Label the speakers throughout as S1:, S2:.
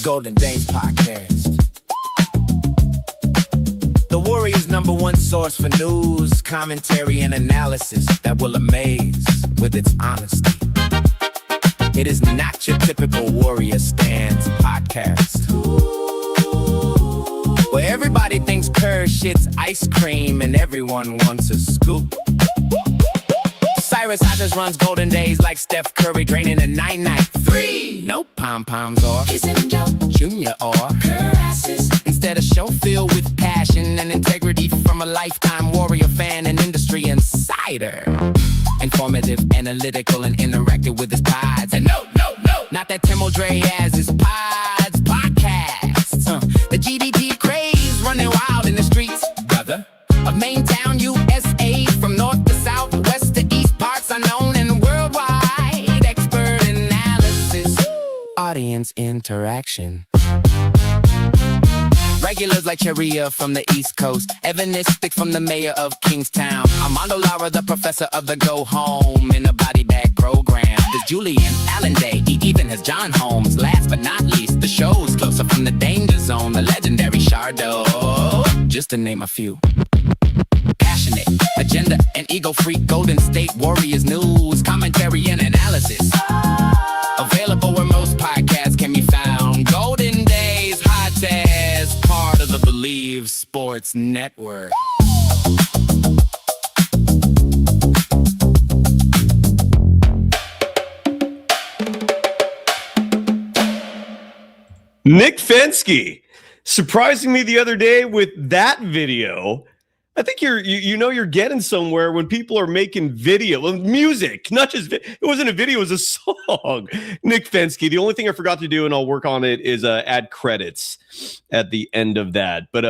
S1: Golden Days podcast. The Warriors' #1 source for news, commentary, and analysis that will amaze with its honesty. It is not your typical Warrior Stands podcast, where everybody thinks Kerr shits ice cream and everyone wants a scoop. Cyrus Saatsaz runs Golden Days like Steph Curry, draining a 9-night-3. No pom-poms or kissing Joe Jr. or Kerr-asses. Instead, a show filled with passion and integrity from a lifetime Warrior fan and industry insider. Informative, analytical, and interactive with his pods. And no, not that Tim O'Dre has his pods, podcasts. The GDP craze running wild in the streets, brother. Of Maintown, USA, from north to south, west to east, parts unknown and worldwide. Expert analysis, audience interaction. Regulars like Sharia from the East Coast, Evanistic from the mayor of Kingstown, Armando Lara, the professor of the Go Home in a body bag program. There's Julian Allen Day, he even has John Holmes. Last but not least, the show's closer from the danger zone, the legendary Shardoll, just to name a few. Passionate, agenda and ego freak, Golden State Warriors news, commentary and analysis. Available where most podcasts can be found. Golden Days Hot Test, part of the Believe Sports Network.
S2: Nick Fensky surprising me the other day with that video. I think you're getting somewhere when people are making video, music, not just it wasn't a video, it was a song. Nick Fensky. The only thing I forgot to do, and I'll work on it, is add credits at the end of that. But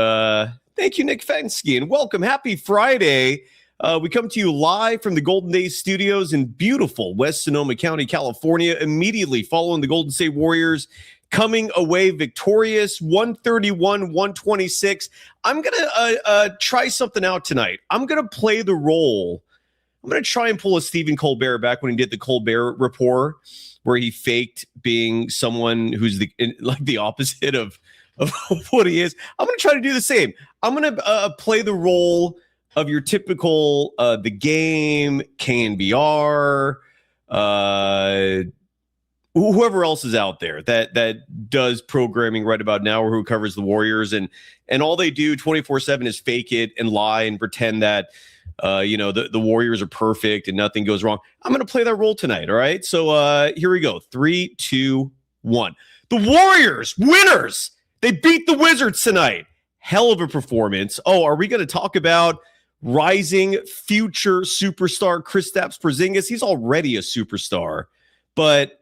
S2: thank you, Nick Fensky, and welcome. Happy Friday. We come to you live from the Golden Days studios in beautiful West Sonoma County, California, immediately following the Golden State Warriors coming away victorious, 131-126. I'm going to try something out tonight. I'm going to play the role. I'm going to try and pull a Stephen Colbert back when he did the Colbert Report, where he faked being someone who's the opposite of what he is. I'm going to try to do the same. I'm going to play the role of your typical The Game, KNBR, whoever else is out there that does programming right about now, or who covers the Warriors, and all they do 24/7 is fake it and lie and pretend that the Warriors are perfect and nothing goes wrong. I'm going to play that role tonight. All right. So here we go. 3, 2, 1. The Warriors, winners. They beat the Wizards tonight. Hell of a performance. Oh, are we going to talk about rising future superstar Kristaps Porziņģis? He's already a superstar, but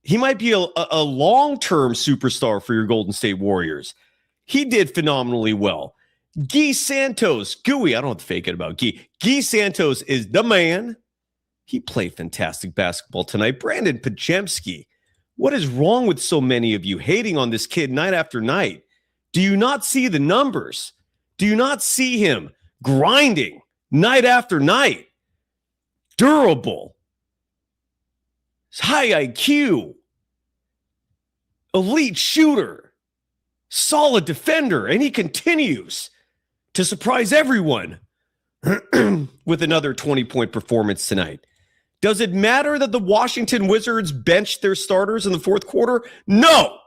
S2: he might be a long-term superstar for your Golden State Warriors. He did phenomenally well. Guy Santos, Gooey, I don't have to fake it about Guy. Guy Santos is the man. He played fantastic basketball tonight. Brandon Podziemski, what is wrong with so many of you hating on this kid night after night? Do you not see the numbers? Do you not see him grinding night after night? Durable. High IQ, elite shooter, solid defender, and he continues to surprise everyone with another 20-point performance tonight. Does it matter that the Washington Wizards benched their starters in the fourth quarter? No!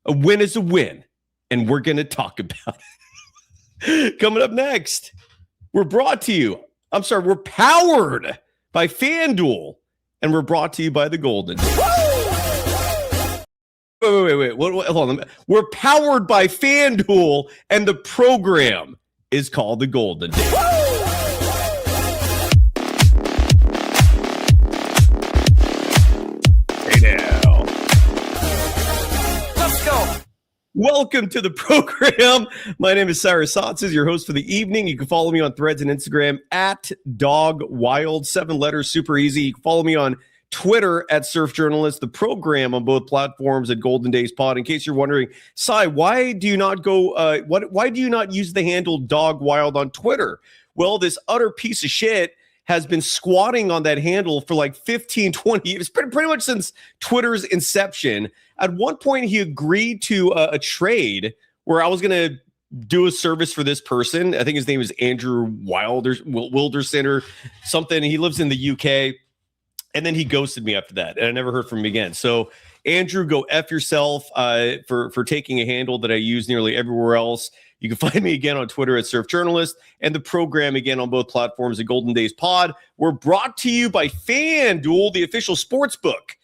S2: A win is a win, and we're going to talk about it. Coming up next, we're powered by FanDuel. And we're brought to you by the Golden. Wait. Hold on. We're powered by FanDuel, and the program is called the Golden. Hey now. Let's go. Welcome to the program. My name is Cyrus Saatsaz, your host for the evening. You can follow me on Threads and Instagram at DogWild, 7 letters, super easy. You can follow me on Twitter at Surf Journalist, the program on both platforms at Golden Days Pod. In case you're wondering, Cy, why do you not why do you not use the handle DogWild on Twitter? Well, this utter piece of shit has been squatting on that handle for like 15, 20 years, pretty much since Twitter's inception. At one point, he agreed to a trade where I was going to do a service for this person. I think his name is Andrew Wilderson or something. He lives in the UK. And then he ghosted me after that. And I never heard from him again. So, Andrew, go F yourself for taking a handle that I use nearly everywhere else. You can find me again on Twitter at Surf Journalist and the program again on both platforms at Golden Days Pod. We're brought to you by FanDuel, the official sports book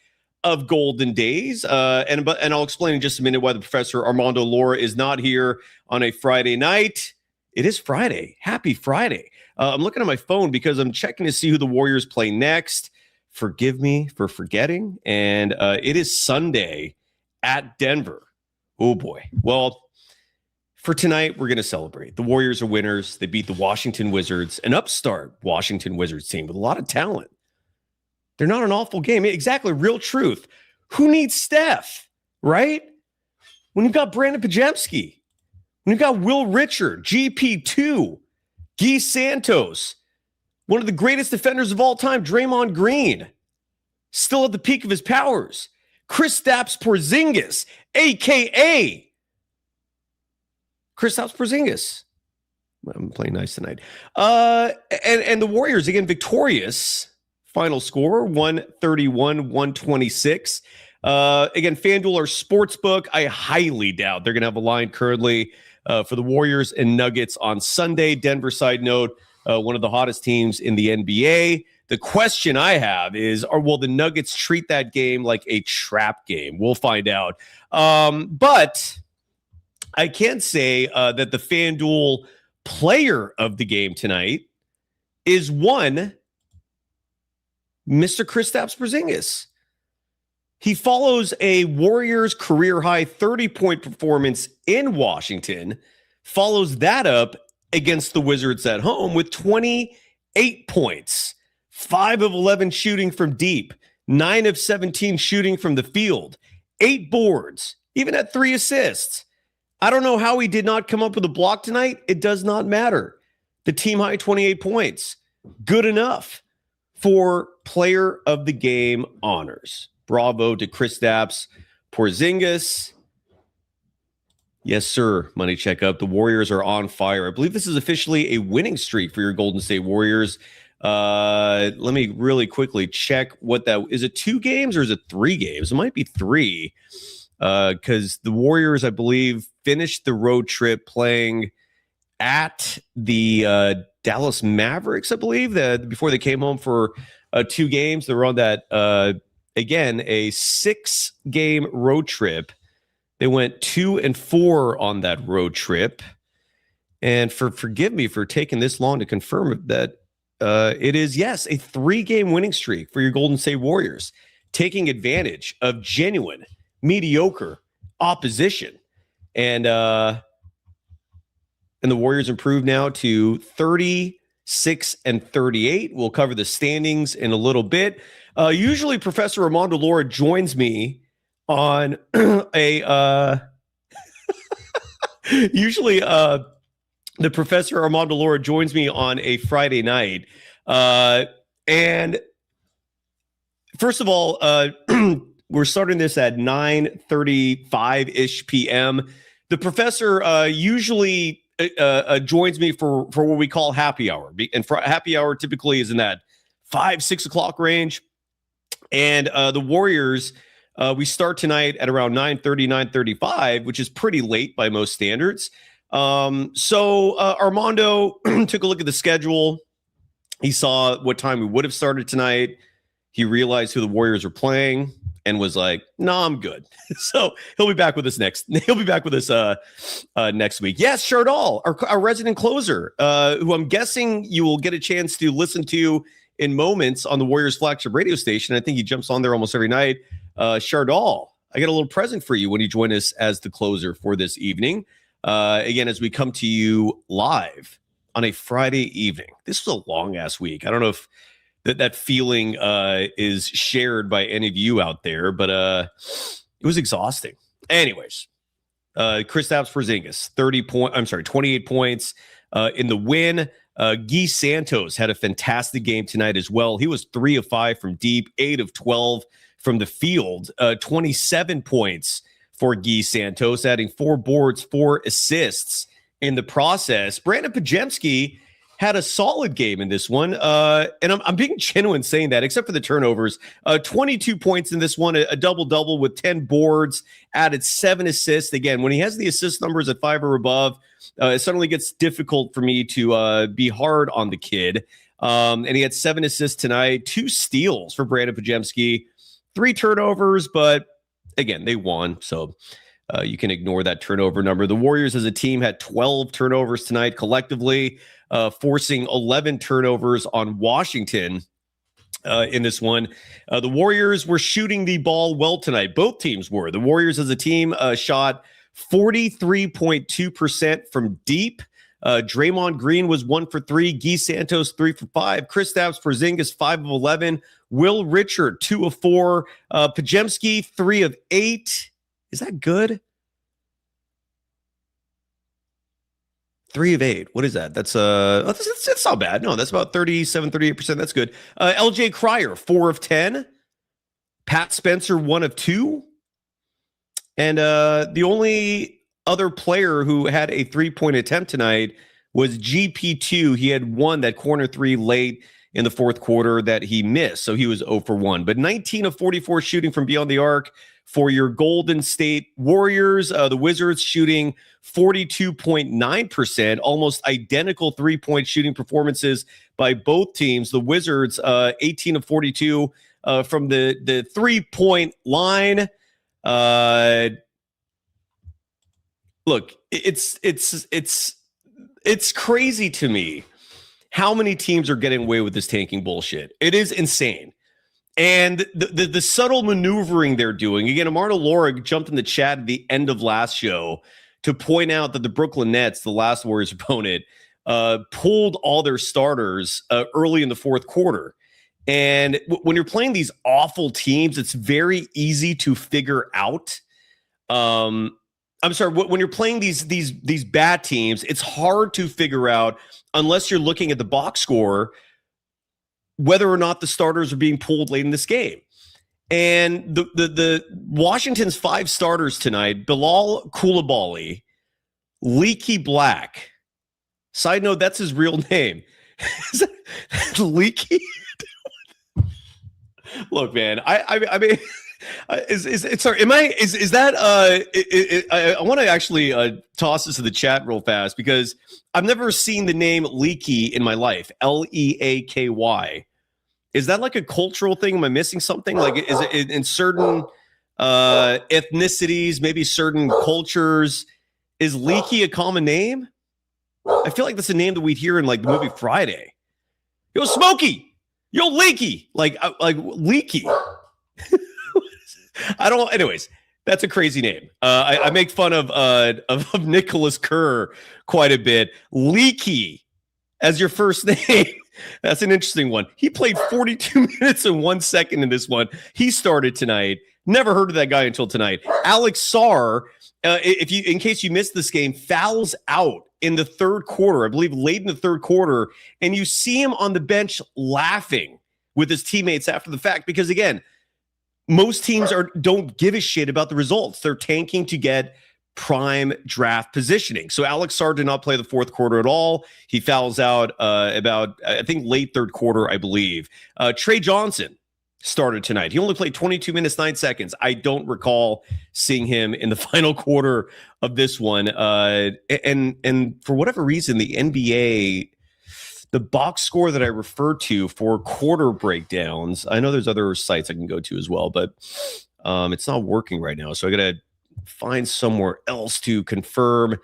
S2: of Golden Days. And I'll explain in just a minute why the professor Armando Laura is not here on a Friday night. It is Friday. Happy Friday. I'm looking at my phone because I'm checking to see who the Warriors play next. Forgive me for forgetting. And it is Sunday at Denver. Oh, boy. Well, for tonight, we're going to celebrate. The Warriors are winners. They beat the Washington Wizards, an upstart Washington Wizards team with a lot of talent. They're not an awful game. Exactly. Real truth. Who needs Steph, right? When you've got Brandon Pajemski, when you've got Will Richard, GP2, Guy Santos, one of the greatest defenders of all time, Draymond Green, still at the peak of his powers. Kristaps Porziņģis, a.k.a. Kristaps Porziņģis. I'm playing nice tonight. And the Warriors, again, victorious. Final score, 131-126. Again, FanDuel, our sports book. I highly doubt they're going to have a line currently for the Warriors and Nuggets on Sunday. Denver, side note, one of the hottest teams in the NBA. The question I have is, will the Nuggets treat that game like a trap game? We'll find out. But I can say that the FanDuel player of the game tonight is one Mr. Kristaps Porziņģis. He follows a Warriors career-high 30-point performance in Washington, follows that up against the Wizards at home with 28 points, 5 of 11 shooting from deep, 9 of 17 shooting from the field, 8 boards, even had 3 assists. I don't know how he did not come up with a block tonight. It does not matter. The team high 28 points. Good enough for player of the game honors. Bravo to Kristaps Porziņģis. Yes, sir. Money check up. The Warriors are on fire. I believe this is officially a winning streak for your Golden State Warriors. Let me really quickly check what that is. It 2 games or is it 3 games? It might be 3. Because the Warriors, I believe, finished the road trip playing at the Dallas Mavericks, I believe, before they came home for 2 games. They were on that, again, a 6-game road trip. They went 2-4 on that road trip. And forgive me for taking this long to confirm that it is, yes, a 3-game winning streak for your Golden State Warriors, taking advantage of genuine mediocre opposition. And the Warriors improved now to 36-38. We'll cover the standings in a little bit. Usually Professor Armando Laura joins me on usually the Professor Armando Laura joins me on a Friday night. And first of all, we're starting this at 9:35-ish p.m. The professor usually joins me for what we call happy hour. And for happy hour typically is in that 5-6 o'clock range. And the Warriors, we start tonight at around 9:35, which is pretty late by most standards. So Armando took a look at the schedule. He saw what time we would have started tonight. He realized who the Warriors were playing and was like, "No, I'm good." So he'll be back with us next. He'll be back with us next week. Yes, Shardoll, our resident closer, who I'm guessing you will get a chance to listen to in moments on the Warriors flagship radio station. I think he jumps on there almost every night. Shardoll, I got a little present for you when you join us as the closer for this evening. Again, as we come to you live on a Friday evening. This was a long ass week. I don't know if that feeling is shared by any of you out there, but it was exhausting. Anyways, Kristaps Porziņģis, 28 points in the win. Guy Santos had a fantastic game tonight as well. He was 3 of 5 from deep, 8 of 12 from the field, 27 points for Guy Santos, adding 4 boards, 4 assists in the process. Brandon Podziemski had a solid game in this one. And I'm being genuine saying that, except for the turnovers. 22 points in this one, a double-double with 10 boards, added 7 assists. Again, when he has the assist numbers at 5 or above, it suddenly gets difficult for me to be hard on the kid. And he had 7 assists tonight, 2 steals for Brandon Podziemski, 3 turnovers, but again, they won, so you can ignore that turnover number. The Warriors as a team had 12 turnovers tonight collectively, forcing 11 turnovers on Washington in this one. The Warriors were shooting the ball well tonight. Both teams were. The Warriors as a team shot 43.2% from deep. Draymond Green was 1 for 3. Guy Santos 3 for 5. Kristaps Porziņģis 5 of 11. Will Richard 2 of 4. Podziemski 3 of 8. Is that good? 3 of 8. What is that? That's not bad. No, that's about 38%. That's good. LJ Cryer 4 of 10. Pat Spencer 1 of 2. And the only other player who had a 3-point attempt tonight was GP2. He had 1 that corner 3 late in the fourth quarter that he missed. So he was 0 for 1. But 19 of 44 shooting from beyond the arc for your Golden State Warriors. The Wizards shooting 42.9%, almost identical 3-point shooting performances by both teams. The Wizards 18 of 42 from the 3-point line. Look, it's crazy to me how many teams are getting away with this tanking bullshit. It is insane. And the subtle maneuvering they're doing. Again, Amarna Lorick jumped in the chat at the end of last show to point out that the Brooklyn Nets, the last Warriors opponent, pulled all their starters early in the fourth quarter. And when you're playing these awful teams, it's very easy to figure out. I'm sorry, when you're playing these bad teams, it's hard to figure out, unless you're looking at the box score, whether or not the starters are being pulled late in this game. And the Washington's 5 starters tonight: Bilal Coulibaly, Leaky Black. Side note, that's his real name. Leaky? Look, man, I mean, I want to actually toss this to the chat real fast, because I've never seen the name Leaky in my life. Leaky. Is that like a cultural thing? Am I missing something? Like, is it in certain ethnicities, maybe certain cultures, is Leaky a common name? I feel like that's a name that we'd hear in like the movie Friday. Yo, Smokey! Yo, Leaky! Like Leaky. Anyways, that's a crazy name. I make fun of Nicholas Kerr quite a bit. Leaky as your first name. That's an interesting one. He played 42 minutes and 1 second in this one. He started tonight. Never heard of that guy until tonight. Alex Sarr, in case you missed this game, fouls out in the third quarter, I believe late in the third quarter, and you see him on the bench laughing with his teammates after the fact, because again, most teams don't give a shit about the results. They're tanking to get prime draft positioning. So Alex Sarr did not play the fourth quarter at all. He fouls out about, I think, late third quarter, I believe. Trey Johnson started tonight. He only played 22 minutes, 9 seconds. I don't recall seeing him in the final quarter of this one. And for whatever reason, the NBA, the box score that I refer to for quarter breakdowns, I know there's other sites I can go to as well, but it's not working right now. So I got to find somewhere else to confirm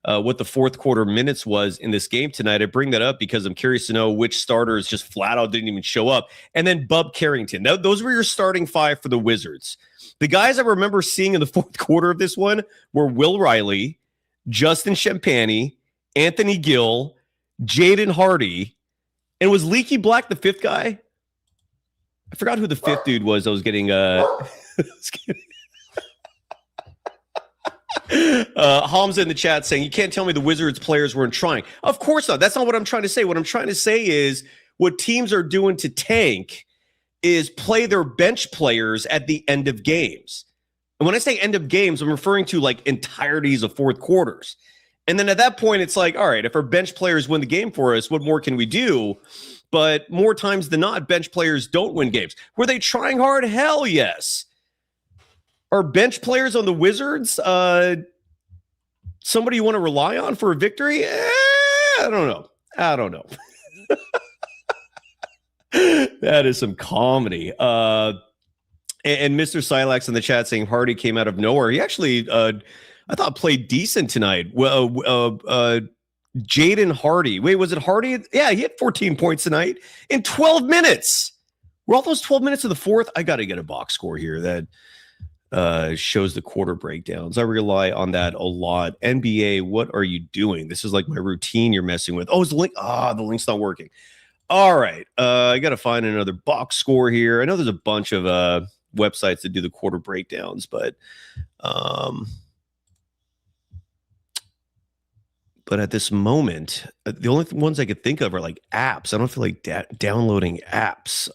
S2: what the fourth quarter minutes was in this game tonight. I bring that up because I'm curious to know which starters just flat out didn't even show up. And then Bub Carrington. Now, those were your starting 5 for the Wizards. The guys I remember seeing in the fourth quarter of this one were Will Riley, Justin Champagnie, Anthony Gill, Jaden Hardy, and was Leaky Black the 5th guy? I forgot who the 5th dude was. I was getting Hamza in the chat saying, you can't tell me the Wizards players weren't trying. Of course not. That's not what I'm trying to say. What I'm trying to say is what teams are doing to tank is play their bench players at the end of games. And when I say end of games, I'm referring to like entireties of fourth quarters. And then at that point, it's like, all right, if our bench players win the game for us, what more can we do? But more times than not, bench players don't win games. Were they trying hard? Hell yes. Are bench players on the Wizards somebody you want to rely on for a victory? I don't know. That is some comedy. And Mr. Silax in the chat saying Hardy came out of nowhere. He actually, I thought, played decent tonight. Well, Jaden Hardy. Wait, was it Hardy? Yeah, he had 14 points tonight in 12 minutes. Were all those 12 minutes of the fourth? I got to get a box score here that shows the quarter breakdowns. I rely on that a lot. NBA, what are you doing? This is like my routine you're messing with. Oh, it's the link. The link's not working. All right. I got to find another box score here. I know there's a bunch of websites that do the quarter breakdowns, but at this moment, the only ones I could think of are like apps. I don't feel like downloading apps.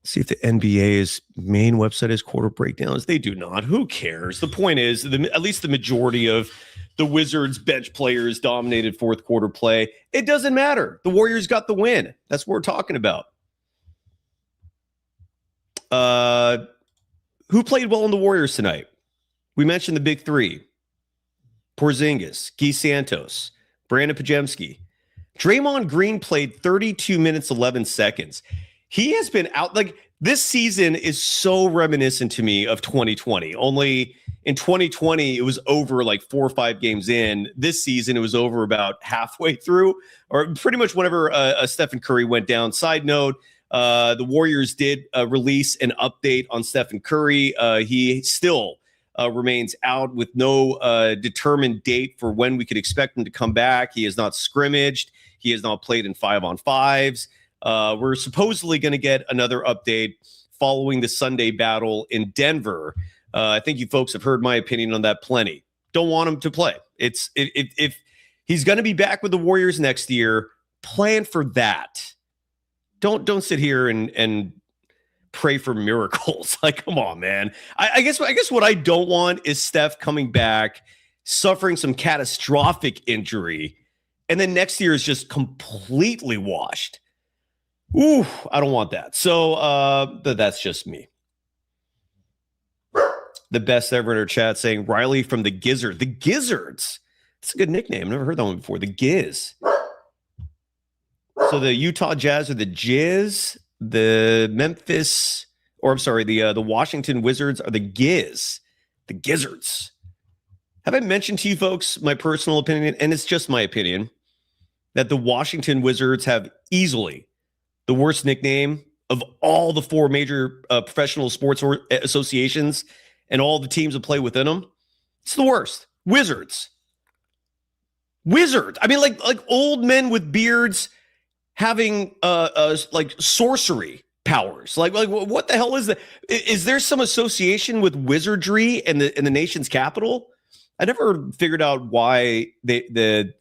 S2: See if the NBA's main website is quarter breakdowns. They do not. Who cares? The point is, at least the majority of the Wizards bench players dominated fourth quarter play. It doesn't matter. The Warriors got the win. That's what we're talking about. Who played well in the Warriors tonight? We mentioned the big three. Porzingis, Guy Santos, Brandon Pajemski. Draymond Green played 32 minutes, 11 seconds. He has been out. Like, this season is so reminiscent to me of 2020. Only in 2020, it was over like 4 or 5 games in. This season, it was over about halfway through, or pretty much whenever Stephen Curry went down. Side note, the Warriors did release an update on Stephen Curry. He still remains out with no determined date for when we could expect him to come back. He has not scrimmaged. He has not played in 5-on-5s. We're supposedly going to get another update following the Sunday battle in Denver. I think you folks have heard my opinion on that plenty. Don't want him to play. If he's going to be back with the Warriors next year, plan for that. Don't sit here and pray for miracles. Like, come on, man. I guess what I don't want is Steph coming back, suffering some catastrophic injury, and then next year is just completely washed. Ooh, I don't want that. So that's just me. The best ever in our chat saying Riley from the Gizzard. The Gizzards. That's a good nickname. I've never heard that one before. The Giz. So the Utah Jazz are the Jizz. The Washington Wizards are the Giz. The Gizzards. Have I mentioned to you folks my personal opinion, and it's just my opinion, that the Washington Wizards have easily the worst nickname of all the 4 major professional sports associations and all the teams that play within them? It's the worst. Wizards. I mean, like old men with beards having like sorcery powers. Like what the hell is that? Is there some association with wizardry in the nation's capital? I never figured out why the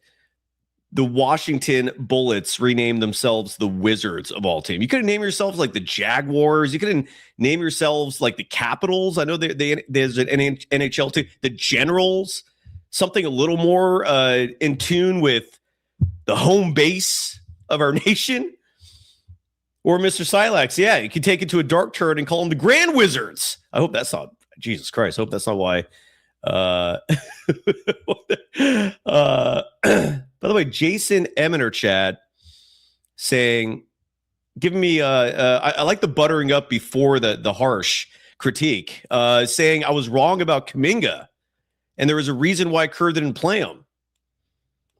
S2: Washington Bullets renamed themselves the Wizards of all teams. You could have named yourselves like the Jaguars. You could have named yourselves like the Capitals. I know there's an NHL team, the Generals, something a little more in tune with the home base of our nation. Or Mr. Silax, yeah, you could take it to a dark turn and call them the Grand Wizards. I hope that's not, Jesus Christ, I hope that's not why. By the way, Jason M in our chat saying, giving me I like the buttering up before the harsh critique, saying I was wrong about Kuminga, and there was a reason why Kerr didn't play him.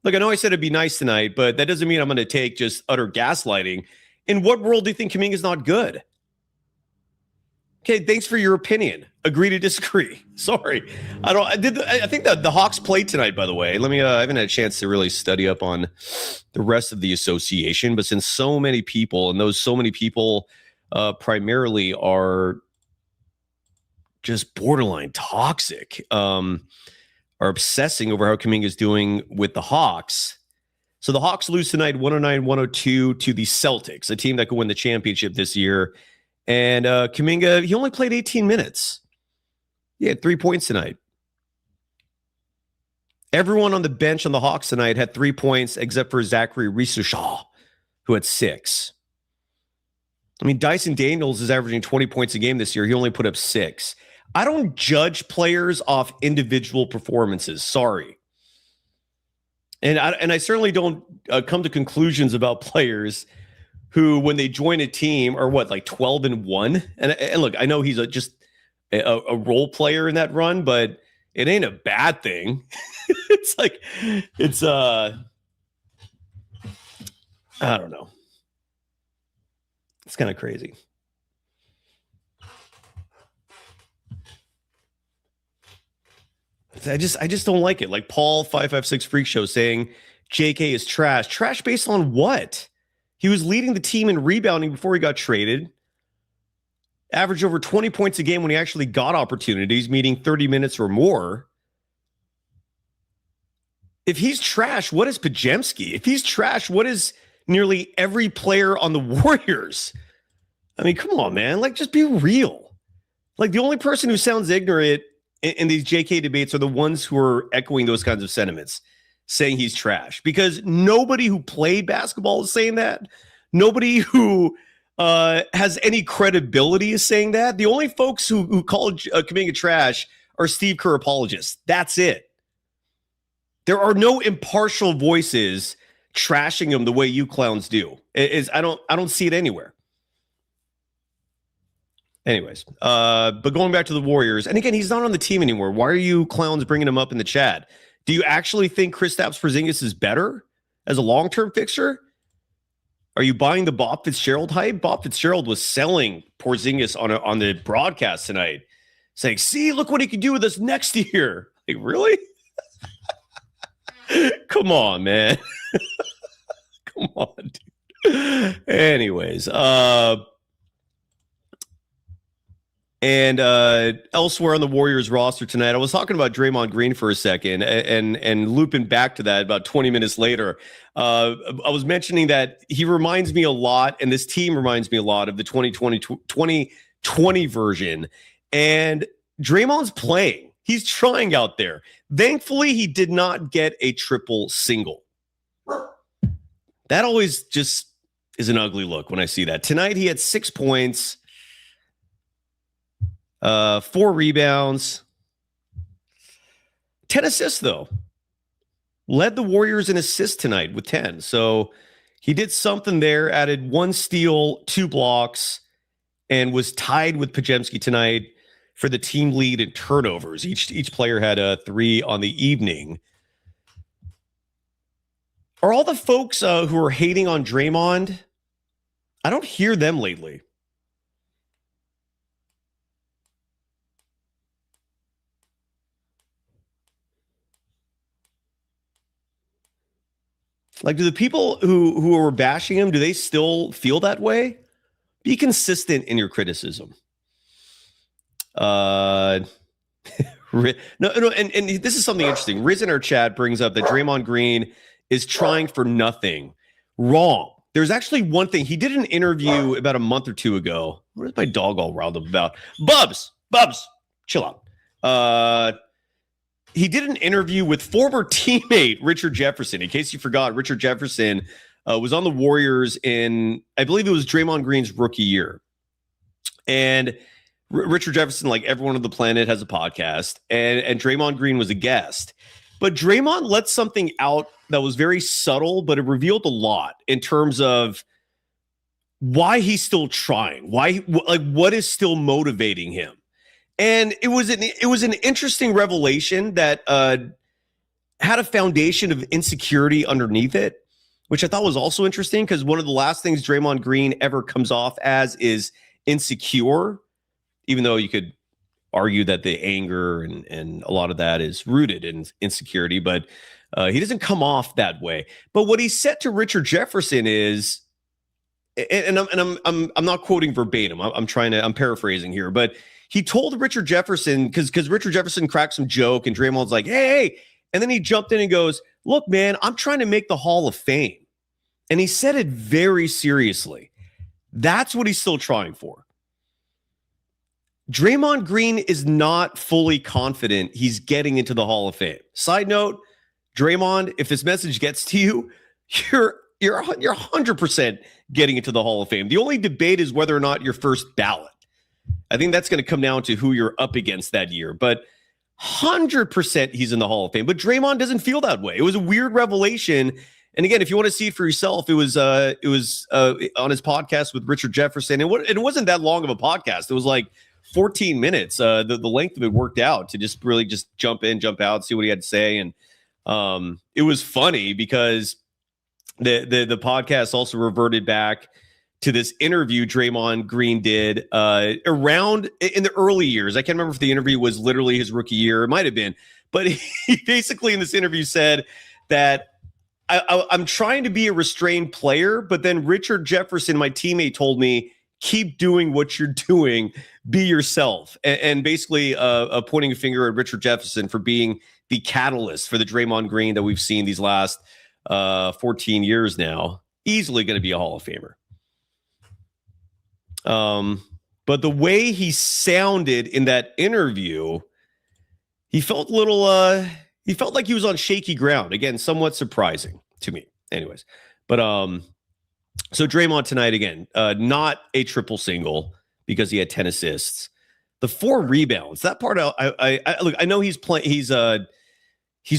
S2: Look, I know I said it'd be nice tonight, but that doesn't mean I'm going to take just utter gaslighting. In what world do you think Kuminga's not good? Okay, thanks for your opinion. Agree to disagree. Sorry. I think that the Hawks played tonight, by the way. I haven't had a chance to really study up on the rest of the association, but since so many people, and those so many people primarily are just borderline toxic, are obsessing over how Kuminga is doing with the Hawks. So the Hawks lose tonight 109-102 to the Celtics, a team that could win the championship this year. And Kuminga, he only played 18 minutes. He had 3 points tonight. Everyone on the bench on the Hawks tonight had 3 points except for Zachary Rissushaw, who had 6. I mean, Dyson Daniels is averaging 20 points a game this year. He only put up 6. I don't judge players off individual performances. Sorry. And I certainly don't come to conclusions about players who, when they join a team, are like 12-1. And look, I know he's just a role player in that run, but it ain't a bad thing. I don't know. It's kind of crazy. I just don't like it. Like Paul 556 Freak Show saying JK is trash. Trash based on what? He was leading the team in rebounding before he got traded. Averaged over 20 points a game when he actually got opportunities, meaning 30 minutes or more. If he's trash, what is Podziemski? If he's trash, what is nearly every player on the Warriors? I mean, come on, man. Like, just be real. Like, the only person who sounds ignorant in these JK debates are the ones who are echoing those kinds of sentiments, saying he's trash. Because nobody who played basketball is saying that. Nobody who has any credibility is saying that. The only folks who call Kuminga trash are Steve Kerr apologists. That's it. There are no impartial voices trashing him the way you clowns do. I don't see it anywhere. Anyways, but going back to the Warriors, and again, he's not on the team anymore. Why are you clowns bringing him up in the chat? Do you actually think Kristaps Porziņģis is better as a long-term fixture? Are you buying the Bob Fitzgerald hype? Bob Fitzgerald was selling Porzingis on the broadcast tonight, saying, "See, look what he can do with us next year." Like, really? Come on, man. Come on, dude. Anyways, and elsewhere on the Warriors roster tonight, I was talking about Draymond Green for a second and looping back to that about 20 minutes later. I was mentioning that he reminds me a lot, and this team reminds me a lot of the 2020 version. And Draymond's playing. He's trying out there. Thankfully, he did not get a triple single. That always just is an ugly look when I see that. Tonight, he had 6 points. 4 rebounds, 10 assists, though. Led the Warriors in assists tonight with 10. So he did something there, added 1 steal, 2 blocks, and was tied with Podziemski tonight for the team lead in turnovers. Each player had 3 on the evening. Are all the folks who are hating on Draymond, I don't hear them lately. Like, do the people who are bashing him, do they still feel that way? Be consistent in your criticism. No, and this is something interesting. Riz in our chat brings up that Draymond Green is trying for nothing. Wrong. There's actually one thing. He did an interview about a month or 2 ago. What is my dog all riled up about? Bubs, chill out. He did an interview with former teammate Richard Jefferson. In case you forgot, Richard Jefferson was on the Warriors in, I believe it was Draymond Green's rookie year. And Richard Jefferson, like everyone on the planet, has a podcast. And Draymond Green was a guest. But Draymond let something out that was very subtle, but it revealed a lot in terms of why he's still trying. What is still motivating him? And it was an interesting revelation that had a foundation of insecurity underneath it, which I thought was also interesting because one of the last things Draymond Green ever comes off as is insecure, even though you could argue that the anger and a lot of that is rooted in insecurity, but he doesn't come off that way. But what he said to Richard Jefferson is, and I'm not quoting verbatim. I'm paraphrasing here, but he told Richard Jefferson, because Richard Jefferson cracked some joke and Draymond's like, hey. And then he jumped in and goes, look, man, I'm trying to make the Hall of Fame. And he said it very seriously. That's what he's still trying for. Draymond Green is not fully confident he's getting into the Hall of Fame. Side note, Draymond, if this message gets to you, you're 100% getting into the Hall of Fame. The only debate is whether or not you're first ballot. I think that's going to come down to who you're up against that year. But 100% he's in the Hall of Fame. But Draymond doesn't feel that way. It was a weird revelation. And again, if you want to see it for yourself, it was on his podcast with Richard Jefferson. It wasn't that long of a podcast. It was like 14 minutes. The length of it worked out to just really just jump in, jump out, see what he had to say. And it was funny because the podcast also reverted back to this interview Draymond Green did around in the early years. I can't remember if the interview was literally his rookie year. It might have been. But he basically in this interview said that I'm trying to be a restrained player, but then Richard Jefferson, my teammate, told me, keep doing what you're doing, be yourself. And basically pointing a finger at Richard Jefferson for being the catalyst for the Draymond Green that we've seen these last 14 years now. Easily going to be a Hall of Famer. But the way he sounded in that interview, he felt he felt like he was on shaky ground. Again, somewhat surprising to me. Anyways, but so Draymond tonight again, not a triple single because he had 10 assists. The 4 rebounds, that part I look, I know he's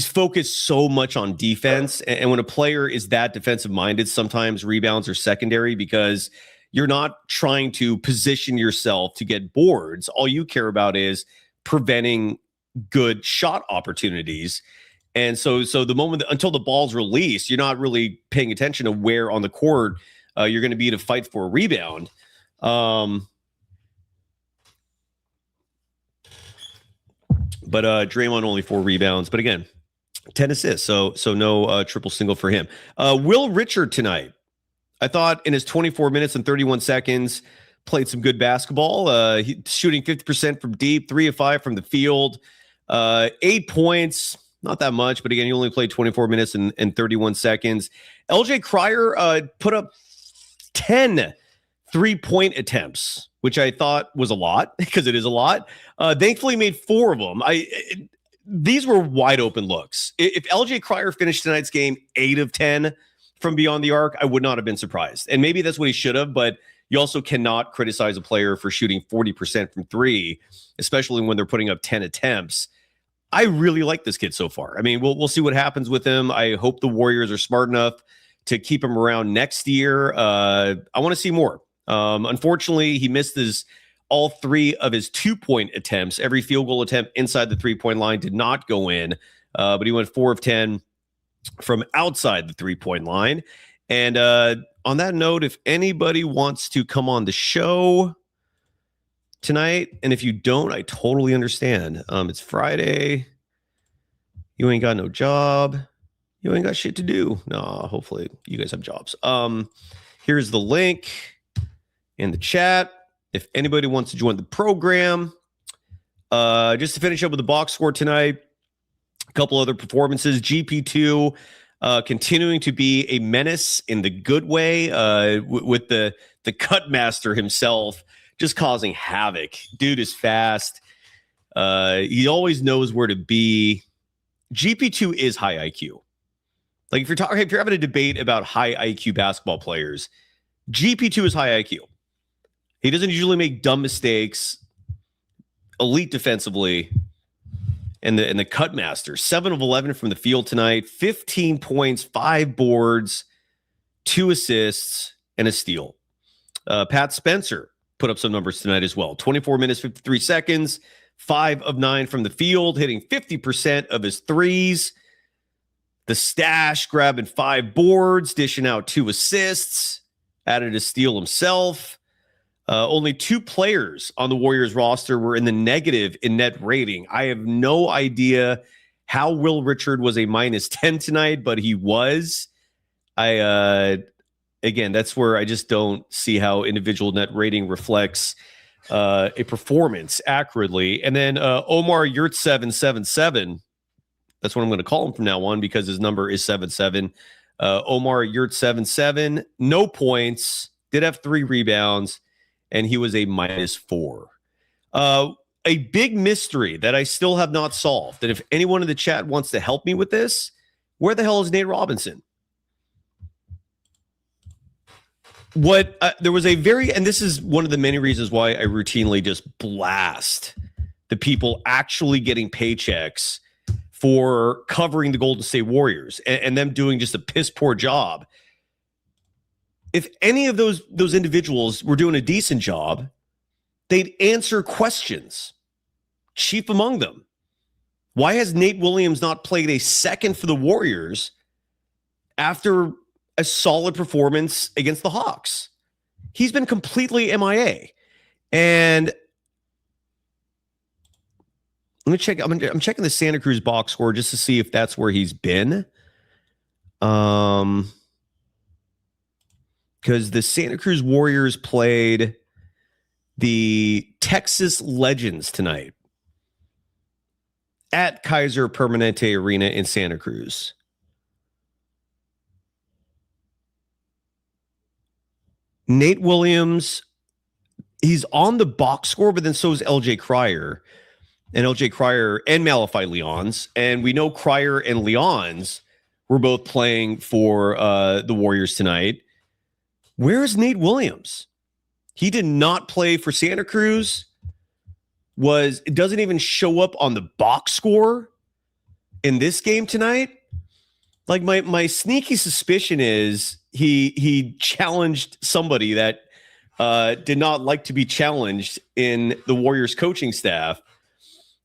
S2: focused so much on defense, and when a player is that defensive minded, sometimes rebounds are secondary because you're not trying to position yourself to get boards. All you care about is preventing good shot opportunities. And so the moment until the ball's released, you're not really paying attention to where on the court you're going to be to fight for a rebound. But Draymond only 4 rebounds, but again, 10 assists. So no triple single for him. Will Richard tonight, I thought in his 24 minutes and 31 seconds, played some good basketball. He shooting 50% from deep, 3 of 5 from the field, 8 points, not that much, but again, he only played 24 minutes and 31 seconds. LJ Cryer put up 10 3-point attempts, which I thought was a lot because it is a lot. Thankfully made 4 of them. These were wide open looks. If LJ Cryer finished tonight's game 8 of 10 from beyond the arc, I would not have been surprised. And maybe that's what he should have, but you also cannot criticize a player for shooting 40% from 3, especially when they're putting up 10 attempts. I really like this kid so far. I mean, we'll see what happens with him. I hope the Warriors are smart enough to keep him around next year. I want to see more. Unfortunately, he missed all 3 of his 2-point attempts. Every field goal attempt inside the 3-point line did not go in, but he went 4 of 10 from outside the 3-point line. And on that note, if anybody wants to come on the show tonight, and if you don't, I totally understand. It's Friday. You ain't got no job. You ain't got shit to do. No, hopefully you guys have jobs. Here's the link in the chat. If anybody wants to join the program, just to finish up with the box score tonight, a couple other performances. GP2 continuing to be a menace in the good way with the cut master himself just causing havoc. Dude is fast. He always knows where to be. GP2 is high IQ. Like if you're having a debate about high IQ basketball players, GP2 is high IQ. He doesn't usually make dumb mistakes. Elite defensively. And the cut master, 7 of 11 from the field tonight, 15 points, 5 boards, 2 assists, and a steal. Pat Spencer put up some numbers tonight as well. 24 minutes, 53 seconds, 5 of 9 from the field, hitting 50% of his threes. The stash grabbing 5 boards, dishing out 2 assists, added a steal himself. Only 2 players on the Warriors roster were in the negative in net rating. I have no idea how Will Richard was a -10 tonight, but he was. Again, that's where I just don't see how individual net rating reflects a performance accurately. And then Omar Yurt 777. That's what I'm going to call him from now on because his number is 77. Omar Yurt 77, no points, did have 3 rebounds, and he was a -4. A big mystery that I still have not solved. And if anyone in the chat wants to help me with this, where the hell is Nate Robinson? There was a and this is one of the many reasons why I routinely just blast the people actually getting paychecks for covering the Golden State Warriors and them doing just a piss poor job. If any of those individuals were doing a decent job, they'd answer questions. Chief among them, why has Nate Williams not played a second for the Warriors after a solid performance against the Hawks? He's been completely MIA. And let me check. I'm checking the Santa Cruz box score just to see if that's where he's been. Because the Santa Cruz Warriors played the Texas Legends tonight at Kaiser Permanente Arena in Santa Cruz. Nate Williams, he's on the box score, but then so is LJ Cryer. And LJ Cryer and Malachi Leons. And we know Cryer and Leons were both playing for the Warriors tonight. Where is Nate Williams? He did not play for Santa Cruz. It doesn't even show up on the box score in this game tonight. Like my sneaky suspicion is he challenged somebody that did not like to be challenged in the Warriors coaching staff.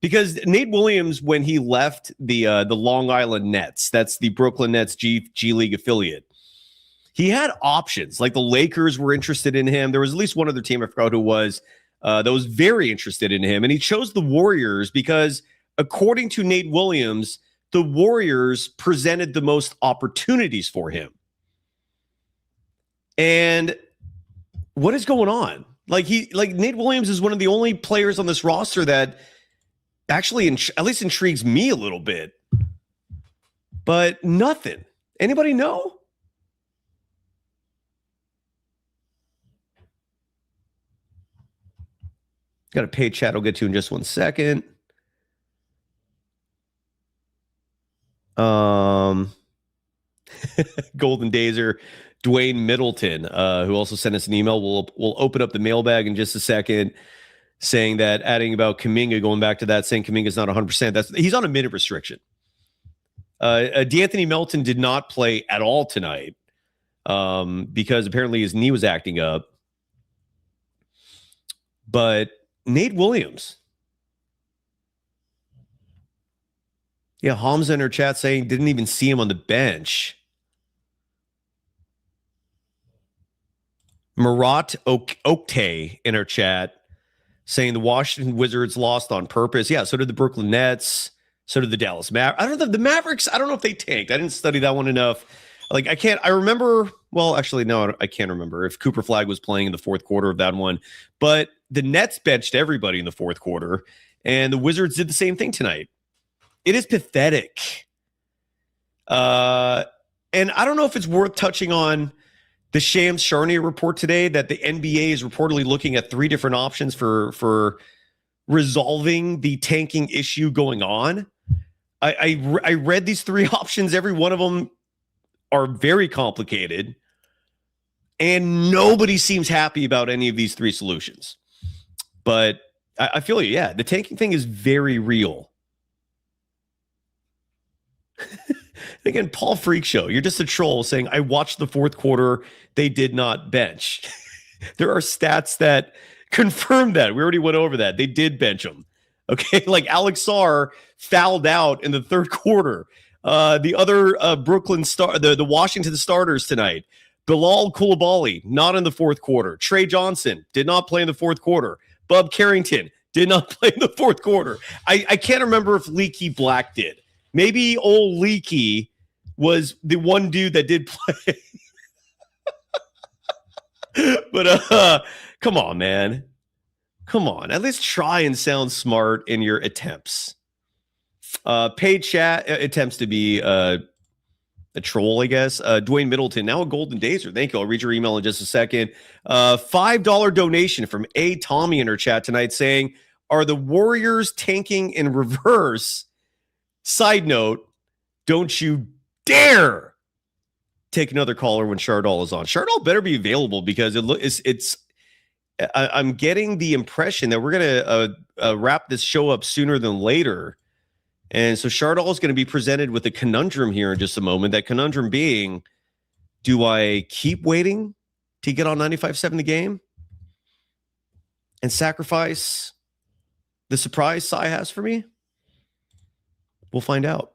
S2: Because Nate Williams, when he left the Long Island Nets, that's the Brooklyn Nets G League affiliate, he had options. Like the Lakers were interested in him. There was at least one other team, I forgot who it was, that was very interested in him. And he chose the Warriors because, according to Nate Williams, the Warriors presented the most opportunities for him. And what is going on? Like Nate Williams is one of the only players on this roster that actually at least intrigues me a little bit. But nothing. Anybody know? Got a paid chat I'll get to in just one second. Golden Dazer, Dwayne Middleton, who also sent us an email. We'll open up the mailbag in just a second, saying that, adding about Kuminga, going back to that, saying Kuminga's not 100%. He's on a minute restriction. D'Anthony Melton did not play at all tonight because apparently his knee was acting up. But Nate Williams. Yeah, Hamza in her chat saying didn't even see him on the bench. Marat Oktay in her chat saying the Washington Wizards lost on purpose. Yeah, so did the Brooklyn Nets. So did the Dallas Mavericks. I don't know, the Mavericks, I don't know if they tanked. I didn't study that one enough. Like, I remember, well, actually, no, I can't remember if Cooper Flag was playing in the fourth quarter of that one. But the Nets benched everybody in the fourth quarter, and the Wizards did the same thing tonight. It is pathetic. And I don't know if it's worth touching on the Shams Charania report today that the NBA is reportedly looking at 3 different options for resolving the tanking issue going on. I read these 3 options. Every one of them are very complicated, and nobody seems happy about any of these 3 solutions. But I feel you. Yeah, the tanking thing is very real. Again, Paul Freak Show, you're just a troll saying, I watched the fourth quarter. They did not bench. There are stats that confirm that. We already went over that. They did bench him. Okay, like Alex Sarr fouled out in the third quarter. The other Brooklyn star, the Washington starters tonight, Bilal Coulibaly, not in the fourth quarter. Trey Johnson did not play in the fourth quarter. Bub Carrington did not play in the fourth quarter. I can't remember if Leaky Black did. Maybe old Leaky was the one dude that did play. But come on, man. Come on, at least try and sound smart in your attempts. Paid chat attempts to be a troll, I guess. Dwayne Middleton, now a Golden Dazer. Thank you. I'll read your email in just a second. $5 donation from A. Tommy in her chat tonight saying, are the Warriors tanking in reverse? Side note, don't you dare take another caller when Shardoll is on. Shardoll better be available because I'm getting the impression that we're going to wrap this show up sooner than later. And so Shardoll is going to be presented with a conundrum here in just a moment. That conundrum being, do I keep waiting to get on 95.7 The Game and sacrifice the surprise Sai has for me? We'll find out.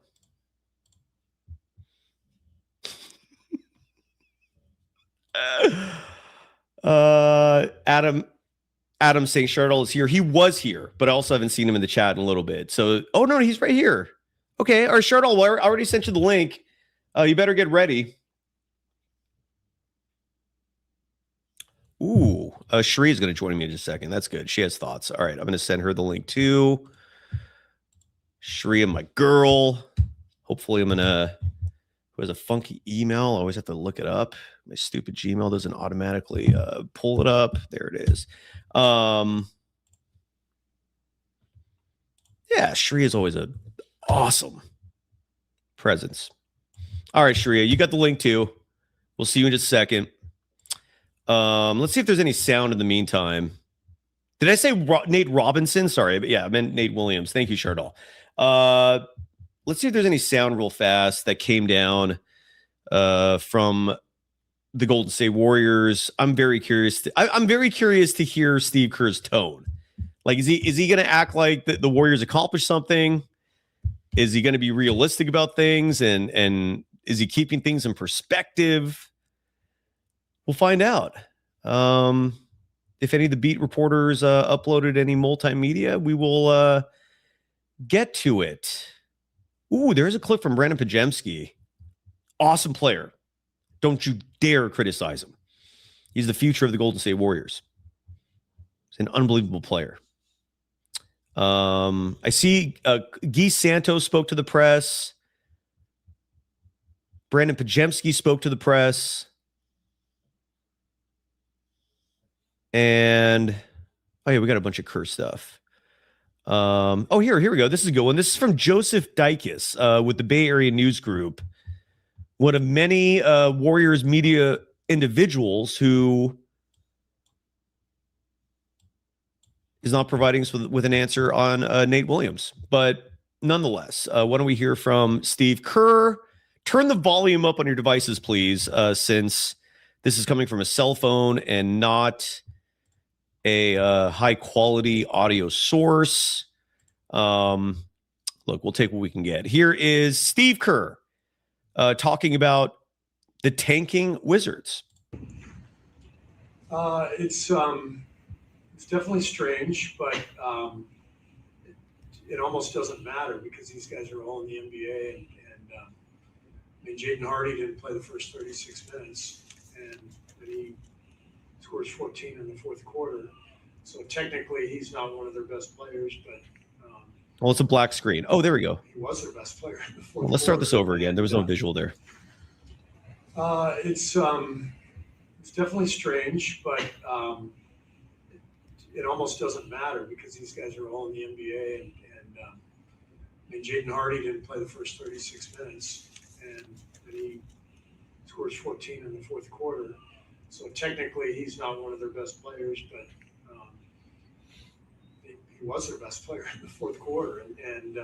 S2: Adam saying Shardoll is here. He was here, but I also haven't seen him in the chat in a little bit. So, oh no, he's right here. Okay, our Shardoll, I already sent you the link. You better get ready. Ooh, Sharia is going to join me in just a second. That's good. She has thoughts. All right, I'm going to send her the link too. Sharia, my girl. Hopefully I'm going to, who has a funky email. I always have to look it up. My stupid Gmail doesn't automatically pull it up. There it is. Yeah, Sharia is always an awesome presence. All right, Sharia, you got the link too. We'll see you in just a second. Let's see if there's any sound in the meantime. Did I say Nate Robinson? Sorry, but yeah, I meant Nate Williams. Thank you, Shardoll. Let's see if there's any sound real fast that came down from the Golden State Warriors. I'm very curious. I'm very curious to hear Steve Kerr's tone. Like, is he going to act like the Warriors accomplished something? Is he going to be realistic about things? And is he keeping things in perspective? We'll find out. If any of the beat reporters uploaded any multimedia, we will get to it. Ooh, there's a clip from Brandon Podziemski. Awesome player. Don't you dare criticize him. He's the future of the Golden State Warriors. He's an unbelievable player. I see Guy Santos spoke to the press. Brandon Podziemski spoke to the press. And, oh yeah, we got a bunch of Kerr stuff. Oh, here we go. This is a good one. This is from Joseph Dykes with the Bay Area News Group. One of many Warriors media individuals who is not providing us with an answer on Nate Williams. But nonetheless, why don't we hear from Steve Kerr? Turn the volume up on your devices, please, since this is coming from a cell phone and not a high-quality audio source. Look, we'll take what we can get. Here is Steve Kerr talking about the tanking Wizards.
S3: It's definitely strange, but it almost doesn't matter because these guys are all in the NBA. And I mean, Jaden Hardy didn't play the first 36 minutes, and he scores 14 in the fourth quarter. So technically, he's not one of their best players, but
S2: well, it's a black screen. Oh, there we go.
S3: He was their best player in the fourth quarter.
S2: Let's start this over again. There was no visual there.
S3: It's definitely strange, but it almost doesn't matter because these guys are all in the NBA. And I mean, Jaden Hardy didn't play the first 36 minutes, and he scores 14 in the fourth quarter. So technically, he's not one of their best players, but he was their best player in the fourth quarter. And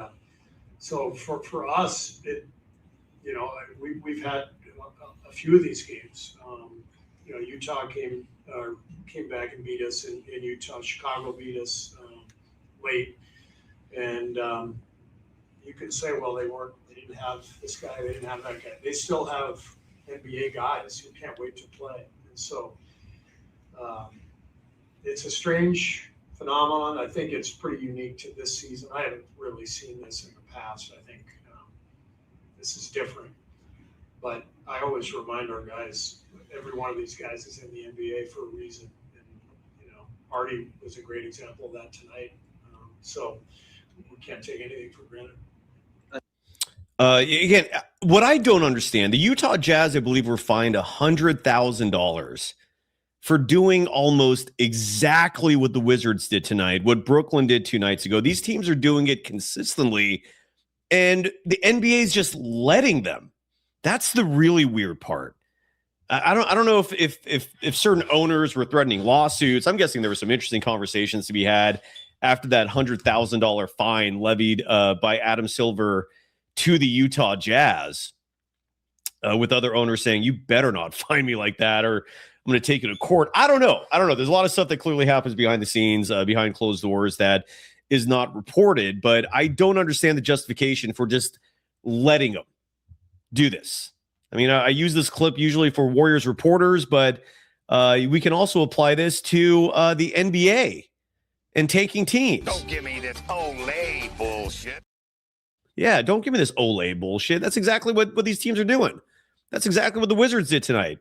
S3: so for us, we've had a few of these games. Utah came back and beat us in Utah. Chicago beat us late, and you could say, well, they didn't have this guy, they didn't have that guy. They still have NBA guys who can't wait to play, and so it's a strange phenomenon. I think it's pretty unique to this season. I haven't really seen this in the past. I think this is different, but I always remind our guys, every one of these guys is in the NBA for a reason. And, Hardy was a great example of that tonight. So we can't take anything for granted.
S2: Again, what I don't understand, the Utah Jazz, I believe, were fined $100,000 for doing almost exactly what the Wizards did tonight, what Brooklyn did 2 nights ago. These teams are doing it consistently, and the NBA is just letting them. That's the really weird part. I don't know if certain owners were threatening lawsuits. I'm guessing there were some interesting conversations to be had after that $100,000 fine levied by Adam Silver to the Utah Jazz, with other owners saying, you better not fine me like that, or I'm going to take you to court. I don't know. There's a lot of stuff that clearly happens behind the scenes, behind closed doors, that is not reported, but I don't understand the justification for just letting them do this. I mean, I use this clip usually for Warriors reporters, but we can also apply this to the NBA and taking teams.
S4: Don't give me this Olay bullshit.
S2: Yeah, don't give me this Olay bullshit. That's exactly what these teams are doing. That's exactly what the Wizards did tonight.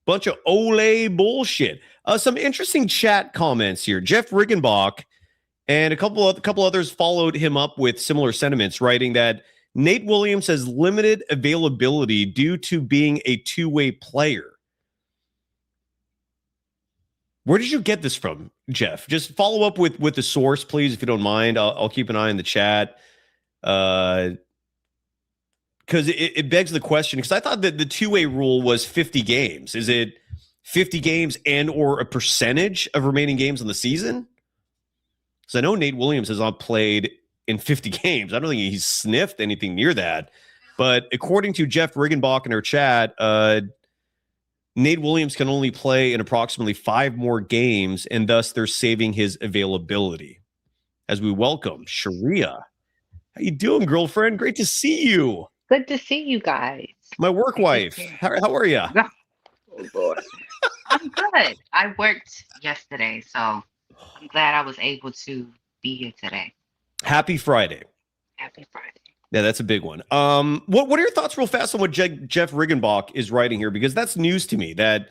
S2: Bunch of Olay bullshit. Some interesting chat comments here. Jeff Riggenbach and a couple others followed him up with similar sentiments, writing that Nate Williams has limited availability due to being a two-way player. Where did you get this from, Jeff? Just follow up with the source, please, if you don't mind. I'll keep an eye on the chat. Because it begs the question, because I thought that the two-way rule was 50 games. Is it 50 games and or a percentage of remaining games in the season? Because I know Nate Williams has not played in 50 games. I don't think he's sniffed anything near that. But according to Jeff Riggenbach in our chat, Nate Williams can only play in approximately 5 more games, and thus they're saving his availability. As we welcome Sharia. How you doing, girlfriend? Great to see you.
S5: Good to see you guys.
S2: My work wife. How are you?
S5: Oh, Lord. I'm good. I worked yesterday, so I'm glad I was able to be here today.
S2: Happy Friday.
S5: Happy Friday.
S2: Yeah, that's a big one. What are your thoughts real fast on what Jeff Riggenbach is writing here? Because that's news to me, that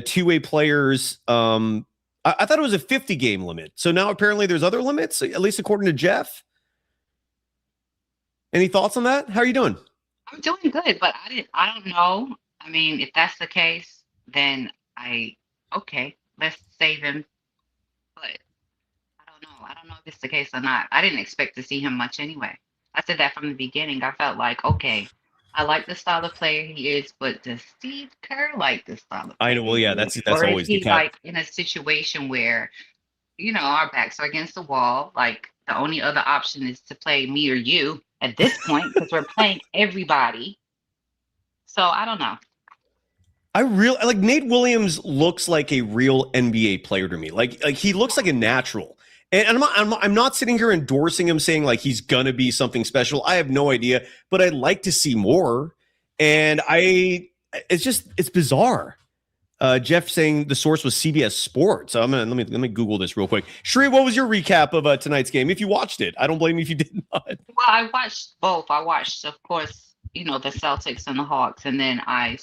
S2: two-way players, I thought it was a 50-game limit. So now apparently there's other limits, at least according to Jeff. Any thoughts on that? How are you doing?
S5: I'm doing good, but I don't know. I mean, if that's the case, then okay, let's save him. But I don't know. I don't know if it's the case or not. I didn't expect to see him much anyway. I said that from the beginning. I felt like, okay, I like the style of player he is, but does Steve Kerr like the style of player?
S2: I know. Well, yeah, that's
S5: or
S2: always
S5: is he
S2: the cap.
S5: like in a situation where, our backs are against the wall? Like the only other option is to play me or you at this point, because we're playing everybody. So I don't know.
S2: I really like Nate Williams. Looks like a real NBA player to me. Like he looks like a natural. And I'm not sitting here endorsing him, saying like he's gonna be something special. I have no idea, but I'd like to see more. And it's bizarre. Jeff saying the source was CBS Sports. So let me Google this real quick. Sheree, what was your recap of tonight's game? If you watched it, I don't blame you if you did not.
S5: Well, I watched both. I watched, of course, the Celtics and the Hawks, and then I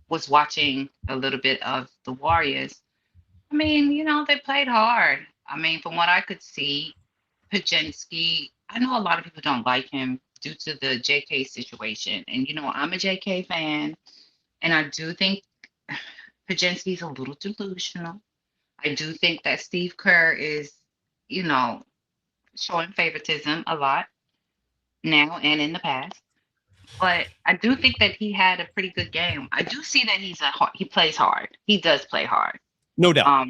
S5: was watching a little bit of the Warriors. I mean, they played hard. I mean, from what I could see, Porziņģis, I know a lot of people don't like him due to the JK situation. And, I'm a JK fan, and I do think Porziņģis is a little delusional. I do think that Steve Kerr is, showing favoritism a lot now and in the past. But I do think that he had a pretty good game. I do see that he plays hard. He does play hard.
S2: No doubt.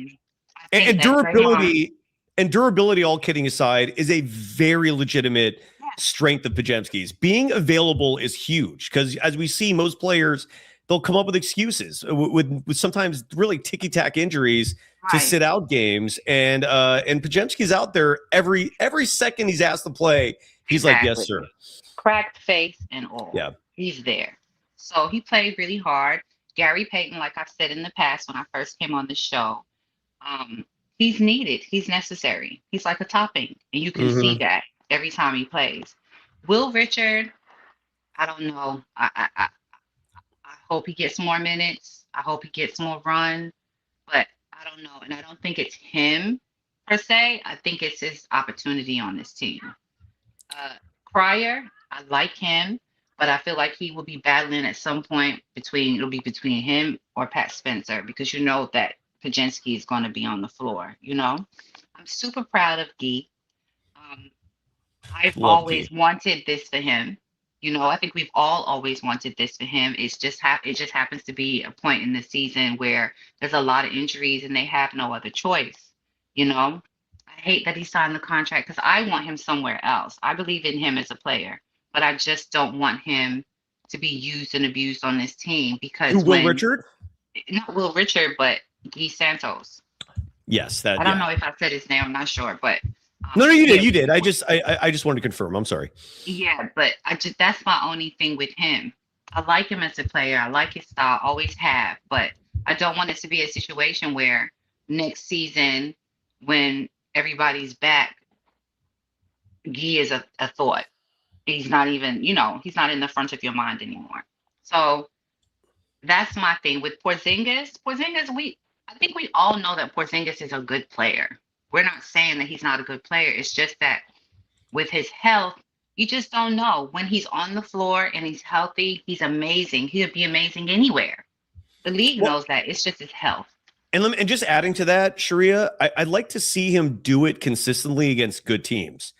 S2: And durability, all kidding aside, is a very legitimate strength of Porziņģis. Being available is huge because, as we see, most players, they'll come up with excuses with sometimes really ticky-tack injuries to sit out games. And Porziņģis out there every second he's asked to play. He's like, yes, sir.
S5: Cracked face and all.
S2: Yeah.
S5: He's there. So he played really hard. Gary Payton, like I've said in the past when I first came on the show, he's needed. He's necessary. He's like a topping. And you can see that every time he plays. Will Richard, I don't know. I hope he gets more minutes. I hope he gets more run. But I I don't know. And I don't think it's him per se. I think it's his opportunity on this team. Cryer, I like him, but I feel like he will be battling at some point it'll be between him or Pat Spencer, because you know that Porziņģis is going to be on the floor, you know? I'm super proud of Guy. I've always wanted this for him. You know, I think we've all always wanted this for him. It just happens to be a point in the season where there's a lot of injuries and they have no other choice. You know, I hate that he signed the contract because I want him somewhere else. I believe in him as a player, but I just don't want him to be used and abused on this team because
S2: Will Richard?
S5: Not Will Richard, but Guy Santos.
S2: Yes,
S5: I don't know if I said his name. I'm not sure, but
S2: no, you did. You did. I just wanted to confirm. I'm sorry.
S5: Yeah, but that's my only thing with him. I like him as a player. I like his style, always have, but I don't want it to be a situation where next season, when everybody's back, Guy is a thought. He's not even, he's not in the front of your mind anymore. So that's my thing with Porzingis. I think we all know that Porzingis is a good player. We're not saying that he's not a good player. It's just that with his health, you just don't know. When he's on the floor and he's healthy, he's amazing. He'll be amazing anywhere. The league knows that. It's just his health.
S2: And just adding to that, Sharia, I'd like to see him do it consistently against good teams.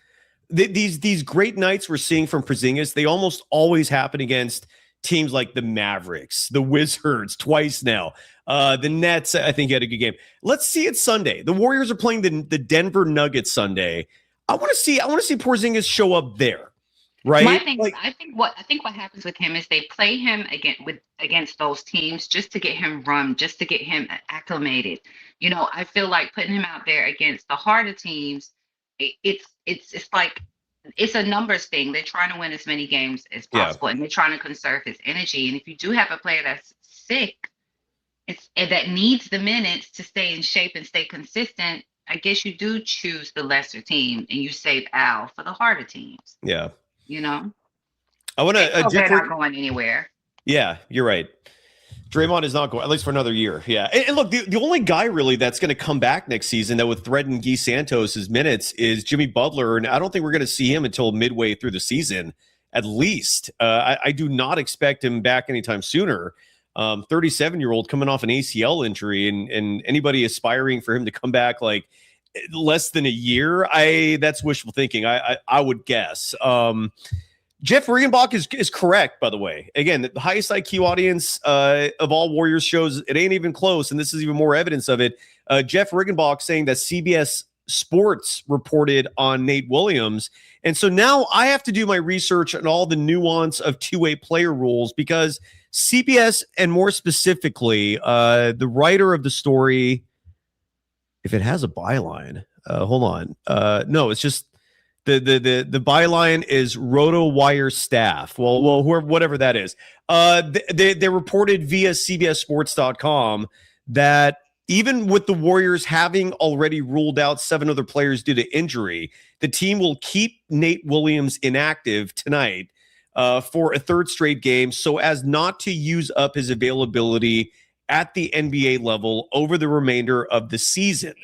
S2: These great nights we're seeing from Porzingis, they almost always happen against teams like the Mavericks, the Wizards, twice now. The Nets, I think, had a good game. Let's see it Sunday. The Warriors are playing the Denver Nuggets Sunday. I want to see Porzingis show up there, right?
S5: My thing, I think what happens with him is they play him against those teams just to get him run, just to get him acclimated. I feel like putting him out there against the harder teams, it's like it's a numbers thing. They're trying to win as many games as possible, and they're trying to conserve his energy. And if you do have a player that's sick, that needs the minutes to stay in shape and stay consistent, I guess you do choose the lesser team and you save Al for the harder teams.
S2: Yeah.
S5: I want to. They're not going anywhere.
S2: Yeah, you're right. Draymond is not going, at least for another year. Yeah. And look, the only guy really that's going to come back next season that would threaten Guy Santos' minutes is Jimmy Butler. And I don't think we're going to see him until midway through the season, at least. I do not expect him back anytime sooner. 37-year-old coming off an ACL injury, and anybody aspiring for him to come back like less than a year, that's wishful thinking. I would guess. Jeff Riggenbach is correct, by the way. Again, the highest IQ audience of all Warriors shows. It ain't even close, and this is even more evidence of it. Jeff Riggenbach saying that CBS Sports reported on Nate Williams, and so now I have to do my research on all the nuance of two-way player rules, because CBS, and more specifically, the writer of the story, if it has a byline, hold on. No, it's just the byline is RotoWire staff. Well, whatever that is. They reported via CBSSports.com that even with the Warriors having already ruled out 7 other players due to injury, the team will keep Nate Williams inactive tonight for a third straight game, so as not to use up his availability at the NBA level over the remainder of the season.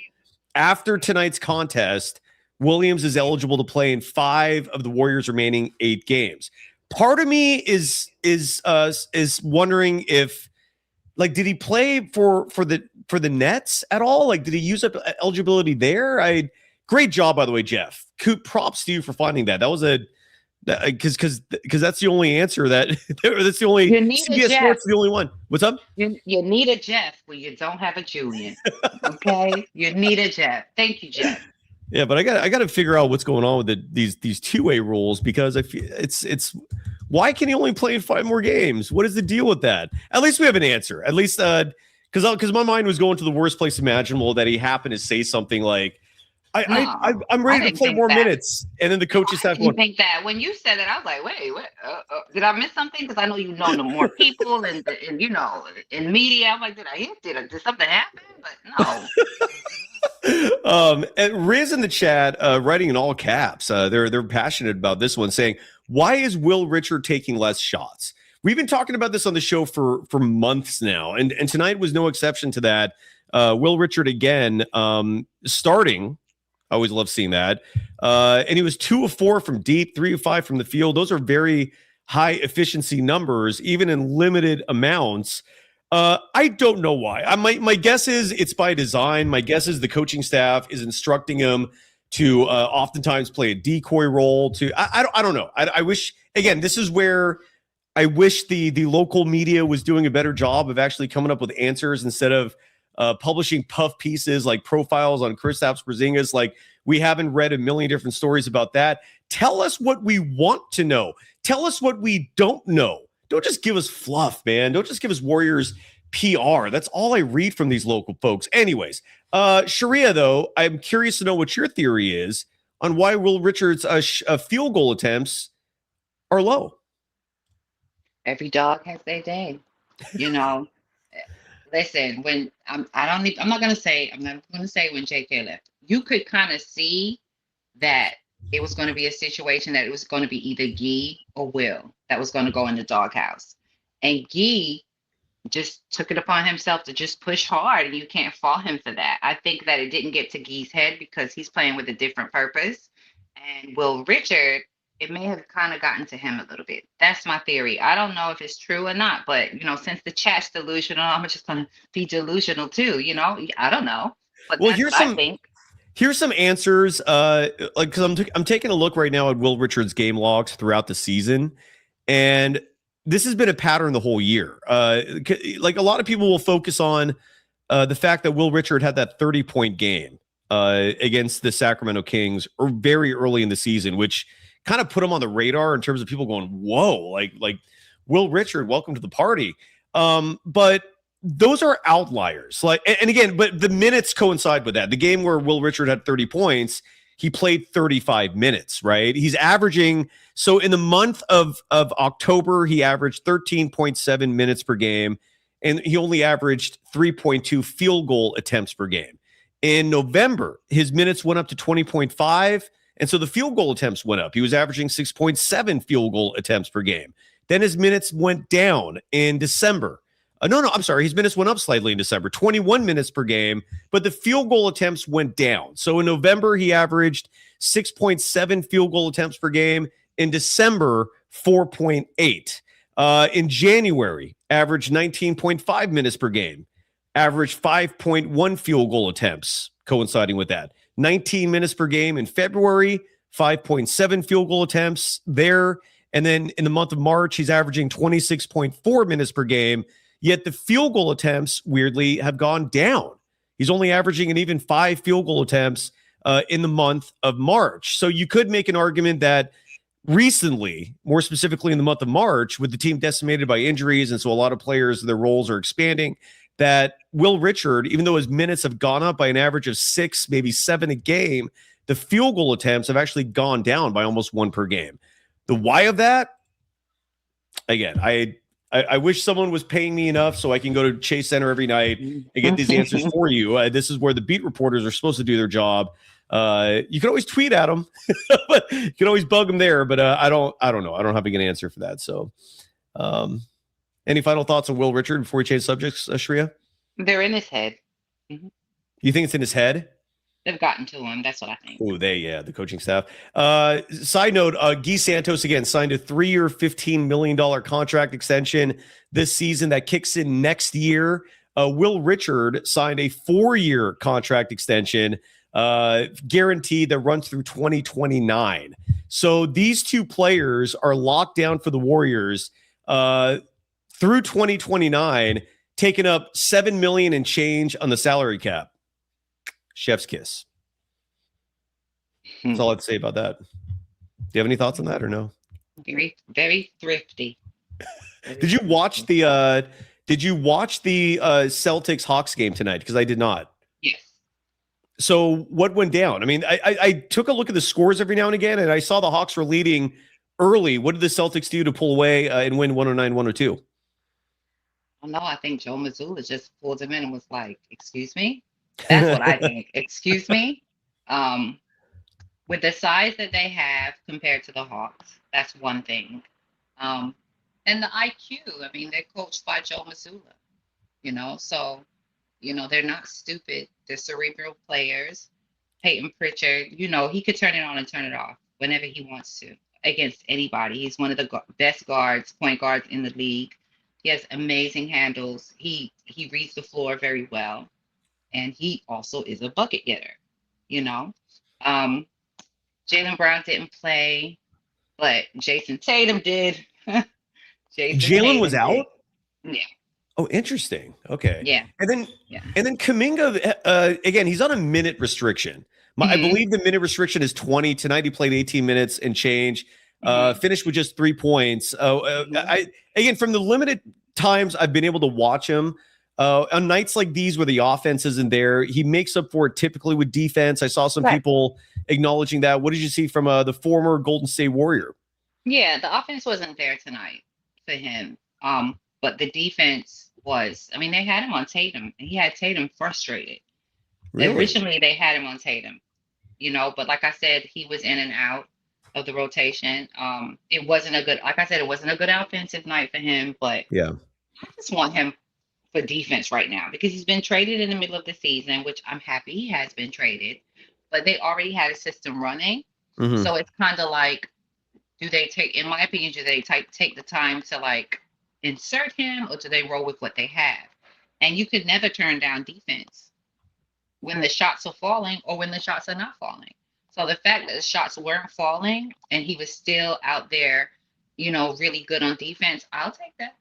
S2: After tonight's contest, Williams is eligible to play in 5 of the Warriors' remaining 8 games. Part of me is wondering if, like, did he play for the Nets at all? Like, did he use up eligibility there? Great job, by the way, Jeff. Props to you for finding that. That was because that's the only answer that's the only CBS Sports, the only one. What's up?
S5: You need a Jeff when you don't have a Julian. Okay, you need a Jeff. Thank you, Jeff.
S2: Yeah, but I got to figure out what's going on with these two-way rules, because I feel it's why can he only play in 5 more games? What is the deal with that? At least we have an answer. At least because my mind was going to the worst place imaginable, that he happened to say something like, I'm ready to play more minutes. And then the coaches have
S5: one. Think that when you said that, I was like, wait, did I miss something? Because I know you know more people and in media. I'm like, did something happen? But no.
S2: And Riz in the chat, writing in all caps, they're passionate about this one, saying, why is Will Richard taking less shots? We've been talking about this on the show for months now, and tonight was no exception to that. Will Richard again, starting. I always love seeing that. And he was 2 of 4 from deep, 3 of 5 from the field. Those are very high efficiency numbers, even in limited amounts. I don't know why. My guess is it's by design. My guess is the coaching staff is instructing him to oftentimes play a decoy role. I don't know. I wish, again, this is where I wish the local media was doing a better job of actually coming up with answers instead of publishing puff pieces like profiles on Kristaps Porziņģis. Like, we haven't read a million different stories about that. Tell us what we want to know. Tell us what we don't know. Don't just give us fluff, man. Don't just give us Warriors PR. That's all I read from these local folks. Anyways, Sharia, though, I'm curious to know what your theory is on why Will Richard's field goal attempts are low.
S5: Every dog has their day, you know. Listen, when I'm not gonna say when JK left, you could kind of see that it was going to be a situation that it was going to be either Gee or Will that was going to go in the doghouse, and Gee just took it upon himself to just push hard, and you can't fault him for that. I think that it didn't get to Gee's head because he's playing with a different purpose, and Will Richard, it may have kind of gotten to him a little bit. That's my theory. I don't know if it's true or not, but, you know, since the chat's delusional, I'm just going to be delusional too, you know? I don't know. But well, that's what I think.
S2: Here's some answers. Because I'm taking a look right now at Will Richard's game logs throughout the season, and this has been a pattern the whole year. Like, a lot of people will focus on the fact that Will Richard had that 30-point game against the Sacramento Kings very early in the season, which kind of put him on the radar in terms of people going, whoa, like Will Richard, welcome to the party. But those are outliers. And again, but the minutes coincide with that. The game where Will Richard had 30 points, he played 35 minutes, right? He's averaging, so in the month of October, he averaged 13.7 minutes per game, and he only averaged 3.2 field goal attempts per game. In November, his minutes went up to 20.5, and so the field goal attempts went up. He was averaging 6.7 field goal attempts per game. Then his minutes went down in December. His minutes went up slightly in December, 21 minutes per game, but the field goal attempts went down. So in November, he averaged 6.7 field goal attempts per game. In December, 4.8. In January, averaged 19.5 minutes per game, averaged 5.1 field goal attempts, coinciding with that. 19 minutes per game in February, 5.7 field goal attempts there. And then in the month of March, he's averaging 26.4 minutes per game. Yet the field goal attempts, weirdly, have gone down. He's only averaging an even 5 field goal attempts in the month of March. So you could make an argument that recently, more specifically in the month of March, with the team decimated by injuries, and so a lot of players, their roles are expanding, that Will Richard, even though his minutes have gone up by an average of 6, maybe 7 a game, the field goal attempts have actually gone down by almost 1 per game. The why of that? Again, I wish someone was paying me enough so I can go to Chase Center every night and get these answers for you. This is where the beat reporters are supposed to do their job. You can always tweet at them, but you can always bug them there. But I don't know. I don't have a good answer for that. So, any final thoughts on Will Richard before we change subjects, Sharia?
S5: They're in his head. Mm-hmm.
S2: You think it's in his head?
S5: They've gotten to him. That's what I think.
S2: Oh, the coaching staff. Side note, Guy Santos, again, signed a 3-year, $15 million contract extension this season that kicks in next year. Will Richard signed a 4-year contract extension guaranteed that runs through 2029. So these two players are locked down for the Warriors through 2029, taking up $7 million and change on the salary cap. Chef's kiss. That's all I have to say about that. Do you have any thoughts on that or no?
S5: Very, very thrifty.
S2: Did you watch the Celtics-Hawks game tonight? Because I did not.
S5: Yes.
S2: So what went down? I mean, I took a look at the scores every now and again, and I saw the Hawks were leading early. What did the Celtics do to pull away and win 109-102?
S5: No, I think Joe Mazzulla just pulled him in and was like, excuse me? That's what I think. Excuse me? With the size that they have compared to the Hawks, that's one thing. And the IQ, I mean, they're coached by Joe Mazzulla, you know? So They're not stupid. They're cerebral players. Peyton Pritchard, he could turn it on and turn it off whenever he wants to against anybody. He's one of the best point guards in the league. He has amazing handles. He reads the floor very well. And he also is a bucket getter, Jaylen Brown didn't play, but Jason Tatum did.
S2: Jaylen was out?
S5: Yeah.
S2: Oh, interesting. Okay.
S5: Yeah.
S2: And then Kuminga, again, he's on a minute restriction. I believe the minute restriction is 20. Tonight he played 18 minutes and change. Finished with just 3 points. Again, from the limited times I've been able to watch him, on nights like these where the offense isn't there, he makes up for it typically with defense. I saw some people acknowledging that. What did you see from the former Golden State Warrior?
S5: Yeah, the offense wasn't there tonight for him. But the defense was. I mean, they had him on Tatum. He had Tatum frustrated.
S2: Really?
S5: Originally, they had him on Tatum, but like I said, he was in and out of the rotation. It wasn't a good offensive night for him, but
S2: yeah,
S5: I just want him for defense right now because he's been traded in the middle of the season, which I'm happy he has been traded, but they already had a system running. So it's kind of like, in my opinion, do they take the time to like insert him, or do they roll with what they have? And you could never turn down defense when the shots are falling or when the shots are not falling. So the fact that the shots weren't falling and he was still out there, really good on defense, I'll take that.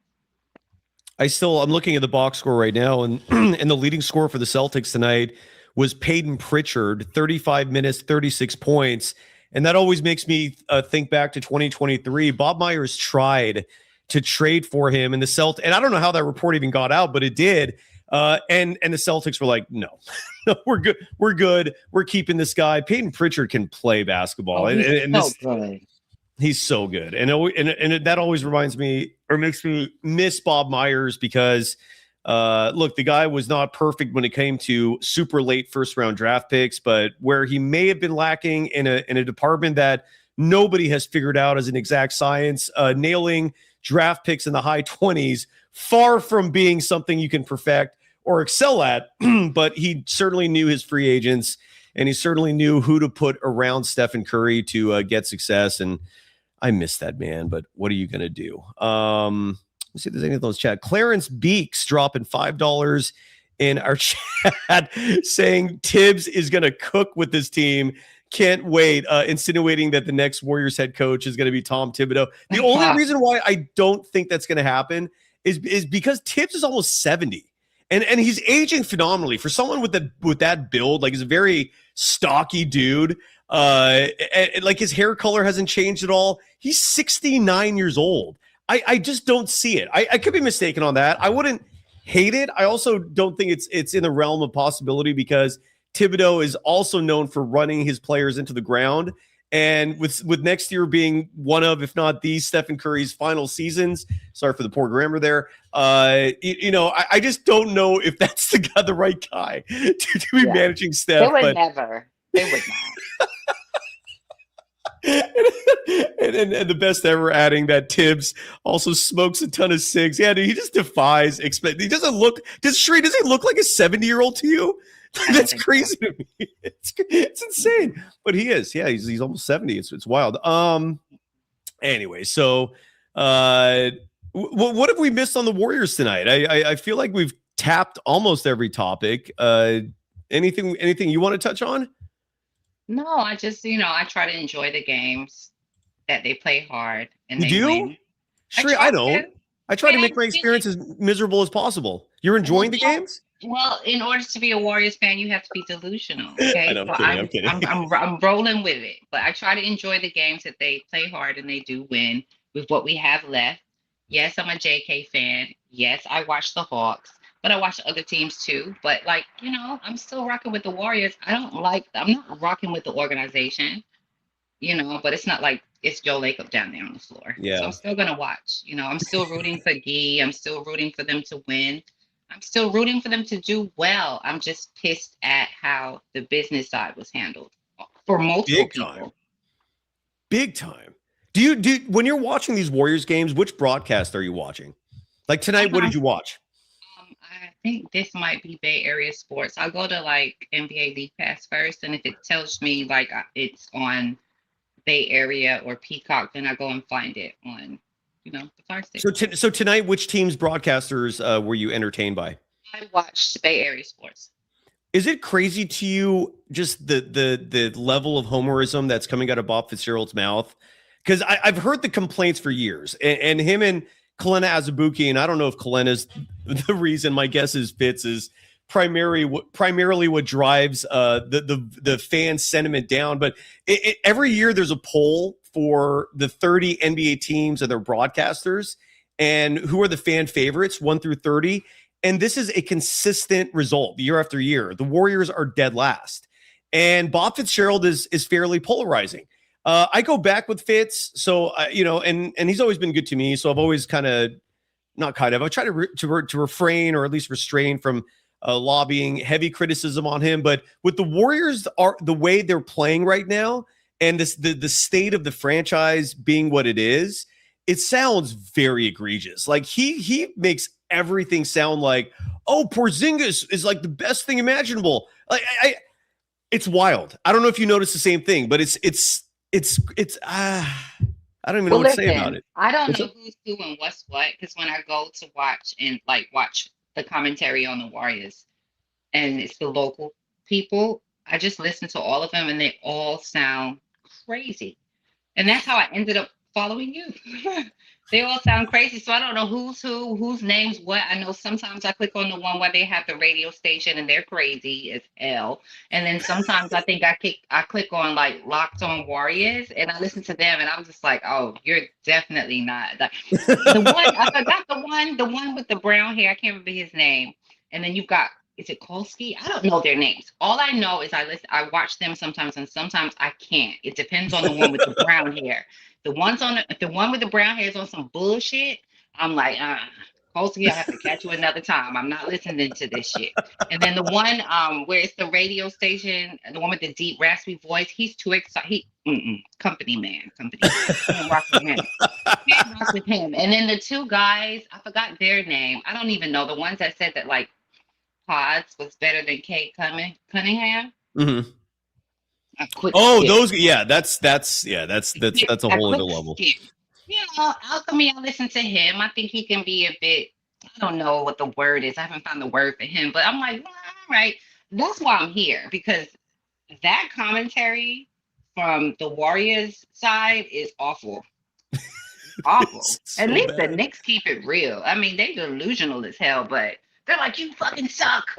S2: I'm looking at the box score right now, and and the leading scorer for the Celtics tonight was Peyton Pritchard, 35 minutes, 36 points. And that always makes me think back to 2023. Bob Myers tried to trade for him, and and I don't know how that report even got out, but it did. And the Celtics were like, no, we're good. We're keeping this guy. Peyton Pritchard can play basketball. He's so good. And that always reminds me, or makes me miss Bob Myers, because look, the guy was not perfect when it came to super late first round draft picks, but where he may have been lacking in a department that nobody has figured out as an exact science, nailing draft picks in the high 20s, far from being something you can perfect or excel at. But he certainly knew his free agents, and he certainly knew who to put around Stephen Curry to get success. And I miss that man, but what are you going to do? Let's see if there's any of those chat. Clarence Beeks dropping $5 in our chat saying Tibbs is going to cook with this team. Can't wait. Insinuating that the next Warriors head coach is going to be Tom Thibodeau. The only reason why I don't think that's going to happen is because Tibbs is almost 70. And he's aging phenomenally for someone with that build. Like, he's a very stocky dude. And like, his hair color hasn't changed at all. He's 69 years old. I just don't see it. I could be mistaken on that. I wouldn't hate it. I also don't think it's in the realm of possibility, because Thibodeau is also known for running his players into the ground. And with next year being one of, if not the, Stephen Curry's final seasons, sorry for the poor grammar there, I just don't know if that's the right guy to be managing Steph.
S5: They would never. They would not.
S2: and the best ever, adding that Tibbs also smokes a ton of cigs. Yeah, dude, he just defies expect. He doesn't look. Does he look like a 70-year-old to you? That's crazy to me. It's insane, but he is. Yeah, he's almost 70. It's wild. Anyway, so what have we missed on the Warriors tonight? I feel like we've tapped almost every topic. Anything you want to touch on?
S5: No, I just, I try to enjoy the games that they play hard and
S2: you
S5: they
S2: do?
S5: win.
S2: Sure, I don't. I try to make my experience as miserable as possible. You're enjoying the games?
S5: Well, in order to be a Warriors fan, you have to be delusional. Okay,
S2: I know, I'm kidding.
S5: I'm rolling with it, but I try to enjoy the games that they play hard and they do win with what we have left. Yes, I'm a JK fan. Yes, I watch the Hawks, but I watch other teams too. But I'm still rocking with the Warriors. I'm not rocking with the organization, but it's not like it's Joe Lacob down there on the floor.
S2: Yeah.
S5: So I'm still going to watch. I'm still rooting for Gee. I'm still rooting for them to win. I'm still rooting for them to do well. I'm just pissed at how the business side was handled for multiple people.
S2: Big time. Do you when you're watching these Warriors games, which broadcast are you watching? Like tonight, what did you watch?
S5: I think this might be Bay Area sports. I'll go to like NBA League Pass first, and if it tells me like it's on Bay Area or Peacock, then I go and find it on, the Fire Stick.
S2: So tonight, which team's broadcasters were you entertained by?
S5: I watched Bay Area sports.
S2: Is it crazy to you just the level of homerism that's coming out of Bob Fitzgerald's mouth? Because I've heard the complaints for years, and him and Kalena Azubuike, and I don't know if Kalena's the reason. My guess is Fitz is primarily what drives the fan sentiment down. But every year there's a poll for the 30 NBA teams and their broadcasters, and who are the fan favorites 1 through 30. And this is a consistent result year after year. The Warriors are dead last, and Bob Fitzgerald is fairly polarizing. I go back with Fitz, so and he's always been good to me. So I've always I try to refrain or at least restrain from lobbying heavy criticism on him. But with the Warriors, the way they're playing right now, and the state of the franchise being what it is, it sounds very egregious. Like he makes everything sound like, oh, Porzingis is like the best thing imaginable. Like it's wild. I don't know if you notice the same thing, but it's I don't even know what to say about it.
S5: I don't know who's doing what's what, because when I go to watch the commentary on the Warriors, and it's the local people, I just listen to all of them, and they all sound crazy, and that's how I ended up following you. They all sound crazy, so I don't know who's who, whose name's what. I know sometimes I click on the one where they have the radio station and they're crazy as hell, and then sometimes I think I click on like Locked On Warriors and I listen to them, and I'm just like, oh, you're definitely not the one. I forgot the one with the brown hair. I can't remember his name. And then you've got, is it Kolsky? I don't know their names. All I know is I watch them sometimes, and sometimes I can't. It depends on the one with the brown hair. The one with the brown hair is on some bullshit. I'm like, Kolsky, I have to catch you another time. I'm not listening to this shit. And then the one where it's the radio station, the one with the deep raspy voice, he's too excited. Company man. Can't rock with him. And then the two guys, I forgot their name. I don't even know. The ones that said that like Pods was better than Kate Cunningham.
S2: Mm-hmm. Those, yeah, that's a whole other level.
S5: Alchemy, I listen to him. I think he can be a bit, I don't know what the word is. I haven't found the word for him, but I'm like, all right. That's why I'm here, because that commentary from the Warriors side is awful. Awful. So at least the Knicks keep it real. I mean, they delusional as hell, but they're like, you fucking suck.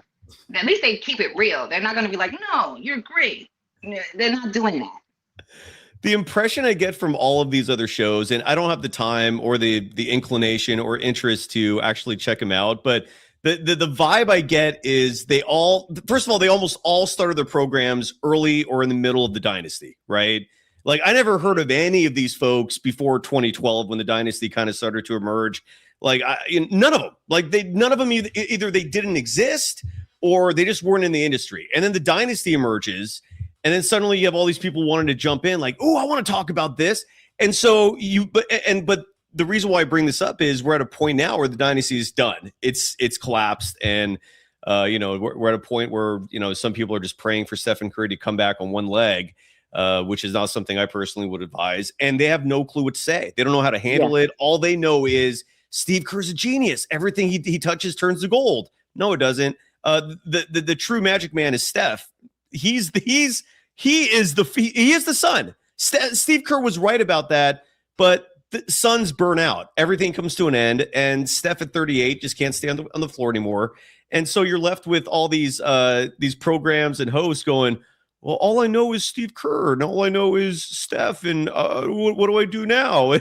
S5: At least they keep it real. They're not going to be like, no, you're great. They're not doing that.
S2: The impression I get from all of these other shows, and I don't have the time or the inclination or interest to actually check them out, but the vibe I get is first of all, they almost all started their programs early or in the middle of the dynasty, right? Like I never heard of any of these folks before 2012 when the dynasty kind of started to emerge. Like none of them. Like none of them either they didn't exist or they just weren't in the industry. And then the dynasty emerges. And then suddenly you have all these people wanting to jump in like, oh, I want to talk about this. And so but the reason why I bring this up is we're at a point now where the dynasty is done. It's collapsed. And, we're at a point where, some people are just praying for Stephen Curry to come back on one leg, which is not something I personally would advise. And they have no clue what to say. They don't know how to handle it. All they know is Steve Kerr's a genius. Everything he touches turns to gold. No, it doesn't. The true magic man is Steph. He is the sun. Steve Kerr was right about that, but the Suns burn out. Everything comes to an end, and Steph at 38 just can't stay on the floor anymore. And so you're left with all these programs and hosts going, well, all I know is Steve Kerr, and all I know is Steph, and what do I do now?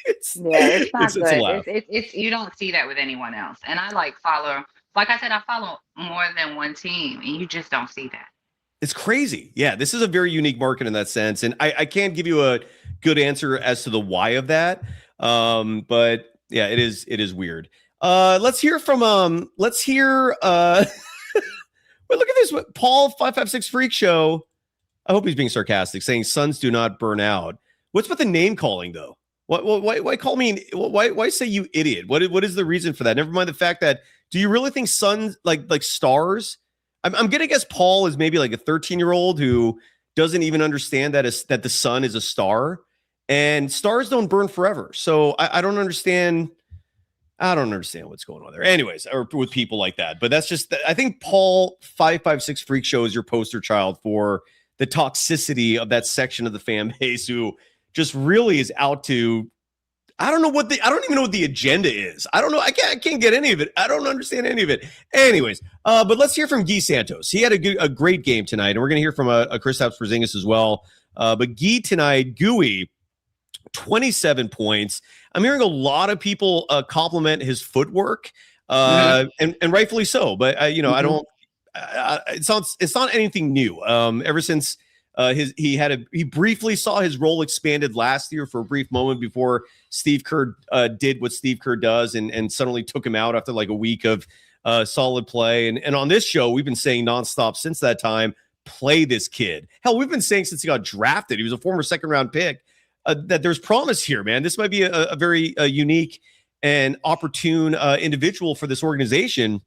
S5: It's not good. It's you don't see that with anyone else. And I follow, like I said, I follow more than one team, and you just don't see that.
S2: It's crazy. Yeah, this is a very unique market in that sense. And I can't give you a good answer as to the why of that. But yeah, it is weird. Let's hear from well, look at this. Paul 556 Freak Show. I hope he's being sarcastic, saying Suns do not burn out. What's with the name calling though? Why call me? Why say you idiot? What is the reason for that? Never mind the fact that Do you really think sons like stars? I'm gonna guess Paul is maybe like a 13-year-old who doesn't even understand that the sun is a star, and stars don't burn forever. So I don't understand. I don't understand what's going on there. Anyways, or with people like that. But that's just, I think Paul 556 Freak Show is your poster child for the toxicity of that section of the fan base who just really is out to, I don't even know what the agenda is. I don't know. I can't get any of it. I don't understand any of it. Anyways, but let's hear from Guy Santos. He had a great game tonight, and we're going to hear from a Kristaps Porziņģis as well. But Guy tonight, Gooey, 27 points. I'm hearing a lot of people compliment his footwork, and rightfully so. But I don't. It's not anything new. Ever since he briefly saw his role expanded last year for a brief moment before Steve Kerr did what Steve Kerr does and suddenly took him out after like a week of solid play. And on this show, we've been saying nonstop since that time, play this kid. Hell, we've been saying since he got drafted, he was a former second-round pick, that there's promise here, man. This might be a very unique and opportune individual for this organization.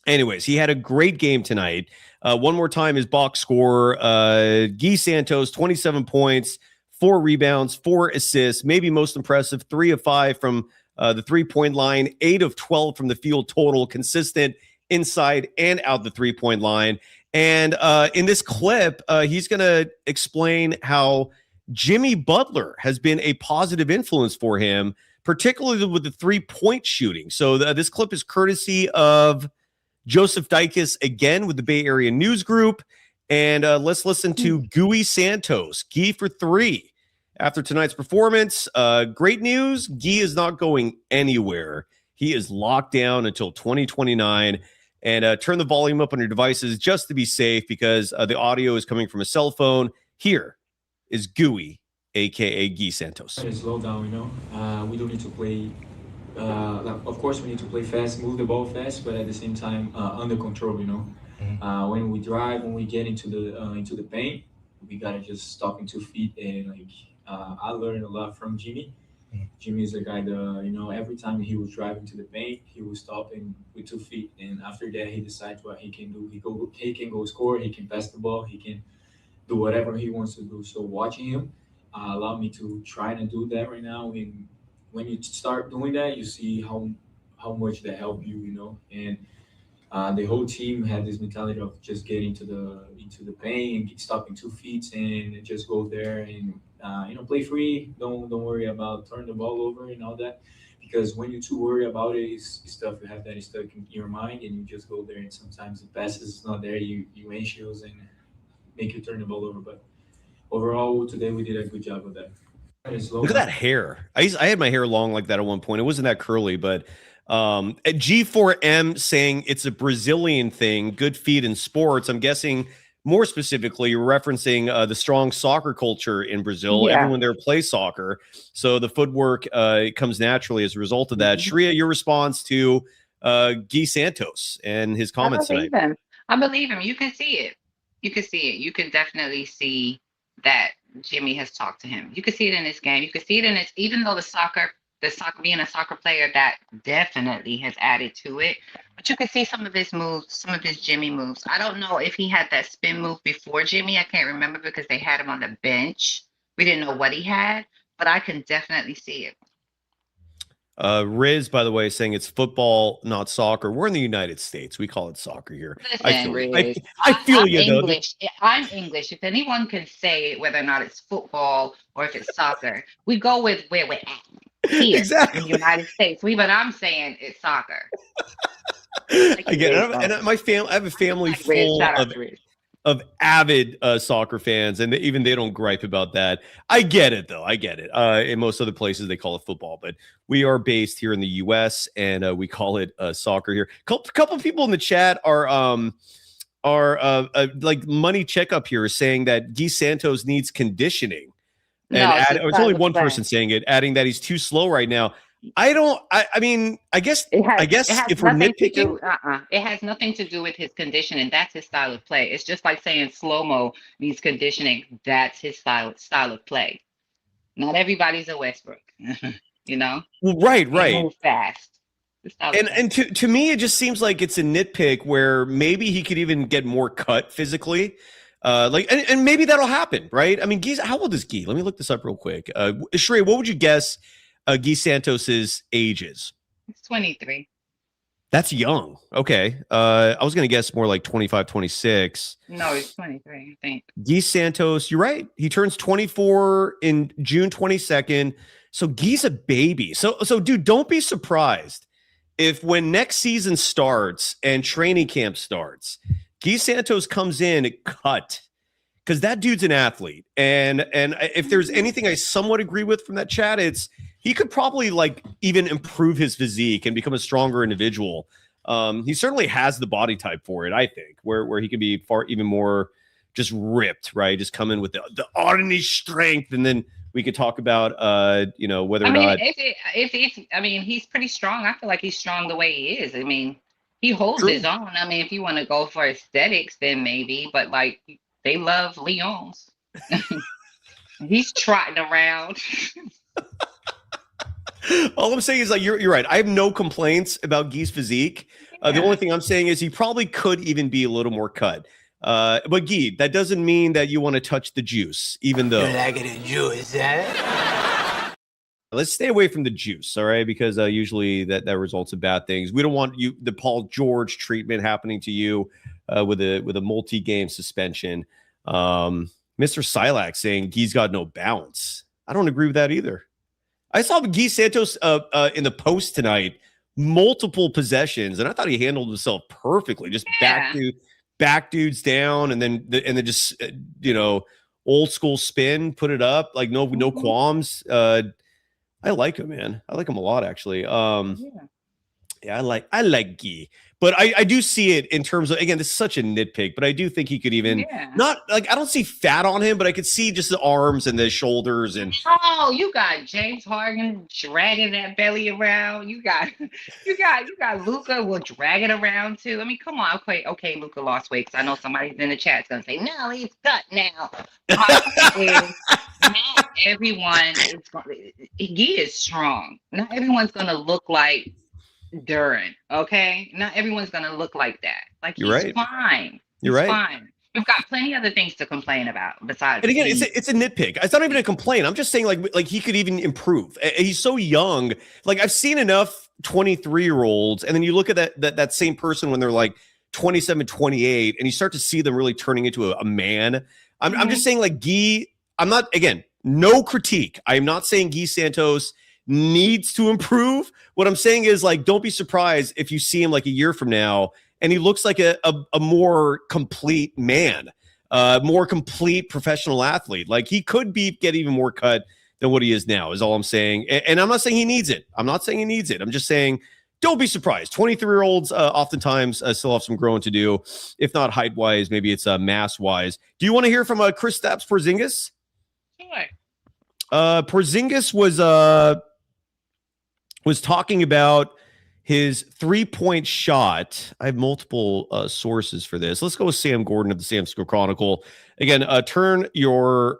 S2: Anyways, he had a great game tonight. One more time, his box score, Guy Santos, 27 points, 4 rebounds, 4 assists, maybe most impressive, 3 of 5 from the three-point line, 8 of 12 from the field total, consistent inside and out the three-point line. And in this clip, he's going to explain how Jimmy Butler has been a positive influence for him, particularly with the three-point shooting. So this clip is courtesy of Joseph Dikis, again with the Bay Area News Group. And let's listen to Guy Santos. Guy for 3 after tonight's performance. Great news. Guy is not going anywhere. He is locked down until 2029. And turn the volume up on your devices just to be safe, because the audio is coming from a cell phone. Here is Gooey, a.k.a. Guy Santos.
S6: Slow down, we don't need to play, of course we need to play fast, move the ball fast, but at the same time under control, When we drive, when we get into the paint, we gotta just stop in 2 feet. And I learned a lot from Jimmy. Jimmy is a guy that, every time he was driving to the paint, he was stopping with 2 feet. And after that, he decides what he can do. He can go score, he can pass the ball, he can do whatever he wants to do. So watching him allowed me to try to do that right now. And when you start doing that, you see how much that help you, And the whole team had this mentality of just getting into the paint and stopping 2 feet and just go there and play free. Don't worry about turning the ball over and all that, because when you're too worried about it, it's stuff you have that is stuck in your mind, and you just go there and sometimes the pass is not there. You anxious and make you turn the ball over. But overall, today we did a good job of that.
S2: Look at that hair. I had my hair long like that at one point. It wasn't that curly, but at G4M saying it's a Brazilian thing, good feet in sports. I'm guessing more specifically, you're referencing the strong soccer culture in Brazil. Yeah. Everyone there plays soccer. So the footwork comes naturally as a result of that. Sharia, your response to Guy Santos and his comments tonight.
S5: I believe him. You can see it. You can definitely see that Jimmy has talked to him. You can see it in this game. You can see it in this, even though the soccer being a soccer player, that definitely has added to it. But you can see some of his moves, some of his Jimmy moves. I don't know if he had that spin move before Jimmy. I can't remember because they had him on the bench. We didn't know what he had, but I can definitely see it.
S2: Riz, by the way, saying it's football, not soccer. We're in the United States. We call it soccer here.
S5: Listen,
S2: I feel you,
S5: English. I'm English. If anyone can say whether or not it's football or if it's soccer, we go with where we're at here
S2: exactly.
S5: in the United States. But I'm saying it's soccer.
S2: I get it. And my family, I have a family full of avid soccer fans, and even they don't gripe about that. I get it, though. I get it. In most other places, they call it football, but we are based here in the U.S. and we call it soccer here. Couple people in the chat are like Money Checkup here saying that Guy Santos needs conditioning, and it's only one person saying it, adding that he's too slow right now. I guess if we're nitpicking,
S5: it has nothing to do with his conditioning. That's his style of play. It's just like saying slow-mo needs conditioning. That's his style of play. Not everybody's a Westbrook,
S2: Well, right.
S5: They move fast.
S2: And to me, it just seems like it's a nitpick where maybe he could even get more cut physically. And maybe that'll happen, right? I mean, how old is Guy? Let me look this up real quick. Sharia, what would you guess Guy Santos's age is?
S5: It's 23.
S2: That's young. Okay. I was going to guess more like 25, 26.
S5: No, he's 23, I think.
S2: Guy Santos, you're right. He turns 24 in June 22nd. So Guy's a baby. So dude, don't be surprised if when next season starts and training camp starts, Guy Santos comes in cut, because that dude's an athlete. And if there's anything I somewhat agree with from that chat, it's he could probably like even improve his physique and become a stronger individual. He certainly has the body type for it, I think, where he can be far even more just ripped, right? Just come in with the Arnie strength, and then we could talk about whether or not
S5: he's pretty strong. I feel like he's strong the way he is. I mean, he holds his own. I mean, if you want to go for aesthetics, then maybe, but like they love Leons. He's trotting around.
S2: All I'm saying is like you're right. I have no complaints about Guy's physique. The only thing I'm saying is he probably could even be a little more cut. But Guy, that doesn't mean that you want to touch the juice, even though.
S1: Like the juice,
S2: Let's stay away from the juice, all right? Because usually that results in bad things. We don't want the Paul George treatment happening to you with a multi-game suspension. Mr. Silac saying Guy's got no bounce. I don't agree with that either. I saw Guy Santos in the post tonight, multiple possessions, and I thought he handled himself perfectly. Just back dudes down, and then just old school spin, put it up, like no qualms. I like him, man. I like him a lot, actually. I like Guy, but I do see it in terms of, again, this is such a nitpick, but I do think he could even not like, I don't see fat on him, but I could see just the arms and the shoulders. And
S5: you got James Harden dragging that belly around. You got Luka will drag it around too. I mean, come on. Okay, Luka lost weight, because I know somebody's in the chat's gonna say, no, he's cut now. Not everyone is going. He is strong. Not everyone's gonna look like Duran. Okay, not everyone's gonna look like that. Like, he's fine. You're right. Fine. We've got plenty other things to complain about besides.
S2: And again, it's a nitpick. It's not even a complaint. I'm just saying, like he could even improve. He's so young. Like, I've seen enough 23-year-olds, and then you look at that same person when they're like 27, 28, and you start to see them really turning into a man. I'm just saying, like, Guy. I'm not, again, no critique. I am not saying Guy Santos needs to improve. What I'm saying is, like, don't be surprised if you see him like a year from now and he looks like a more complete man, more complete professional athlete. Like, he could get even more cut than what he is now, is all I'm saying. And I'm not saying he needs it. I'm just saying, don't be surprised. 23-year-olds oftentimes still have some growing to do. If not height-wise, maybe it's mass-wise. Do you want to hear from Kristaps Porziņģis?
S5: Sure.
S2: Porzingis was talking about his 3-point shot. I have multiple sources for this. Let's go with Sam Gordon of the Sam Score Chronicle. Again, turn your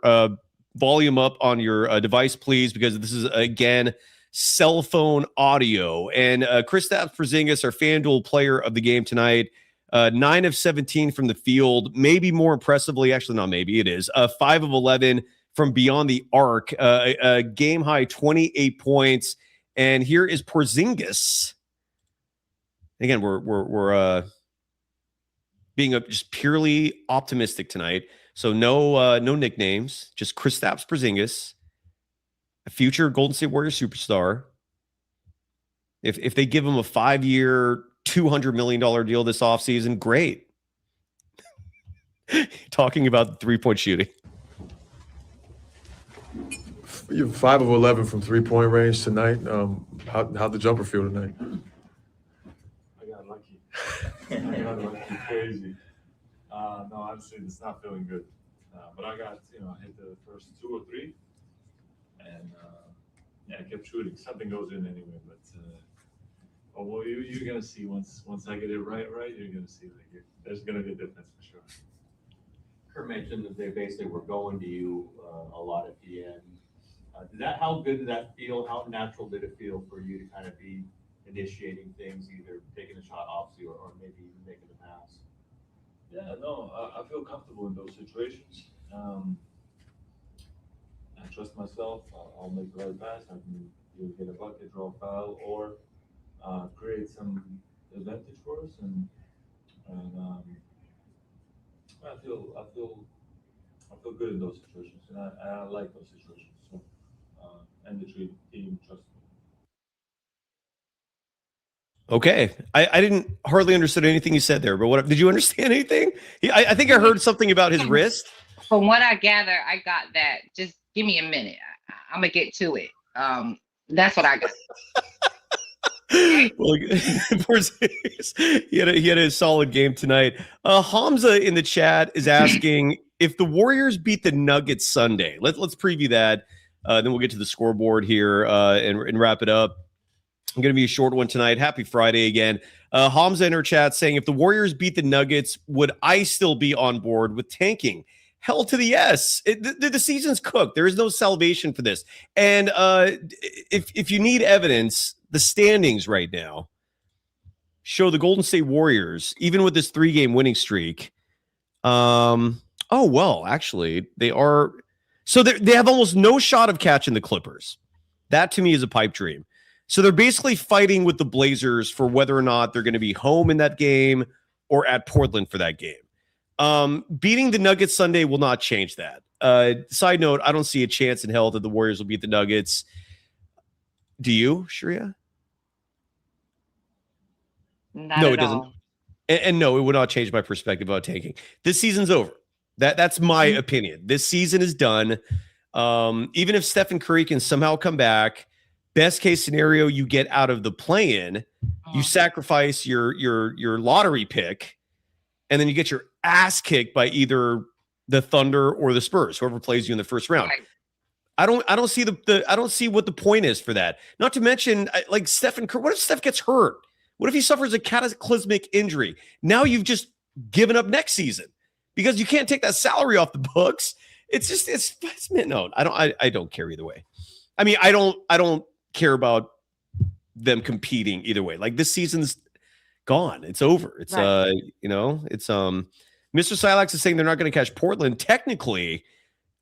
S2: volume up on your device, please, because this is, again, cell phone audio. And Kristaps Porziņģis, our FanDuel player of the game tonight, 9 of 17 from the field. Maybe more impressively, actually, not maybe, it is 5 of 11 from beyond the arc, a game high 28 points. And here is Porzingis. Again, we're being just purely optimistic tonight. So no nicknames, just Kristaps Porziņģis, a future Golden State Warriors superstar. If they give him a 5-year, $200 million deal this offseason, great. Talking about the 3-point shooting.
S7: You're 5 of 11 from 3-point range tonight. How'd the jumper feel tonight?
S8: I got lucky. I got lucky, crazy. No, honestly, it's not feeling good. But I got, I hit the first 2 or 3, and I kept shooting. Something goes in anyway. But you're gonna see once I get it right. You're gonna see there's gonna be a difference for sure.
S9: Kerr mentioned that they basically were going to you a lot at the end. How good did that feel? How natural did it feel for you to kind of be initiating things, either taking a shot obviously or maybe even making a pass?
S8: Yeah, no, I feel comfortable in those situations. I trust myself. I'll make the right pass. I can either get a bucket, draw a foul, or create some advantage for us. And I feel good in those situations, and I like those situations. So, and the team trusts me.
S2: Okay. I didn't hardly understood anything you said there, but what did you understand anything? I think I heard something about his wrist.
S5: From what I gather, I got that. Just give me a minute. I'm gonna get to it. That's what I got.
S2: Well, Porzingis, he had a solid game tonight. Hamza in the chat is asking if the Warriors beat the Nuggets Sunday. Let's preview that. Then we'll get to the scoreboard here and wrap it up. I'm going to be a short one tonight. Happy Friday again. Hamza in her chat saying, if the Warriors beat the Nuggets, would I still be on board with tanking? Hell to the yes. The season's cooked. There is no salvation for this. And if you need evidence, the standings right now show the Golden State Warriors, even with this 3-game winning streak. Actually, they are. So they have almost no shot of catching the Clippers. That to me is a pipe dream. So they're basically fighting with the Blazers for whether or not they're going to be home in that game or at Portland for that game. Beating the Nuggets Sunday will not change that. Side note, I don't see a chance in hell that the Warriors will beat the Nuggets. Do you, Sharia?
S5: No,
S2: it doesn't. And no, it would not change my perspective about tanking. This season's over. That's my opinion. This season is done. Even if Steph Curry can somehow come back, best case scenario, you get out of the play-in, you sacrifice your lottery pick, and then you get your ass kicked by either the Thunder or the Spurs, whoever plays you in the first round.
S5: Right.
S2: I don't see I don't see what the point is for that. Not to mention, like Steph Curry. What if Steph gets hurt? What if he suffers a cataclysmic injury? Now you've just given up next season because you can't take that salary off the books. It's no. I don't care either way. I mean, I don't care about them competing either way. Like this season's gone. It's over. It's
S5: right.
S2: It's Mr. Silax is saying they're not going to catch Portland technically.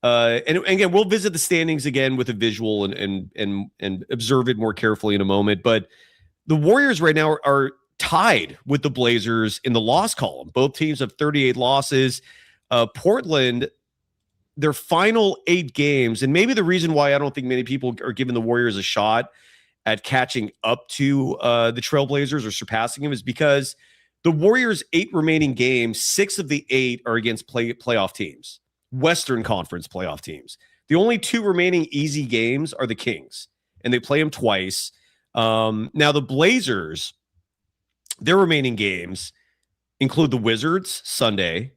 S2: And again, we'll visit the standings again with a visual and observe it more carefully in a moment. But the Warriors right now are tied with the Blazers in the loss column. Both teams have 38 losses. Portland, their final 8 games, and maybe the reason why I don't think many people are giving the Warriors a shot at catching up to the Trailblazers or surpassing them is because the Warriors' 8 remaining games, 6 of the 8 are against playoff teams, Western Conference playoff teams. The only 2 remaining easy games are the Kings, and they play them twice. Now the Blazers, their remaining games include the Wizards Sunday,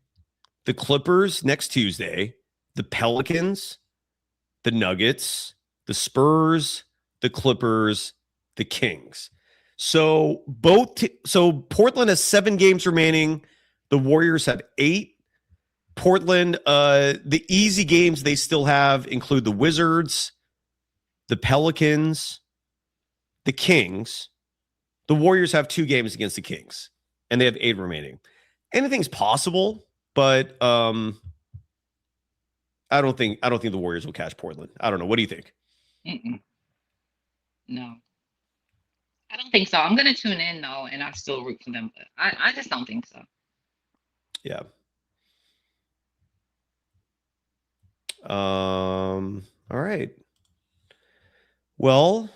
S2: the Clippers next Tuesday, the Pelicans, the Nuggets, the Spurs, the Clippers, the Kings. So Portland has 7 games remaining. The Warriors have 8. Portland, the easy games they still have include the Wizards, the Pelicans, the Kings. The Warriors have 2 games against the Kings, and they have 8 remaining. Anything's possible, but I don't think the Warriors will catch Portland. I don't know. What do you think?
S5: No, I don't think so. I'm going to tune in though, and I still root for them, but I just don't think so.
S2: Yeah. All right. Well,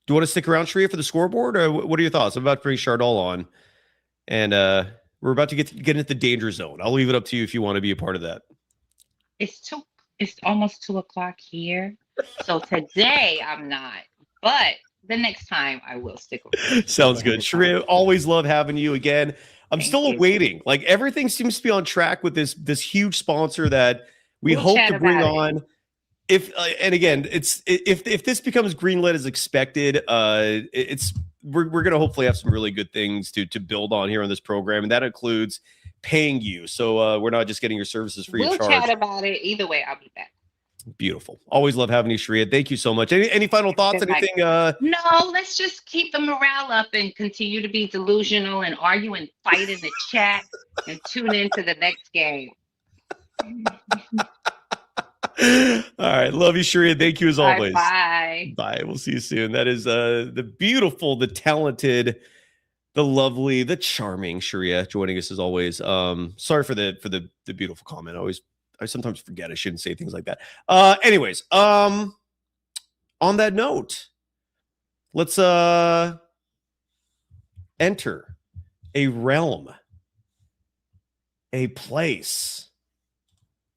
S2: do you want to stick around, Sharia, for the scoreboard, or what are your thoughts? I'm about to bring Shardoll on, and we're about to get into the danger zone. I'll leave it up to you if you want to be a part of that.
S5: It's almost 2:00 here, so today I'm not, but the next time I will stick around.
S2: Sounds good. Sharia, always love having you again. I'm still awaiting. Like everything seems to be on track with this huge sponsor that we'll hope to bring on. If this becomes greenlit as expected, we're going to hopefully have some really good things to build on here on this program, and that includes paying you. So we're not just getting your services free of charge.
S5: We'll chat about it. Either way, I'll be back.
S2: Beautiful. Always love having you, Sharia. Thank you so much. Any final thoughts? Anything?
S5: No, let's just keep the morale up and continue to be delusional and argue and fight in the chat and tune into the next game.
S2: All right. Love you, Sharia. Thank you as always.
S5: Bye.
S2: Bye. We'll see you soon. That is the beautiful, the talented, the lovely, the charming Sharia joining us as always. Sorry for the beautiful comment. I sometimes forget I shouldn't say things like that. Anyways, on that note, let's enter a realm, a place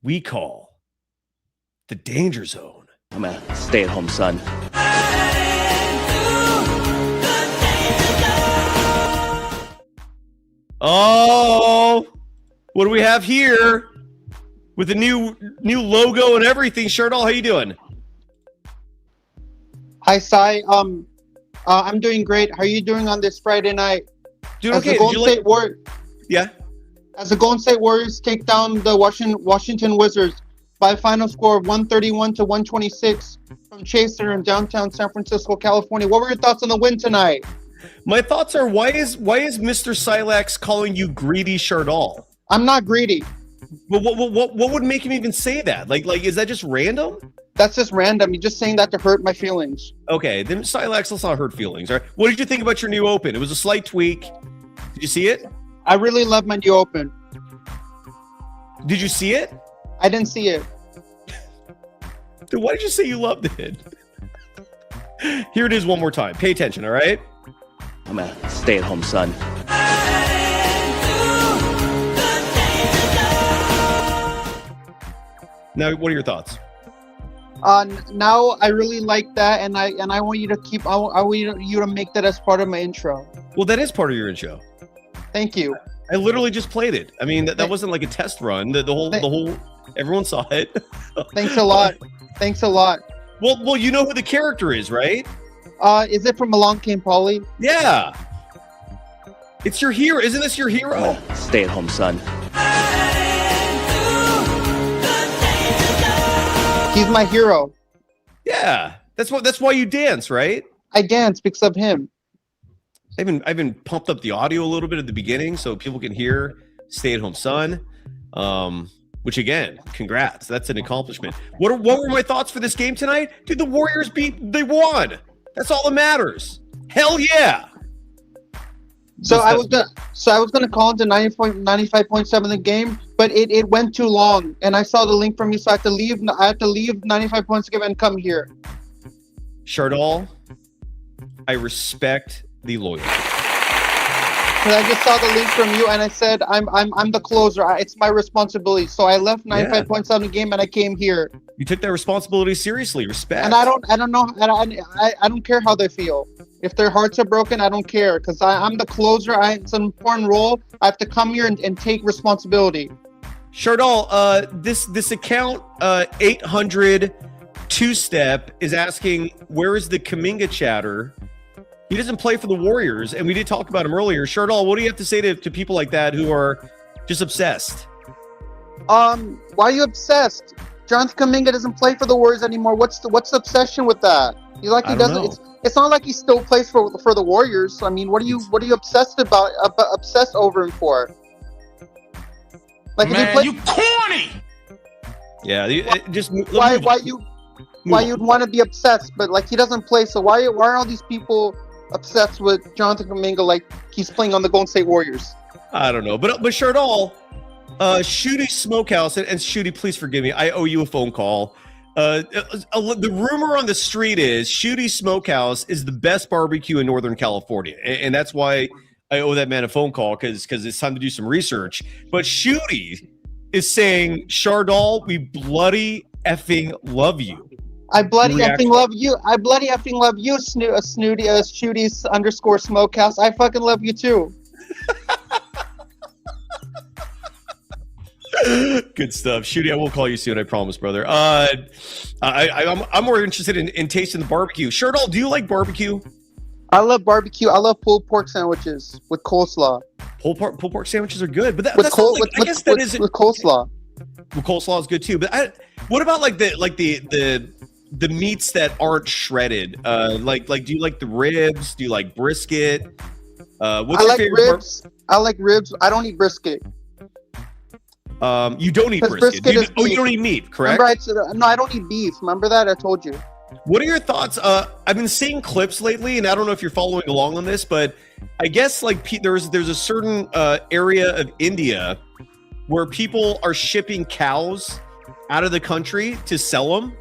S2: we call the danger zone.
S10: I'm a stay-at-home son.
S2: Oh, what do we have here? With the new logo and everything. Shardoll, how you doing?
S11: Hi, Sai. I'm doing great. How are you doing on this Friday night?
S2: Doing okay. Yeah.
S11: As the Golden State Warriors take down the Washington Wizards by a final score of 131-126 from Chaser in downtown San Francisco, California. What were your thoughts on the win tonight?
S2: My thoughts are, why is Mr. Silax calling you greedy, Shardoll?
S11: I'm not greedy.
S2: But what would make him even say that? Like is that just random?
S11: That's just random. You're just saying that to hurt my feelings.
S2: Okay, then Silax, let's not hurt feelings. All right. What did you think about your new open? It was a slight tweak. Did you see it?
S11: I really love my new open.
S2: Did you see it?
S11: I didn't see it.
S2: Then why did you say you loved it? Here it is one more time. Pay attention, all right?
S10: I'm a stay-at-home son.
S2: Now, what are your thoughts?
S11: Now I really like that, and I want you to keep. I want you to make that as part of my intro.
S2: Well, that is part of your intro.
S11: Thank you.
S2: I literally just played it. I mean, that wasn't like a test run. The whole everyone saw it.
S11: Thanks a lot. Thanks a lot.
S2: Well, you know who the character is, right?
S11: Is it from Along Came Polly?
S2: Yeah. It's your hero. Isn't this your hero?
S10: I'm a stay-at-home son.
S11: He's my hero.
S2: Yeah, that's why you dance, right?
S11: I dance because of him.
S2: I've been pumped up the audio a little bit at the beginning so people can hear "Stay at Home Son," which again, congrats. That's an accomplishment. What were my thoughts for this game tonight? Dude, the Warriors they won. That's all that matters. Hell yeah.
S11: So I was gonna call into 95.7 the game, but it went too long, and I saw the link from you, so I had to leave 95.7 and come here.
S2: Shardoll, I respect the loyalty.
S11: Because I just saw the link from you, and I said I'm the closer. It's my responsibility. So I left 95.7 game, and I came here.
S2: You took that responsibility seriously. Respect.
S11: And I don't know. I don't care how they feel. If their hearts are broken, I don't care, because I'm the closer. It's an important role. I have to come here and take responsibility.
S2: Shardoll, this account 800 two-step is asking, where is the Kuminga chatter? He doesn't play for the Warriors, and we did talk about him earlier. Shardoll, what do you have to say to people like that who are just obsessed?
S11: Why are you obsessed? Jonathan Kuminga doesn't play for the Warriors anymore. What's the obsession with that? He doesn't. It's not like he still plays for the Warriors. I mean, what are you obsessed about? Obsessed over him for? Like,
S4: man, you corny.
S2: Yeah, just
S11: why you'd want to be obsessed, but like he doesn't play. So why are all these people obsessed with Jonathan Kuminga like he's playing on the Golden State Warriors?
S2: I don't know, but Shardoll, Shooty Smokehouse, and Shooty, please forgive me. I owe you a phone call. The rumor on the street is Shooty Smokehouse is the best barbecue in Northern California, and that's why I owe that man a phone call, because it's time to do some research. But Shooty is saying, Shardoll, we bloody effing love you.
S11: I bloody effing love you. I bloody effing love you, Shooty _ Smokehouse. I fucking love you too.
S2: Good stuff. Shooty, I will call you soon, I promise, brother. I'm more interested in tasting the barbecue. Shardoll, do you like barbecue?
S11: I love barbecue. I love pulled pork sandwiches with coleslaw.
S2: Pulled pork sandwiches are good, but
S11: with coleslaw.
S2: Well, coleslaw is good too. But What about like the meats that aren't shredded? Like do you like the ribs? Do you like brisket? What's your favorite
S11: ribs. I like ribs. I don't eat brisket.
S2: You don't eat brisket. You don't eat meat, correct?
S11: Remember, no, I don't eat beef. Remember that? I told you.
S2: What are your thoughts? I've been seeing clips lately, and I don't know if you're following along on this, but I guess like there's a certain area of India where people are shipping cows out of the country to sell them,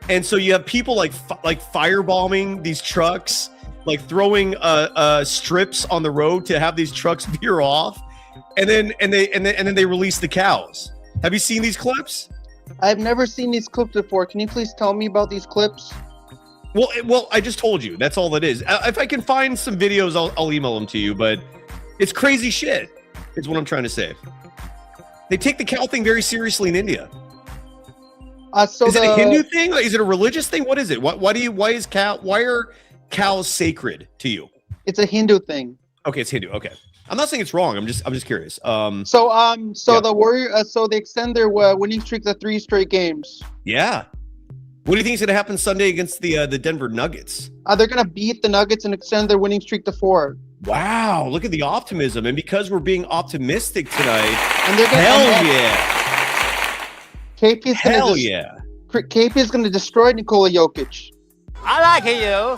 S2: and so you have people like firebombing these trucks, like throwing strips on the road to have these trucks veer off, and then they release the cows. Have you seen these clips?
S11: I've never seen these clips before. Can you please tell me about these clips?
S2: Well, I just told you. That's all it is. If I can find some videos, I'll email them to you. But it's crazy shit. Is what I'm trying to say. They take the cow thing very seriously in India. Is it a Hindu thing? Is it a religious thing? What is it? Why are cows sacred to you?
S11: It's a Hindu thing.
S2: Okay, it's Hindu. Okay. I'm not saying it's wrong. I'm just curious.
S11: The Warriors, so they extend their winning streak to 3 straight games.
S2: Yeah. What do you think is going to happen Sunday against the Denver Nuggets?
S11: They're going to beat the Nuggets and extend their winning streak to 4.
S2: Wow, look at the optimism. And because we're being optimistic tonight,
S11: KP is going to destroy Nikola Jokic.
S10: I like you.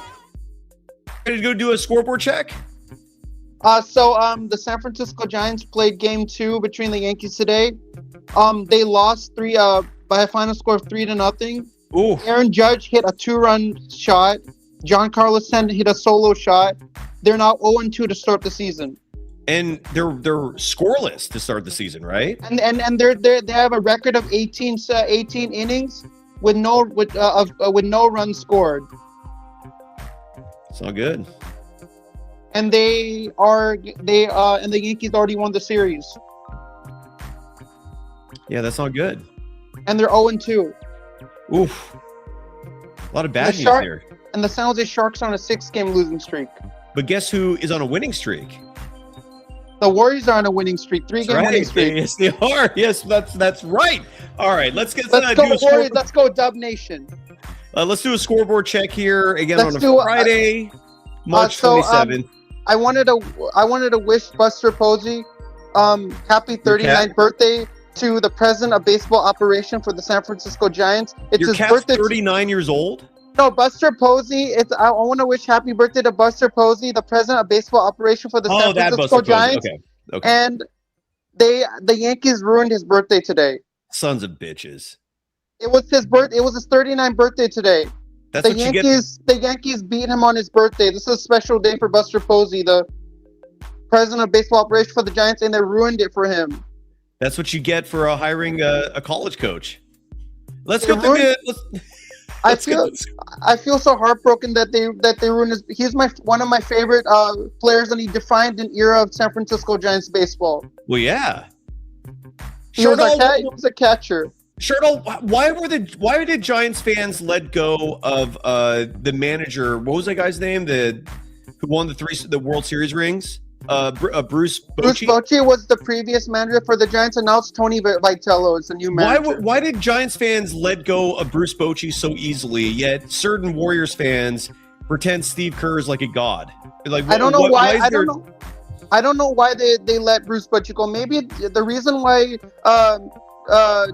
S2: Ready to go do a scoreboard check?
S11: The San Francisco Giants played game 2 between the Yankees today. They lost by a final score of 3-0.
S2: Ooh.
S11: Aaron Judge hit a 2-run shot. John Carlos Stanton hit a solo shot. They're now 0-2 to start the season.
S2: And they're scoreless to start the season, right?
S11: And they have a record of 18 innings with no runs scored.
S2: It's not good.
S11: And the Yankees already won the series.
S2: Yeah, that's not good.
S11: And they're 0-2.
S2: Oof. A lot of bad news there.
S11: And the San Jose Sharks are on a 6-game losing streak.
S2: But guess who is on a winning streak?
S11: The Warriors are on a winning streak, 3-game winning streak.
S2: Yes, they are. Yes, that's right. All right, let's go
S11: Warriors. Let's go Dub Nation.
S2: Let's do a scoreboard check here again on a Friday, March 27th.
S11: I wanted to wish Buster Posey happy 39th birthday to the president of baseball operation for the San Francisco Giants. It's his birthday.
S2: 39 years old?
S11: No, Buster Posey. I want to wish happy birthday to Buster Posey, the president of baseball operation for the San Francisco Giants. Okay. And the Yankees ruined his birthday today.
S2: Sons of bitches.
S11: It was his birthday. It was his 39th birthday today.
S2: That's what you get.
S11: The Yankees beat him on his birthday. This is a special day for Buster Posey, the president of baseball operation for the Giants, and they ruined it for him.
S2: That's what you get for hiring a college coach. Let's go through the.
S11: I feel so heartbroken that they ruined his. He's one of my favorite players, and he defined an era of San Francisco Giants baseball.
S2: Well, yeah.
S11: He was a catcher.
S2: Shardoll, why did Giants fans let go of the manager? What was that guy's name? Who won the World Series rings? Bruce Bochy?
S11: Bruce Bochy was the previous manager for the Giants, and now it's Tony Vitello is the new manager.
S2: Why did Giants fans let go of Bruce Bochy so easily, yet certain Warriors fans pretend Steve Kerr is like a god? Like,
S11: I don't know why. I don't know why they let Bruce Bochy go. Maybe the reason why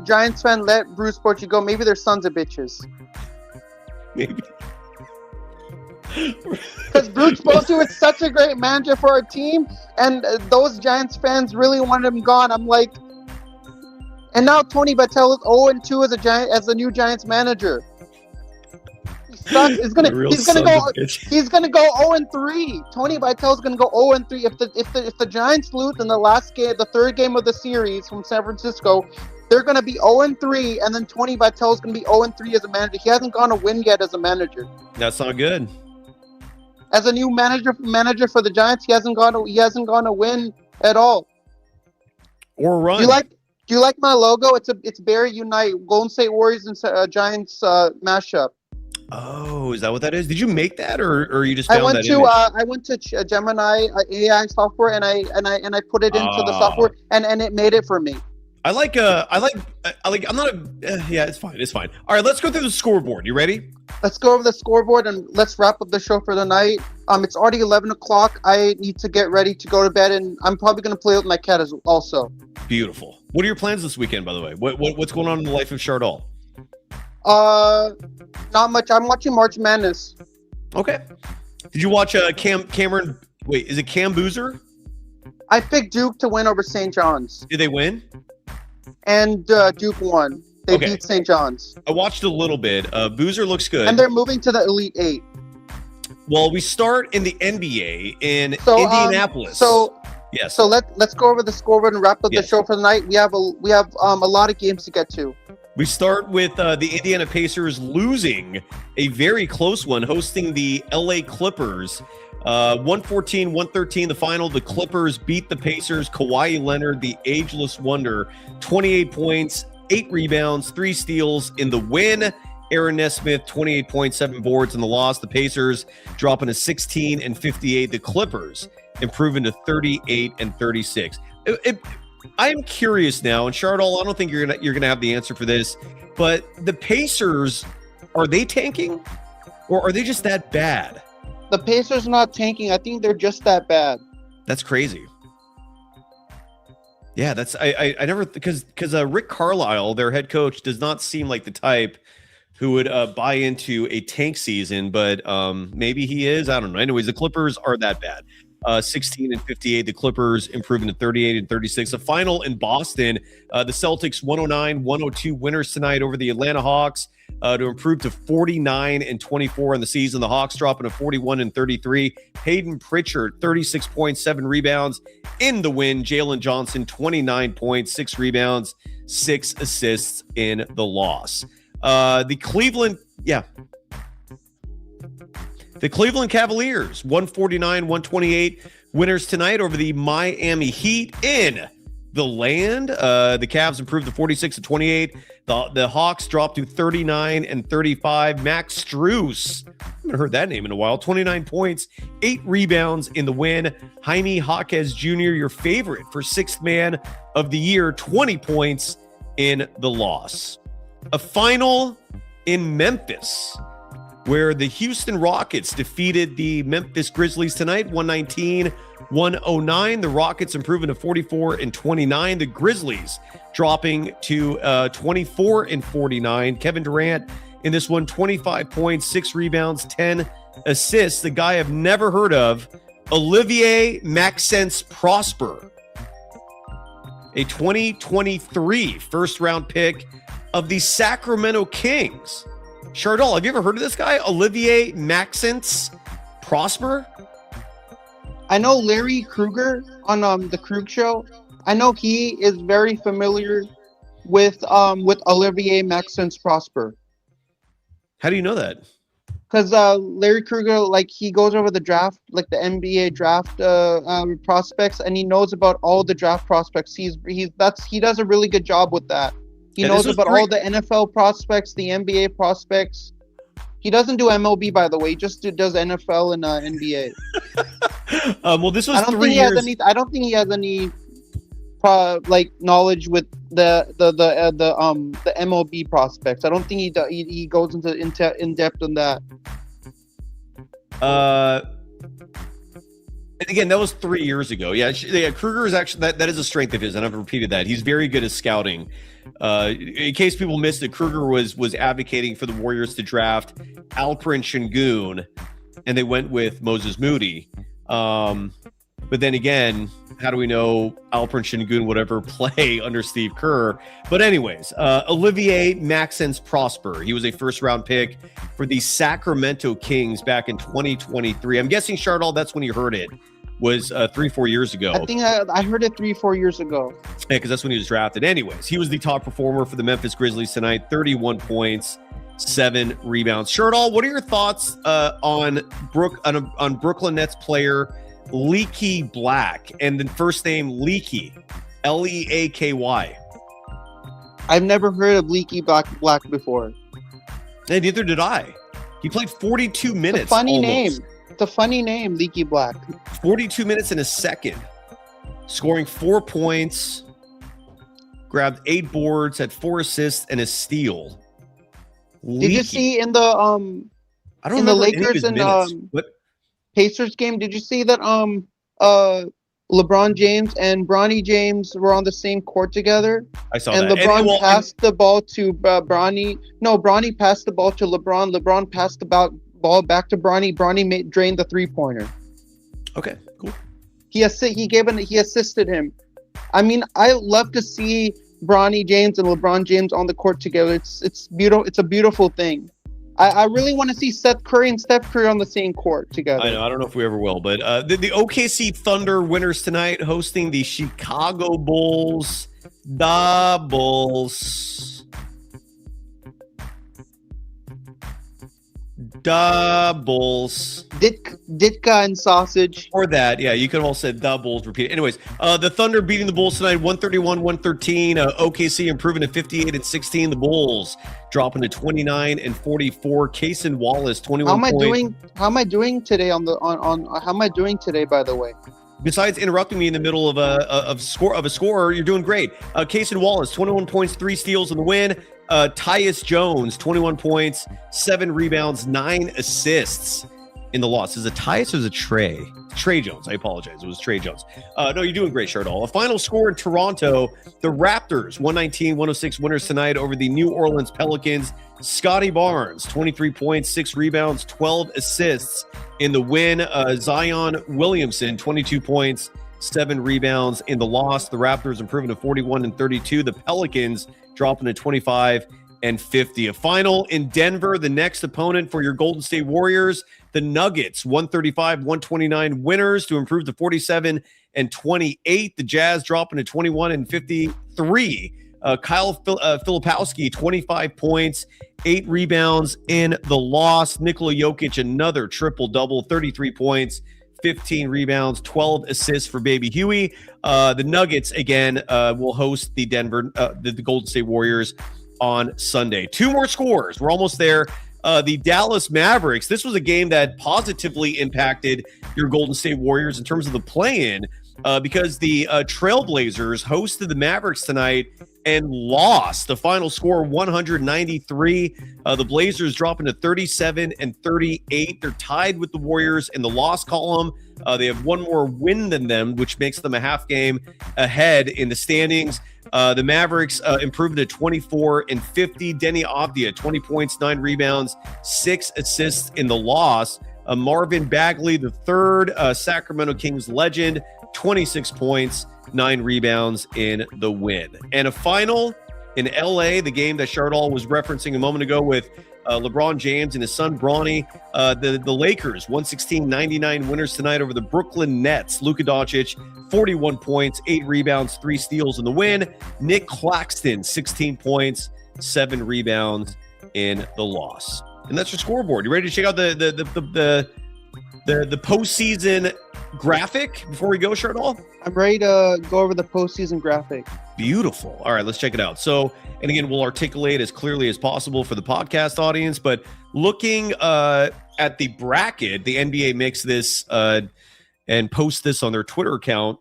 S11: Giants fan let Bruce Bochy go, maybe they're sons of bitches.
S2: Maybe.
S11: Because Bruce Bochy was such a great manager for our team, and those Giants fans really wanted him gone. I'm like, and now Tony Vitello is 0-2 as the new Giants manager. He sucks. He's gonna go 0-3. Tony Vitello's gonna go 0-3 if the Giants lose in the third game of the series from San Francisco. They're going to be 0-3, and then Tony Vitello's going to be 0-3 as a manager. He hasn't gone a win yet as a manager.
S2: That's not good.
S11: As a new manager for the Giants, he hasn't gone a win at all.
S2: Or a run.
S11: Do you like my logo? It's Barry Unite, Golden State Warriors and Giants mashup.
S2: Oh, is that what that is? Did you make that, or you just found that image?
S11: I went to Gemini AI software, and I put it into the software, and it made it for me.
S2: I'm not yeah, it's fine. All right, let's go through the scoreboard. You ready?
S11: Let's go over the scoreboard and let's wrap up the show for the night. It's already 11 o'clock. I need to get ready to go to bed, and I'm probably going to play with my cat also.
S2: Beautiful. What are your plans this weekend, by the way? What's going on in the life of Shardoll?
S11: Not much. I'm watching March Madness.
S2: Okay. Did you watch Cameron? Wait, is it Cam Boozer?
S11: I picked Duke to win over St. John's.
S2: Did they win?
S11: And Duke won. They beat St. John's.
S2: I watched a little bit. Boozer looks good.
S11: And they're moving to the Elite Eight.
S2: Well, we start in the NBA in Indianapolis. Yes.
S11: So let's go over the scoreboard and wrap up the show for the night. We have a lot of games to get to.
S2: We start with the Indiana Pacers losing a very close one, hosting the LA Clippers. 114-113 the final. The Clippers beat the Pacers. Kawhi Leonard, the ageless wonder, 28 points, 8 rebounds, 3 steals in the win. Aaron Nesmith, 28 points, 7 boards in the loss. The Pacers dropping to 16-58. The Clippers improving to 38-36. I am curious now, and Shardoll, I don't think you're gonna have the answer for this, but the Pacers, are they tanking, or are they just that bad?
S11: The Pacers are not tanking. I think they're just that bad.
S2: That's crazy. Yeah, that's I never, because Rick Carlisle, their head coach, does not seem like the type who would buy into a tank season, but maybe he is. I don't know. Anyways, the Clippers are that bad. 16-58. The Clippers improving to 38-36. The final in Boston. The Celtics 109-102 winners tonight over the Atlanta Hawks to improve to 49-24 in the season. The Hawks dropping to 41-33. Peyton Pritchard 36 points, 7 rebounds in the win. Jalen Johnson 29 points, 6 rebounds, 6 assists in the loss. The Cleveland Cavaliers, 149-128 winners tonight over the Miami Heat in the land. The Cavs improved to 46-28. The Hawks dropped to 39-35. Max Strus, I haven't heard that name in a while, 29 points, 8 rebounds in the win. Jaime Jaquez Jr., your favorite for 6th man of the year, 20 points in the loss. A final in Memphis, where the Houston Rockets defeated the Memphis Grizzlies tonight, 119-109. The Rockets improving to 44-29. The Grizzlies dropping to 24-49. Kevin Durant in this one, 25 points, 6 rebounds, 10 assists. The guy I've never heard of, Olivier Maxence Prosper, a 2023 first-round pick of the Sacramento Kings. Shardoll, have you ever heard of this guy, Olivier Maxence Prosper?
S11: I know Larry Kruger on the Krug Show. I know he is very familiar with Olivier Maxence Prosper.
S2: How do you know that?
S11: Because Larry Kruger, like, he goes over the draft, like the NBA draft prospects, and he knows about all the draft prospects. He does a really good job with that. He knows about all the NFL prospects, the NBA prospects. He doesn't do MLB, by the way. He just does NFL and NBA.
S2: Well, this was 3 years.
S11: I don't think he has any knowledge with the MLB prospects. I don't think he goes into in depth on that.
S2: And again, that was 3 years ago. Yeah, Kruger is actually that is a strength of his, and I've repeated that. He's very good at scouting. In case people missed it, Kruger was advocating for the Warriors to draft Alperen Şengün, and they went with Moses Moody. But then again, how do we know Alperen Şengün would ever play under Steve Kerr? But anyways, Olivier Maxence Prosper. He was a first-round pick for the Sacramento Kings back in 2023. I'm guessing, Shardoll, that's when you heard it. Was 3-4 years ago.
S11: I think I heard it 3-4 years ago.
S2: Yeah, because that's when he was drafted. Anyways, he was the top performer for the Memphis Grizzlies tonight. 31 points, 7 rebounds. Shardoll, what are your thoughts on Brooklyn Nets player Leaky Black, and the first name Leaky, Leaky?
S11: I've never heard of Leaky Black before.
S2: And neither did I. He played 42 minutes.
S11: It's a funny name. It's a funny name, Leaky Black.
S2: 42 minutes in a second, scoring 4 points. grabbed 8 boards, had 4 assists, and a steal.
S11: Did you see in the
S2: I don't
S11: in the
S2: remember any of
S11: Lakers
S2: his
S11: and
S2: minutes.
S11: Pacers game? Did you see that LeBron James and Bronny James were on the same court together?
S2: I saw
S11: and
S2: that.
S11: LeBron passed the ball to Bronny. No, Bronny passed the ball to LeBron. LeBron passed the ball back to Bronny. Bronny drained the 3-pointer.
S2: Okay, cool.
S11: He assisted him. I mean, I love to see Bronny James and LeBron James on the court together. It's beautiful. It's a beautiful thing. I really want to see Seth Curry and Steph Curry on the same court together.
S2: I know. I don't know if we ever will, but the OKC Thunder winners tonight hosting the Chicago Bulls. The Bulls.
S11: Ditka and sausage.
S2: Or that, yeah. You could have all said the Bulls repeat. Anyways, the Thunder beating the Bulls tonight, 131-113. OKC improving to 58-16. The Bulls dropping to 29-44. Cason Wallace, 21 points.
S11: How am I doing today how am I doing today, by the way?
S2: Besides interrupting me in the middle of a score, you're doing great. Cason Wallace, 21 points, 3 steals in the win. Tyus Jones, 21 points, 7 rebounds, 9 assists in the loss. Is it Tyus or is it Trey? Trey Jones. I apologize. It was Trey Jones. No, you're doing great, Shardoll. A final score in Toronto. The Raptors, 119-106 winners tonight over the New Orleans Pelicans. Scotty Barnes, 23 points, 6 rebounds, 12 assists in the win. Zion Williamson, 22 points, 7 rebounds in the loss. The Raptors improving to 41-32. The Pelicans dropping to 25-50. A final in Denver. The next opponent for your Golden State Warriors, the Nuggets, 135-129 winners to improve to 47-28. The Jazz dropping to 21-53. Kyle Filipowski, 25 points, 8 rebounds in the loss. Nikola Jokic, another triple-double, 33 points, 15 rebounds, 12 assists for Baby Huey. The Nuggets, again, will host the the Golden State Warriors on Sunday. 2 more scores. We're almost there. The Dallas Mavericks. This was a game that positively impacted your Golden State Warriors in terms of the play-in because the Trailblazers hosted the Mavericks tonight and lost. The final score, 193. The Blazers dropping to 37-38. They're tied with the Warriors in the loss column. They have 1 more win than them, which makes them a half game ahead in the standings. The Mavericks improved to 24-50. Denny Avdia, 20 points, 9 rebounds, 6 assists in the loss. Marvin Bagley, the third Sacramento Kings legend, 26 points, 9 rebounds in the win. And a final in LA, the game that Shardoll was referencing a moment ago with LeBron James and his son Bronny. The Lakers, 116-99 winners tonight over the Brooklyn Nets. Luka Doncic, 41 points, 8 rebounds, 3 steals in the win. Nick Claxton, 16 points, 7 rebounds in the loss. And that's your scoreboard. You ready to check out the postseason graphic before we go, Shardoll?
S11: I'm ready to go over the postseason graphic.
S2: Beautiful. All right, let's check it out. So, and again, we'll articulate as clearly as possible for the podcast audience, but looking at the bracket, the NBA makes this and posts this on their Twitter account.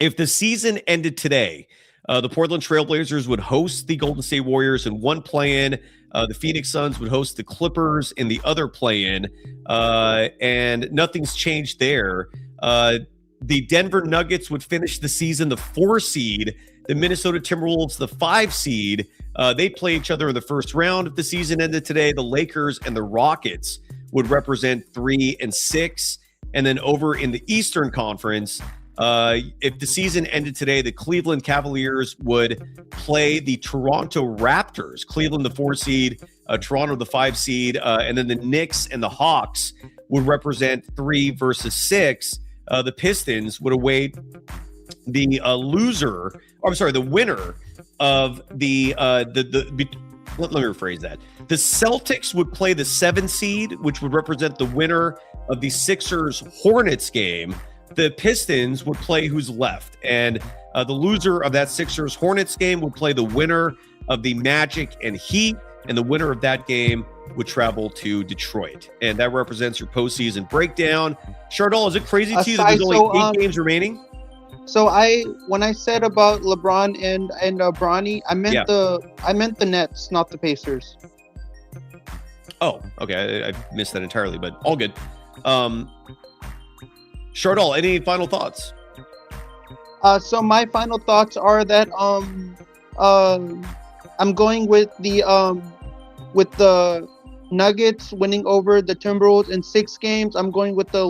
S2: If the season ended today, the Portland Trailblazers would host the Golden State Warriors in one play-in. The Phoenix Suns would host the Clippers in the other play-in, and nothing's changed there. The Denver Nuggets would finish the season the 4 seed. The Minnesota Timberwolves, the 5 seed. They play each other in the first round. If the season ended today, the Lakers and the Rockets would represent 3 and 6. And then over in the Eastern Conference, if the season ended today, the Cleveland Cavaliers would play the Toronto Raptors. Cleveland, the 4 seed, Toronto, the 5 seed, and then the Knicks and the Hawks would represent 3 versus 6. The Pistons would await the the winner of let me rephrase that. The Celtics would play the 7 seed, which would represent the winner of the Sixers-Hornets game. The Pistons would play who's left, and the loser of that Sixers-Hornets game would play the winner of the Magic and Heat, and the winner of that game would travel to Detroit. And that represents your postseason breakdown. Shardoll, is it crazy to you that there's only 8 games remaining?
S11: So when I said about LeBron and Bronny, I meant the Nets, not the Pacers.
S2: Oh, okay. I missed that entirely, but all good. Shardoll, any final thoughts?
S11: So my final thoughts are that I'm going with the Nuggets winning over the Timberwolves in 6 games. I'm going with the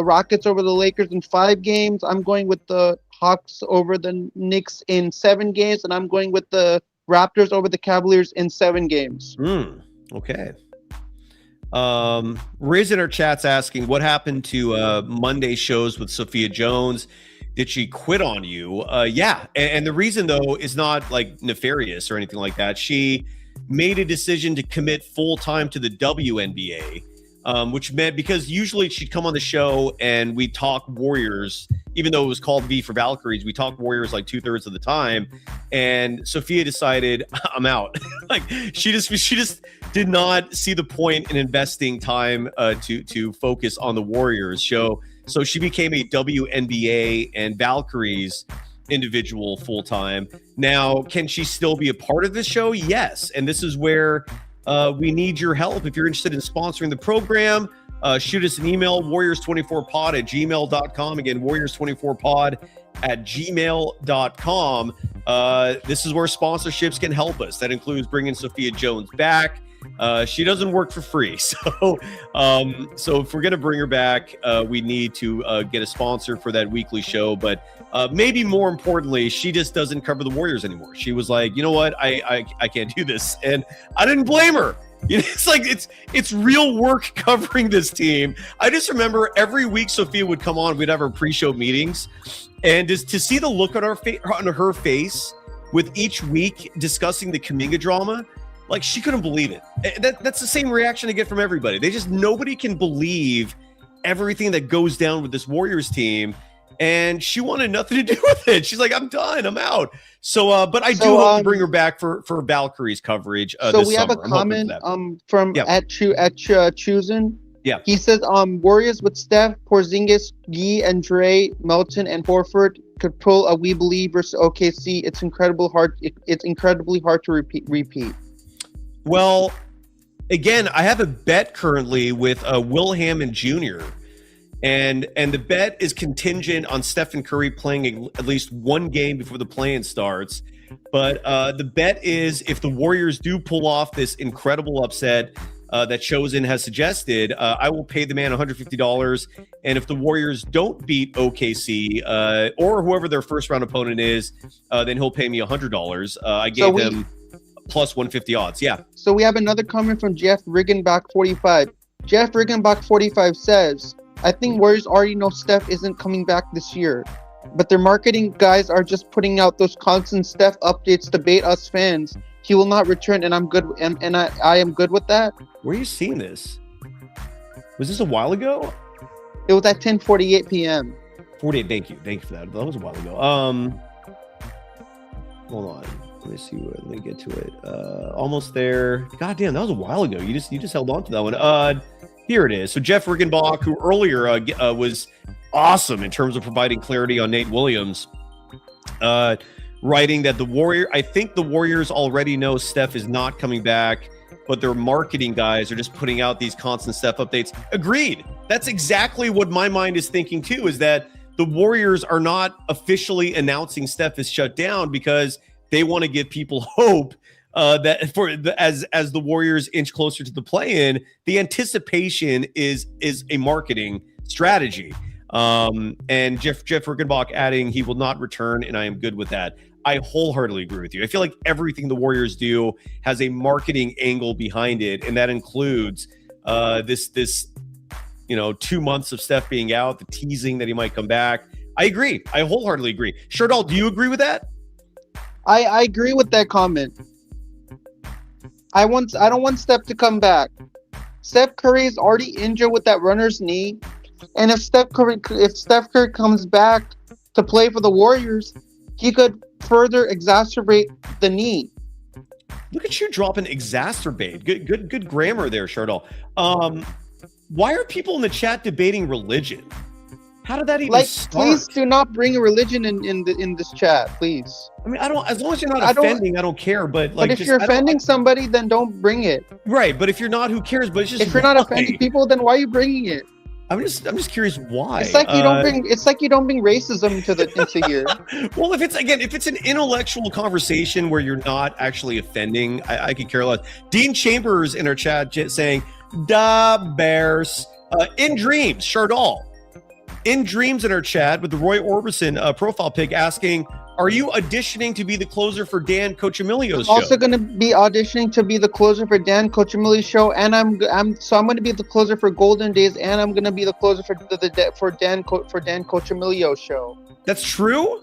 S11: Rockets over the Lakers in 5 games. I'm going with the Hawks over the Knicks in 7 games, and I'm going with the Raptors over the Cavaliers in 7 games.
S2: Okay. Riz in our chat's asking, what happened to Monday shows with Sophia Jones? Did she quit on you? Yeah. And the reason, though, is not like nefarious or anything like that. She made a decision to commit full time to the WNBA, which meant because usually she'd come on the show and we talk Warriors, even though it was called V for Valkyries, we talk Warriors like 2/3 of the time. And Sophia decided, I'm out. Like she just did not see the point in investing time to focus on the Warriors show. So she became a WNBA and Valkyries individual full time. Now, can she still be a part of this show? Yes. And this is where we need your help. If you're interested in sponsoring the program, shoot us an email, warriors24pod@gmail.com. Again, warriors24pod@gmail.com. This is where sponsorships can help us. That includes bringing Sophia Jones back. She doesn't work for free. So if we're going to bring her back, we need to get a sponsor for that weekly show. But maybe more importantly, she just doesn't cover the Warriors anymore. She was like, you know what? I can't do this. And I didn't blame her. You know, it's like it's real work covering this team. I just remember every week Sophia would come on, we'd have our pre-show meetings, and just to see the look on her face with each week discussing the Kuminga drama, like she couldn't believe it. That's the same reaction I get from everybody. Nobody can believe everything that goes down with this Warriors team. And she wanted nothing to do with it. She's like, I'm done. I'm out. So, but I do hope to bring her back for Valkyrie's coverage.
S11: So we have a comment from at Choosing.
S2: Yeah.
S11: He says Warriors with Steph, Porzingis, Yee, and Dre, Melton, and Horford could pull a We Believe versus OKC. It's incredibly hard to repeat.
S2: Well, again, I have a bet currently with Will Hammond Jr. And the bet is contingent on Stephen Curry playing at least one game before the play-in starts. But the bet is if the Warriors do pull off this incredible upset that Chosen has suggested, I will pay the man $150. And if the Warriors don't beat OKC or whoever their first-round opponent is, then he'll pay me $100. I gave him plus 150 odds. Yeah.
S11: So we have another comment from Jeff Riggenbach 45. Jeff Riggenbach 45 says, I think Warriors already know Steph isn't coming back this year, but their marketing guys are just putting out those constant Steph updates to bait us fans. He will not return, and I'm good, and I am good with that.
S2: Where are you seeing this? Was this a while ago?
S11: It was at 10:48 p.m.
S2: 48. Thank you for that. That was a while ago. Hold on. Let me see. Let me get to it. Almost there. God damn, that was a while ago. You just held on to that one. Here it is. So Jeff Riggenbach, who earlier was awesome in terms of providing clarity on Nate Williams, writing that I think the Warriors already know Steph is not coming back, but their marketing guys are just putting out these constant Steph updates. Agreed. That's exactly what my mind is thinking too, is that the Warriors are not officially announcing Steph is shut down because they want to give people hope that as the Warriors inch closer to the play-in, the anticipation is a marketing strategy. And Jeff Riggenbach adding he will not return, and I am good with that. I wholeheartedly agree with you. I feel like everything the Warriors do has a marketing angle behind it, and that includes this 2 months of Steph being out, the teasing that he might come back. I agree. I wholeheartedly agree. Shardoll, do you agree with that?
S11: I agree with that comment. I don't want Steph to come back. Steph Curry is already injured with that runner's knee, and if Steph Curry comes back to play for the Warriors, he could further exacerbate the knee.
S2: Look at you dropping exacerbate. Good grammar there, Shardoll. Why are people in the chat debating religion? How did that even
S11: Like,
S2: start?
S11: please do not bring religion in this chat, please.
S2: I mean, I don't. As long as you're not offending, I don't care. But like,
S11: if you're offending somebody, then don't bring it.
S2: Right, but if you're not, who cares? But it's just
S11: if you're not offending people, then why are you bringing it?
S2: I'm just curious why.
S11: It's like you don't bring. It's like you don't bring racism into here.
S2: Well, if it's an intellectual conversation where you're not actually offending, I could care less. Dean Chambers in our chat saying, "Da Bears in dreams." Shardoll in dreams in our chat with the Roy Orbison profile pic asking, "Are you auditioning to be the closer for Dan Cochimilio's show?"
S11: I'm also going to be auditioning to be the closer for Dan Cochimilio's show, and I'm going to be the closer for Golden Days, and I'm going to be the closer for Dan Cochimilio's show.
S2: That's true?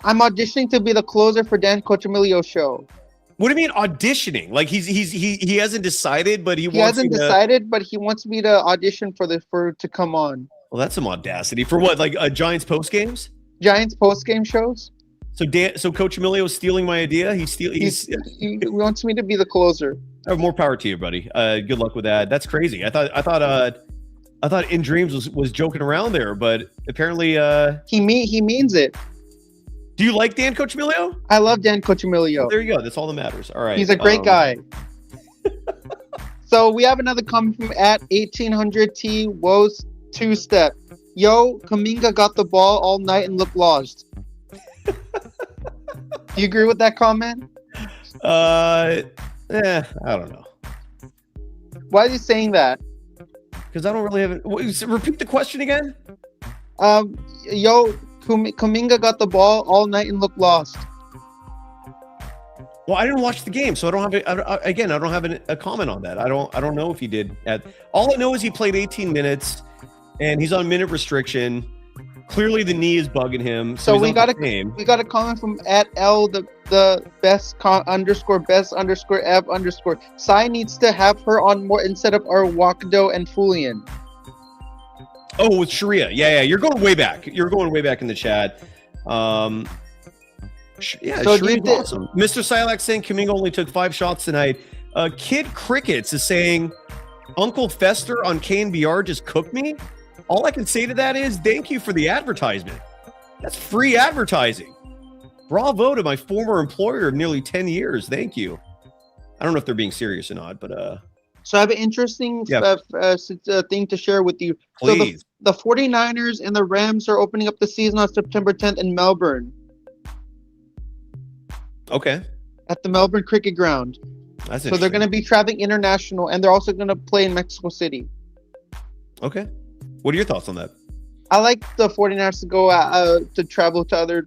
S11: I'm auditioning to be the closer for Dan Cochimilio's show.
S2: What do you mean auditioning? Like he hasn't decided, but he
S11: hasn't decided, but he wants me to audition to come on.
S2: Well, that's some audacity for what? Like Giants post games?
S11: Giants post game shows.
S2: So Coach Emilio is stealing my idea. He
S11: wants me to be the closer.
S2: More power to you, buddy. Good luck with that. That's crazy. I thought In Dreams was joking around there, but apparently
S11: he means it.
S2: Do you like Dan Cochimilio?
S11: I love Dan Cochimilio.
S2: There you go. That's all that matters. All right.
S11: He's a great guy. So we have another comment from at 1800T Woes 2-step. Yo, Kuminga got the ball all night and looked lost. Do you agree with that comment?
S2: I don't know.
S11: Why are you saying that?
S2: Because I don't really have it. Repeat the question again.
S11: Yo, Kuminga got the ball all night and looked lost.
S2: Well, I didn't watch the game, so I don't have a comment on that. I don't know if he did. All I know is he played 18 minutes, and he's on minute restriction. Clearly, the knee is bugging him. So we got
S11: a comment from at L the best _F_. Sai needs to have her on more instead of our Wakdo and Fulian.
S2: Oh, with Sharia. Yeah. You're going way back. You're going way back in the chat. Yeah, so Sharia's awesome. Mr. Silac saying Kuminga only took 5 shots tonight. Kid Crickets is saying Uncle Fester on KNBR just cooked me. All I can say to that is thank you for the advertisement. That's free advertising. Bravo to my former employer of nearly 10 years. Thank you. I don't know if they're being serious or not, but
S11: so I have an interesting thing to share with you.
S2: Please.
S11: So the 49ers and the Rams are opening up the season on September 10th in Melbourne.
S2: Okay.
S11: At the Melbourne Cricket Ground. So they're going to be traveling international, and they're also going to play in Mexico City.
S2: Okay. What are your thoughts on that?
S11: I like the 49ers to go to travel to other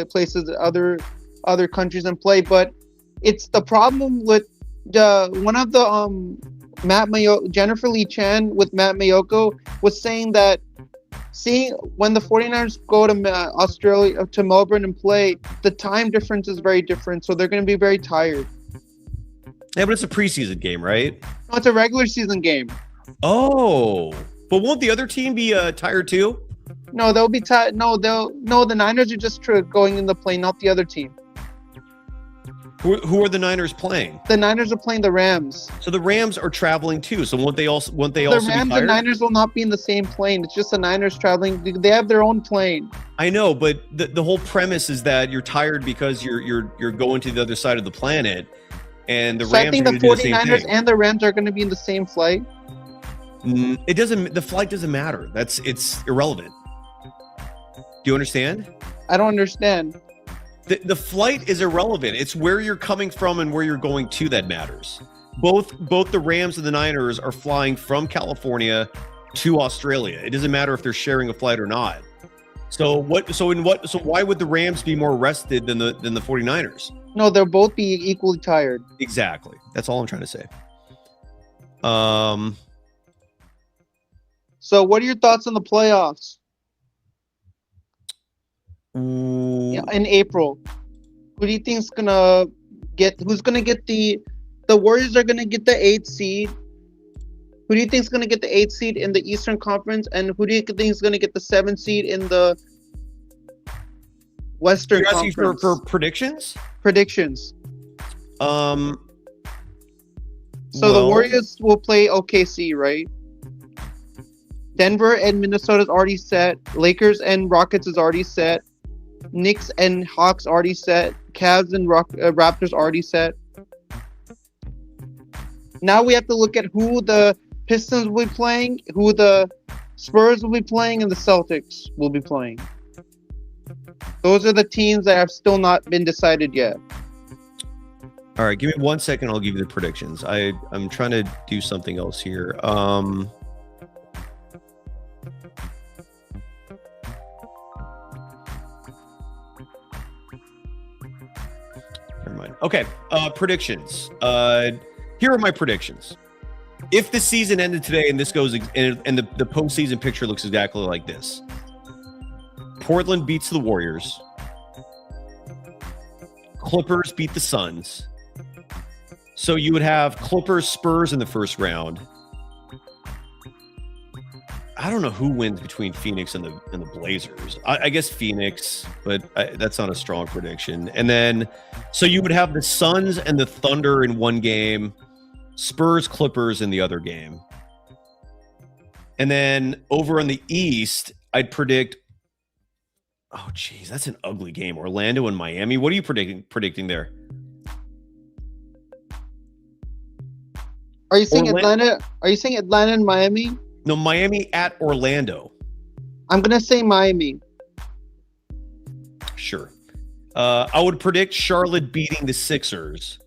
S11: places, other countries and play, but it's the problem with one of the Jennifer Lee Chan with Matt Mayoko was saying that when the 49ers go to Australia to Melbourne and play, the time difference is very different, so they're going to be very tired.
S2: Yeah, but it's a preseason game, right?
S11: No, it's a regular season game.
S2: Oh, but won't the other team be tired too?
S11: No, they'll be tired. No, the Niners are just going in the plane, not the other team.
S2: Who are the Niners playing?
S11: The Niners are playing the Rams.
S2: So the Rams are traveling too. So won't they also
S11: the
S2: be
S11: Rams
S2: tired?
S11: and Niners will not be in the same plane. It's just the Niners traveling. They have their own plane.
S2: I know, but the whole premise is that you're tired because you're going to the other side of the planet, and the Rams.
S11: I think the 49ers and the Rams are going to be in the same flight.
S2: It doesn't. The flight doesn't matter. It's irrelevant. Do you understand?
S11: I don't understand.
S2: The flight is irrelevant. It's where you're coming from and where you're going to that matters. Both the Rams and the Niners are flying from California to Australia. It doesn't matter if they're sharing a flight or not. So why would the Rams be more rested than the 49ers?
S11: No, they'll both be equally tired.
S2: Exactly. That's all I'm trying to say.
S11: So what are your thoughts on the playoffs?
S2: Yeah,
S11: in April, who do you think is gonna get? Who's gonna get the Warriors are gonna get the 8th seed. Who do you think is gonna get the 8th seed in the Eastern Conference, and who do you think is gonna get the 7th seed in the Western Conference?
S2: You're asking for predictions?
S11: Predictions.
S2: So
S11: the Warriors will play OKC, right? Denver and Minnesota's already set. Lakers and Rockets is already set. Knicks and Hawks already set. Cavs and Raptors already set. Now we have to look at who the Pistons will be playing, who the Spurs will be playing, and the Celtics will be playing. Those are the teams that have still not been decided yet.
S2: All right, give me 1 second. I'll give you the predictions. I'm trying to do something else here. Never mind. Okay, predictions. Here are my predictions. If the season ended today and this goes and the postseason picture looks exactly like this, Portland beats the Warriors. Clippers beat the Suns. So you would have Clippers Spurs in the first round. I don't know who wins between Phoenix and the Blazers. I guess Phoenix, but that's not a strong prediction. And then, so you would have the Suns and the Thunder in one game, Spurs Clippers in the other game. And then over on the East, I'd predict, oh geez, that's an ugly game. Orlando and Miami. What are you predicting there?
S11: Are you saying Atlanta? Are you saying Atlanta and Miami?
S2: No, Miami at Orlando.
S11: I'm gonna say Miami.
S2: Sure. I would predict Charlotte beating the Sixers.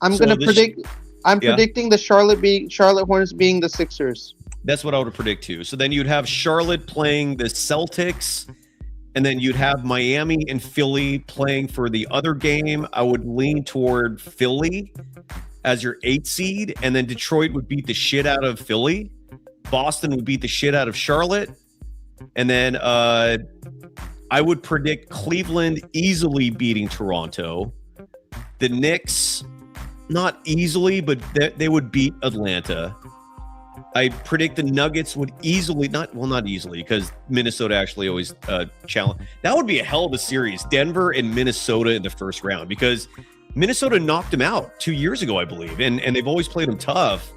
S11: I'm predicting the Charlotte Hornets being the Sixers.
S2: That's what I would predict too. So then you'd have Charlotte playing the Celtics, and then you'd have Miami and Philly playing for the other game. I would lean toward Philly as your 8th seed, and then Detroit would beat the shit out of Philly. Boston would beat the shit out of Charlotte. And then I would predict Cleveland easily beating Toronto. The Knicks, not easily, but they would beat Atlanta. I predict the Nuggets would easily, not easily, because Minnesota actually always challenge. That would be a hell of a series. Denver and Minnesota in the first round, because Minnesota knocked them out 2 years ago, I believe, and they've always played them tough.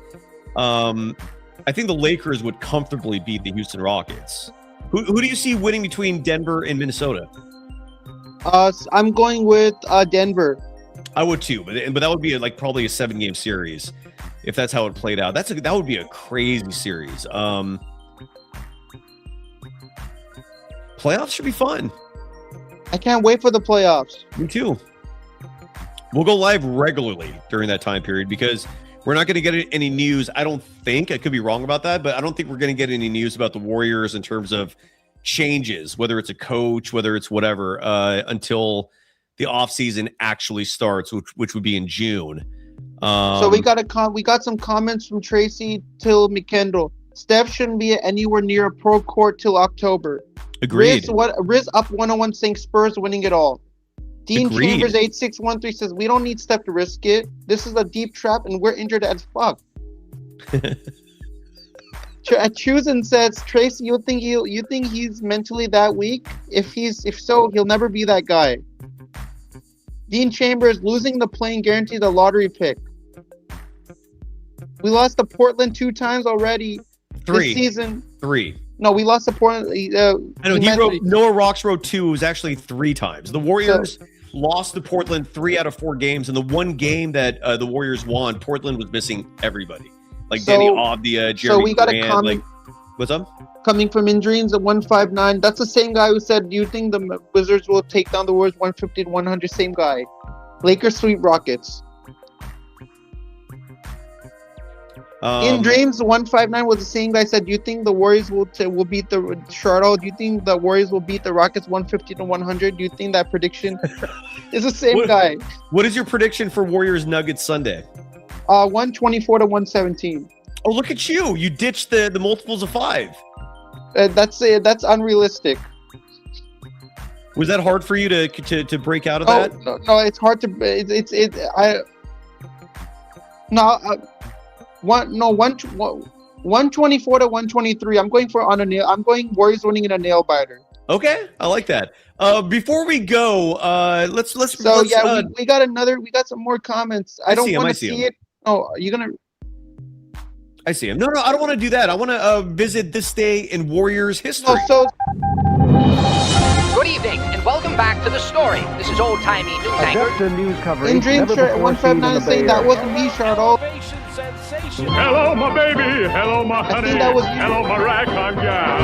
S2: I think the Lakers would comfortably beat the Houston Rockets. Who do you see winning between Denver and Minnesota?
S11: I'm going with Denver.
S2: I would too, but that would be probably a 7-game series if that's how it played out. That would be a crazy series. Playoffs should be fun.
S11: I can't wait for the playoffs.
S2: Me too. We'll go live regularly during that time period because we're not going to get any news. I don't think, I could be wrong about that, but I don't think we're going to get any news about the Warriors in terms of changes, whether it's a coach, whether it's whatever, until the offseason actually starts, which would be in June.
S11: So we got some comments from Tracy till McKendall. Steph shouldn't be anywhere near a pro court till October.
S2: Agreed.
S11: Riz up 101 saying Spurs winning it all. Dean
S2: Agreed.
S11: Chambers 8613 says we don't need Steph to risk it. This is a deep trap and we're injured as fuck. Chusen says, Tracy, you think he's mentally that weak? If so, he'll never be that guy. Dean Chambers losing the plane guarantees a lottery pick. We lost to Portland 2 times already this season.
S2: 3.
S11: No, we lost to Portland.
S2: I know Noah Rocks wrote 2. It was actually 3 times. The Warriors lost to Portland 3 out of 4 games, and the one game that the Warriors won, Portland was missing everybody, Danny Avdia, Jeremy
S11: So we got
S2: Grant,
S11: a comment.
S2: What's up?
S11: Coming from Indreams at 159. That's the same guy who said, "Do you think the Wizards will take down the Warriors 150 to 100?" Same guy. Lakers sweep Rockets. In Dreams 159 was the same guy said, "Do you think the Warriors will beat the Shardoll? Do you think the Warriors will beat the Rockets 150 to 100? Do you think that prediction is the same guy?"
S2: What is your prediction for Warriors Nuggets Sunday?
S11: 124 to 117.
S2: Oh, look at you! You ditched the multiples of 5.
S11: That's unrealistic.
S2: Was that hard for you to break out of that?
S11: No, it's hard to. 124 to 123. I'm going for on a nail. I'm going Warriors winning in a nail biter.
S2: Okay, I like that. Before we go, let's.
S11: We got some more comments. I don't want to see it. Oh, are you gonna?
S2: I see him. No, I don't want to do that. I want to visit this day in Warriors history.
S10: Good evening, and welcome back to The Story. This is old-timey news anchor.
S11: News coverage. In Dream Shirt 159 saying that wasn't me, Shardoll.
S8: Hello, my baby. Hello, my honey.
S11: I think that was you.
S8: Hello, my ragtime gal.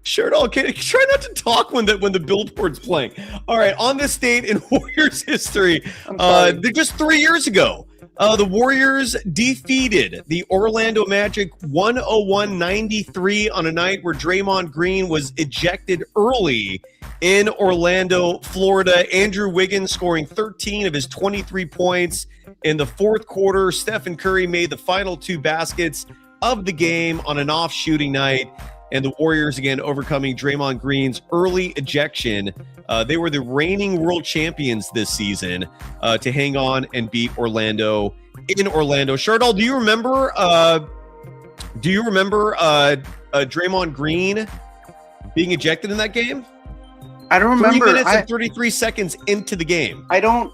S2: Shardoll, try not to talk when the billboard's playing. All right, on this date in Warriors history, they're just 3 years ago. The Warriors defeated the Orlando Magic 101-93 on a night where Draymond Green was ejected early in Orlando, Florida. Andrew Wiggins scoring 13 of his 23 points in the fourth quarter. Steph Curry made the final 2 baskets of the game on an off shooting night. And the Warriors, again, overcoming Draymond Green's early ejection. They were the reigning world champions this season to hang on and beat Orlando in Orlando. Shardoll, do you remember Draymond Green being ejected in that game?
S11: I don't remember.
S2: 3 minutes and 33 seconds into the game.
S11: I don't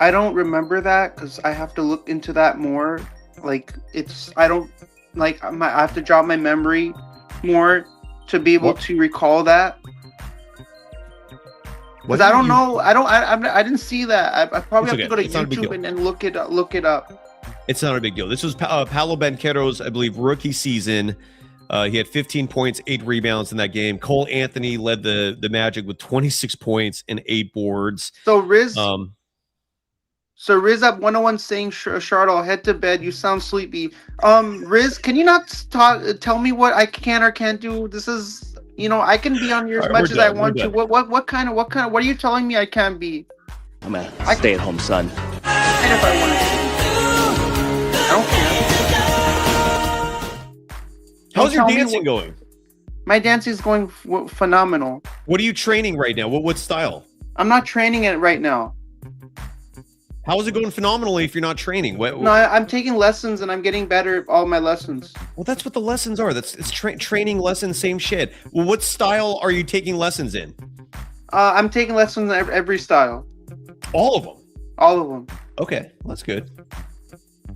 S11: remember that because I have to look into that more. Like I have to jog my memory more to be able to recall that. Because I don't know. I didn't see that. I probably have to go to YouTube and look it up.
S2: It's not a big deal. This was Paolo Banchero's, I believe, rookie season. He had 15 points, 8 rebounds in that game. Cole Anthony led the Magic with 26 points and 8 boards.
S11: So Riz up 101 saying, Shardoll, head to bed. You sound sleepy. Riz, can you not tell me what I can or can't do? This is, I can be on here as much as I want to. What kind of, what are you telling me I can't be?
S12: I'm a stay-at-home son.
S11: And if I want to. I don't care.
S2: How's your dancing going?
S11: My dancing is going phenomenal.
S2: What are you training right now? What style?
S11: I'm not training it right now.
S2: How is it going phenomenally if you're not training?
S11: No, I'm taking lessons and I'm getting better at all my lessons.
S2: Well, that's what the lessons are. It's training lessons, same shit. Well, what style are you taking lessons in?
S11: I'm taking lessons in every style.
S2: All of them?
S11: All of them.
S2: Okay, well, that's good.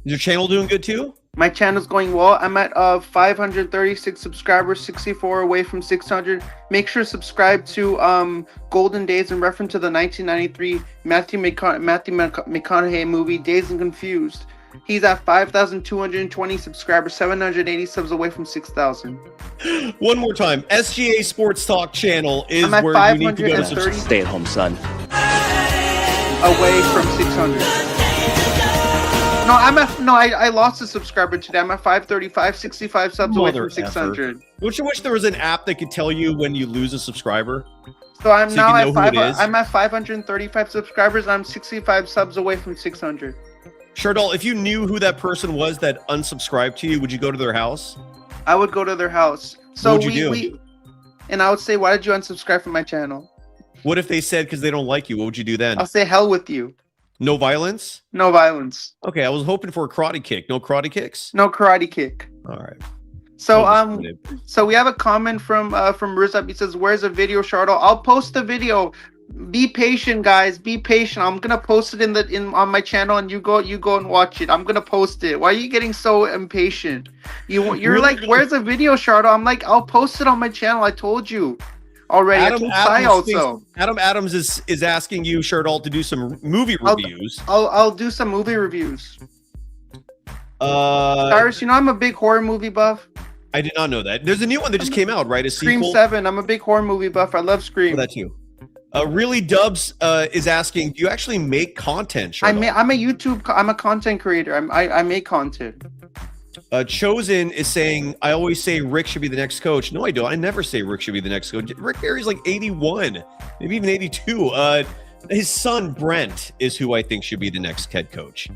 S2: Is your channel doing good too?
S11: My channel's going well. I'm at 536 subscribers, 64 away from 600. Make sure to subscribe to Golden Days in reference to the 1993 Matthew McConaughey movie, Dazed and Confused. He's at 5,220 subscribers, 780 subs away from 6,000.
S2: One more time. SGA Sports Talk channel is where you need to go to subscribe.
S12: Stay-at-home son.
S11: Away from 600. I lost a subscriber today. I'm at 535, 65 subs away from 600.
S2: Don't you wish there was an app that could tell you when you lose a subscriber?
S11: So I'm now at 535 subscribers. I'm 65 subs away from 600.
S2: Shardoll, if you knew who that person was that unsubscribed to you, would you go to their house?
S11: I would go to their house. So
S2: what would you do?
S11: And I would say, why did you unsubscribe from my channel?
S2: What if they said because they don't like you? What would you do then?
S11: I'll say hell with you.
S2: No violence?
S11: No violence.
S2: Okay, I was hoping for a karate kick. No karate kicks?
S11: No karate kick.
S2: All right.
S11: So so we have a comment from Rizab. He says, "Where's the video, Shardoll?" I'll post the video. Be patient, guys. Be patient. I'm gonna post it on my channel, and you go and watch it. I'm gonna post it. Why are you getting so impatient? You're like, "Where's the video, Shardoll?" I'm like, "I'll post it on my channel." I told you already.
S2: Adam Adams is asking you, Shardoll, to do some movie reviews.
S11: I'll do some movie reviews. Cyrus, I'm a big horror movie buff.
S2: I did not know that. There's a new one that just came out, right? A
S11: Scream
S2: sequel?
S11: 7. I'm a big horror movie buff. I love Scream.
S2: Oh, that's you. Really Dubs is asking, do you actually make content, Shardoll?
S11: I'm a content creator. I make content.
S2: Chosen is saying, I always say Rick should be the next coach. No, I don't. I never say Rick should be the next coach. Rick Barry's like 81, maybe even 82. His son, Brent, is who I think should be the next head coach.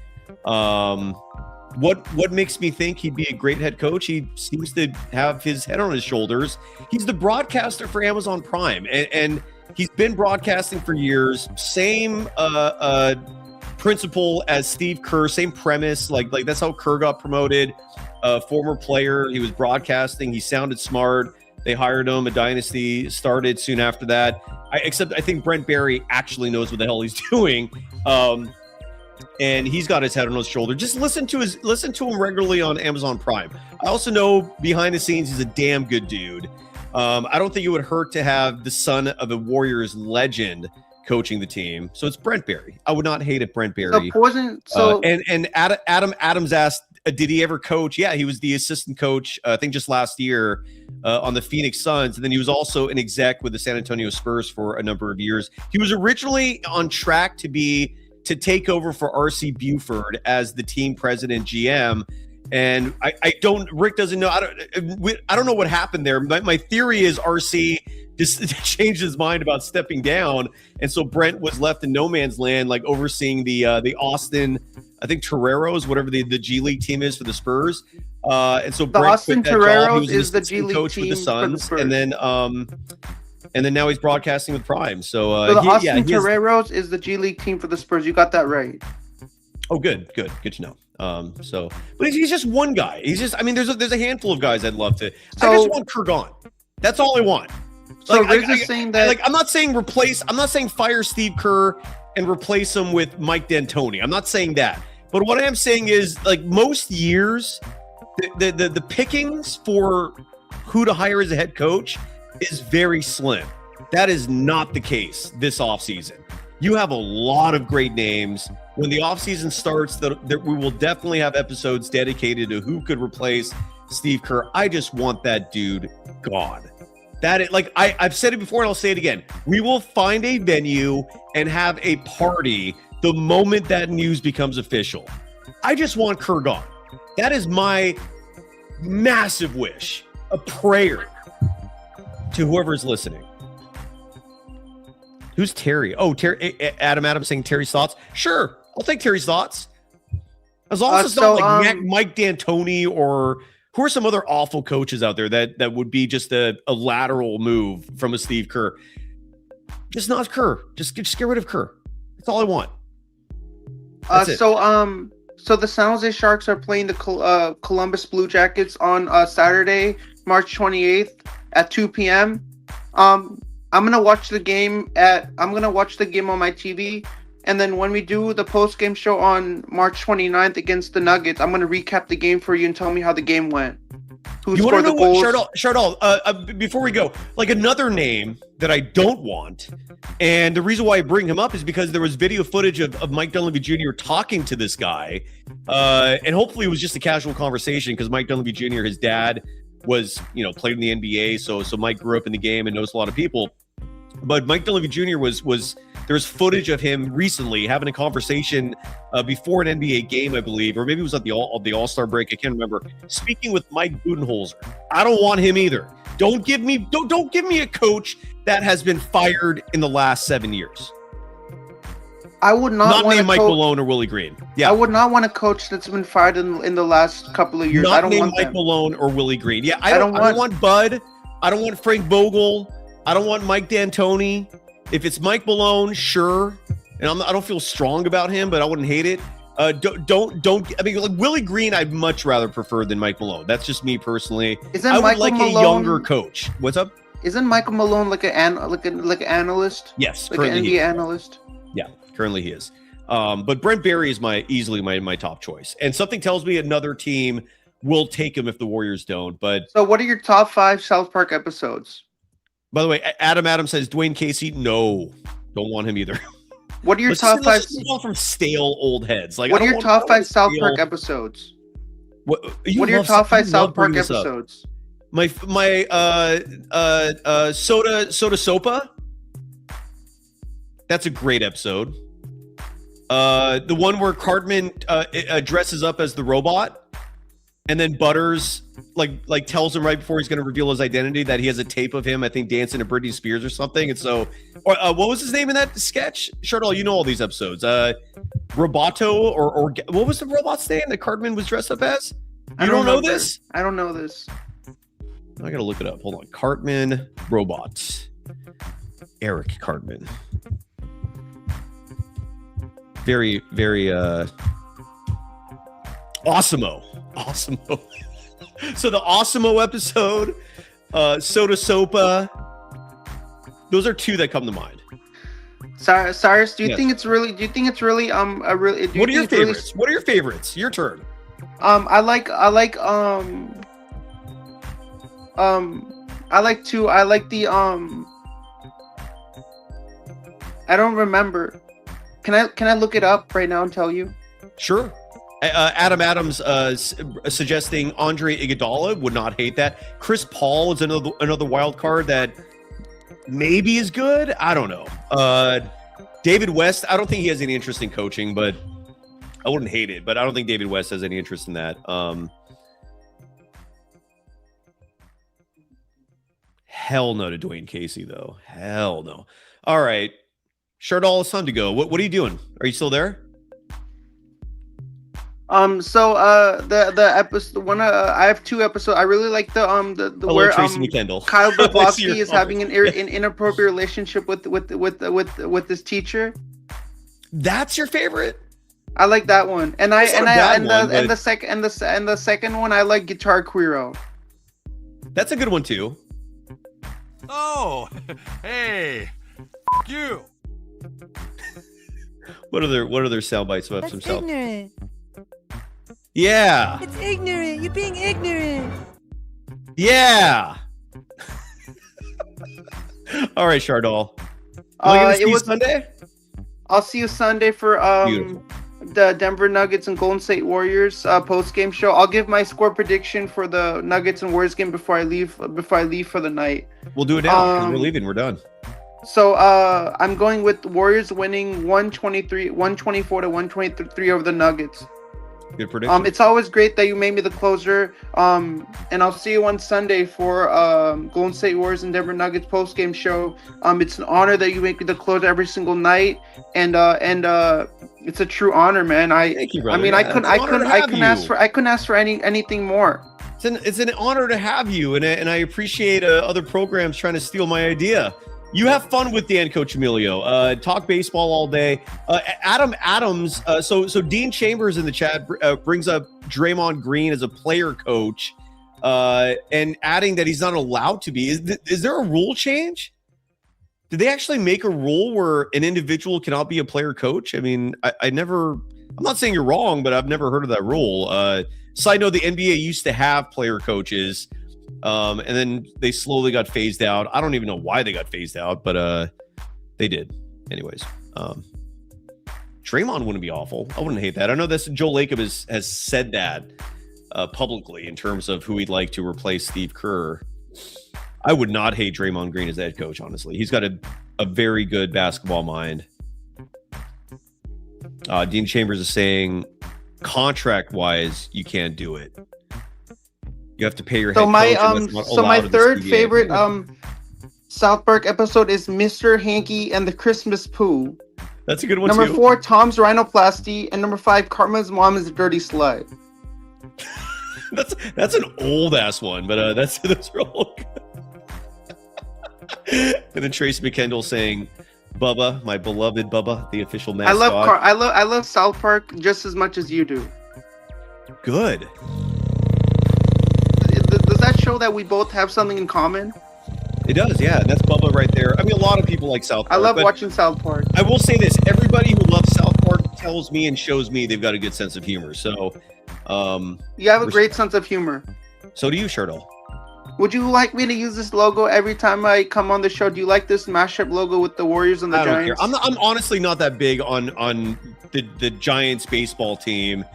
S2: What makes me think he'd be a great head coach? He seems to have his head on his shoulders. He's the broadcaster for Amazon Prime, and he's been broadcasting for years. Same principle as Steve Kerr, same premise. Like that's how Kerr got promoted. Former player, he was broadcasting. He sounded smart. They hired him. A dynasty started soon after that. Except I think Brent Barry actually knows what the hell he's doing. and he's got his head on his shoulder. Just listen to him regularly on Amazon Prime. I also know behind the scenes he's a damn good dude. I don't think it would hurt to have the son of a Warriors legend coaching the team. So it's Brent Barry. I would not hate it, Brent Barry. And Adam Adams asked, did he ever coach? Yeah, he was the assistant coach, I think just last year on the Phoenix Suns. And then he was also an exec with the San Antonio Spurs for a number of years. He was originally on track to take over for R.C. Buford as the team president GM. And Rick doesn't know. I don't know what happened there. My theory is RC just changed his mind about stepping down. And so Brent was left in no man's land, like overseeing the Austin, I think Toreros, whatever the G League team is for the Spurs. And so Brent
S11: Austin
S2: quit that job. He
S11: Toreros
S2: was
S11: is the G League
S2: coach
S11: team
S2: with the Suns. And then now he's broadcasting with Prime. So
S11: the Austin Toreros is the G League team for the Spurs. You got that right.
S2: Oh, good to know. But he's just one guy. There's a handful of guys I'd love to. I just want Kerr gone. That's all I want.
S11: So Riz is saying that.
S2: I'm not saying fire Steve Kerr and replace him with Mike D'Antoni. I'm not saying that. But what I am saying is, like, most years, the pickings for who to hire as a head coach is very slim. That is not the case this offseason. You have a lot of great names. When the offseason starts, we will definitely have episodes dedicated to who could replace Steve Kerr. I just want that dude gone. I've said it before and I'll say it again. We will find a venue and have a party the moment that news becomes official. I just want Kerr gone. That is my massive wish, a prayer to whoever's listening. Who's Terry? Oh, Terry. Adam Adams saying Terry's thoughts. Sure, I'll take Terry's thoughts. As long as it's not like Mike D'Antoni or who are some other awful coaches out there that would be just a lateral move from a Steve Kerr. Just not Kerr. Just get rid of Kerr. That's all I want.
S11: So the San Jose Sharks are playing the Columbus Blue Jackets on Saturday, March 28th at 2 p.m. I'm gonna watch the game on my TV, and then when we do the post-game show on March 29th against the Nuggets, I'm gonna recap the game for you and tell me how the game went. Who scored the goals?
S2: Shardoll, before we go, like another name that I don't want, and the reason why I bring him up is because there was video footage of Mike Dunleavy Jr. talking to this guy, and hopefully it was just a casual conversation because Mike Dunleavy Jr., his dad, was, played in the NBA, so Mike grew up in the game and knows a lot of people. But Mike Dunleavy Jr. was there's footage of him recently having a conversation before an NBA game, I believe, or maybe it was at the All-Star break. I can't remember. Speaking with Mike Budenholzer. I don't want him either. Don't give me a coach that has been fired in the last 7 years.
S11: I would not want
S2: named Mike Malone or Willie Green. Yeah,
S11: I would not want a coach that's been fired in the last couple of years.
S2: I
S11: don't
S2: want
S11: want
S2: Mike Malone or Willie Green. Yeah, I don't want Bud. I don't want Frank Vogel. I don't want Mike D'Antoni. If it's Mike Malone, sure. And I don't feel strong about him, but I wouldn't hate it. Don't. I mean, like Willie Green, I'd much rather prefer than Mike Malone. That's just me personally. I would like a younger coach. What's up?
S11: Isn't Michael Malone like an analyst?
S2: Yes,
S11: like an NBA analyst.
S2: Yeah, currently he is. But Brent Barry is easily my top choice. And something tells me another team will take him if the Warriors don't. But
S11: so, what are your top 5 South Park episodes?
S2: By the way, Adam Adams says Dwayne Casey. No, don't want him either.
S11: What are your top 5?
S2: All from stale old heads. Like,
S11: what are your top 5 South Park episodes? What are your top 5 South Park episodes?
S2: My Soda Sopa. That's a great episode. The one where Cartman dresses up as the robot, and then Butters like tells him right before he's going to reveal his identity that he has a tape of him, I think, dancing to Britney Spears or something. And so, what was his name in that sketch? Shardoll, you know all these episodes. Roboto or what was the robot's name that Cartman was dressed up as? You don't know this?
S11: I don't know this.
S2: I got to look it up. Hold on. Cartman robots. Eric Cartman. Very, very Awesome-o. So the Awesome-o episode, Soda Sopa, those are 2 that come to mind.
S11: Cyrus, do you
S2: Yes.
S11: think it's really? Do you think it's really a really?
S2: What are your favorites? What are your favorites? Your turn.
S11: I like the I don't remember. Can I look it up right now and tell you?
S2: Sure. Adam Adams suggesting Andre Iguodala, would not hate that. Chris Paul is another wild card that maybe is good. I don't know. David West, I don't think he has any interest in coaching, but I wouldn't hate it. But I don't think David West has any interest in that. Hell no to Dwayne Casey, though. Hell no. All right. Shardoll, it's time to go. What are you doing? Are you still there?
S11: The episode one. I have 2 episodes. I really like the
S2: Hello,
S11: where
S2: Tracy McKendall.
S11: Kyle
S2: I see
S11: Blavatsky
S2: your
S11: is having an inappropriate relationship with his teacher.
S2: That's your favorite?
S11: I like that one, and
S2: That's
S11: the second one I like Guitar Queero.
S2: That's a good one too.
S13: Oh, hey, you.
S2: What other sound bites about himself?
S14: Ignorant.
S2: Yeah.
S14: It's ignorant. You're being ignorant.
S2: Yeah. All right, Shardoll. It was Sunday.
S11: I'll see you Sunday for
S2: Beautiful.
S11: the Denver Nuggets and Golden State Warriors post game show. I'll give my score prediction for the Nuggets and Warriors game before I leave for the night.
S2: We'll do it now. 'Cause we're leaving. We're done.
S11: So I'm going with Warriors winning 124 to 123 over the Nuggets.
S2: Good prediction.
S11: It's always great that you made me the closer. And I'll see you on Sunday for Golden State Warriors and Denver Nuggets post game show. It's an honor that you make me the closer every single night, and it's a true honor, man.
S2: Thank you, brother.
S11: I mean,
S2: Yeah,
S11: I couldn't ask for anything more.
S2: It's an honor to have you, and I appreciate other programs trying to steal my idea. You have fun with Dan, Coach Emilio. Talk baseball all day. Adam Adams. So Dean Chambers in the chat brings up Draymond Green as a player coach, and adding that he's not allowed to be. Is there a rule change? Did they actually make a rule where an individual cannot be a player coach? I mean, I never. I'm not saying you're wrong, but I've never heard of that rule. Side note: the NBA used to have player coaches. And then they slowly got phased out. I don't even know why they got phased out, but they did. Anyways, Draymond wouldn't be awful. I wouldn't hate that. I know that Joe Lacob has said that publicly in terms of who he'd like to replace Steve Kerr. I would not hate Draymond Green as head coach, honestly. He's got a very good basketball mind. Dean Chambers is saying contract-wise, you can't do it. You have to pay your head coach.
S11: My third favorite South Park episode is Mr. Hanky and the Christmas Poo.
S2: That's a good one.
S11: Number
S2: too.
S11: 4, Tom's Rhinoplasty, and number 5, Karma's mom is a dirty slut.
S2: that's an old ass one, but that's all good. And then Trace McKendall saying, "Bubba, my beloved Bubba, the official mascot."
S11: I love South Park just as much as you do.
S2: Good.
S11: Does that show that we both have something in common?
S2: It does, yeah. That's Bubba right there. I mean, a lot of people like South Park.
S11: I love watching South Park.
S2: I will say this: everybody who loves South Park tells me and shows me they've got a good sense of humor. So,
S11: you have a great sense of humor.
S2: So do you, Shardoll.
S11: Would you like me to use this logo every time I come on the show? Do you like this mashup logo with the Warriors and the Giants?
S2: I don't care. I'm honestly not that big on the Giants baseball team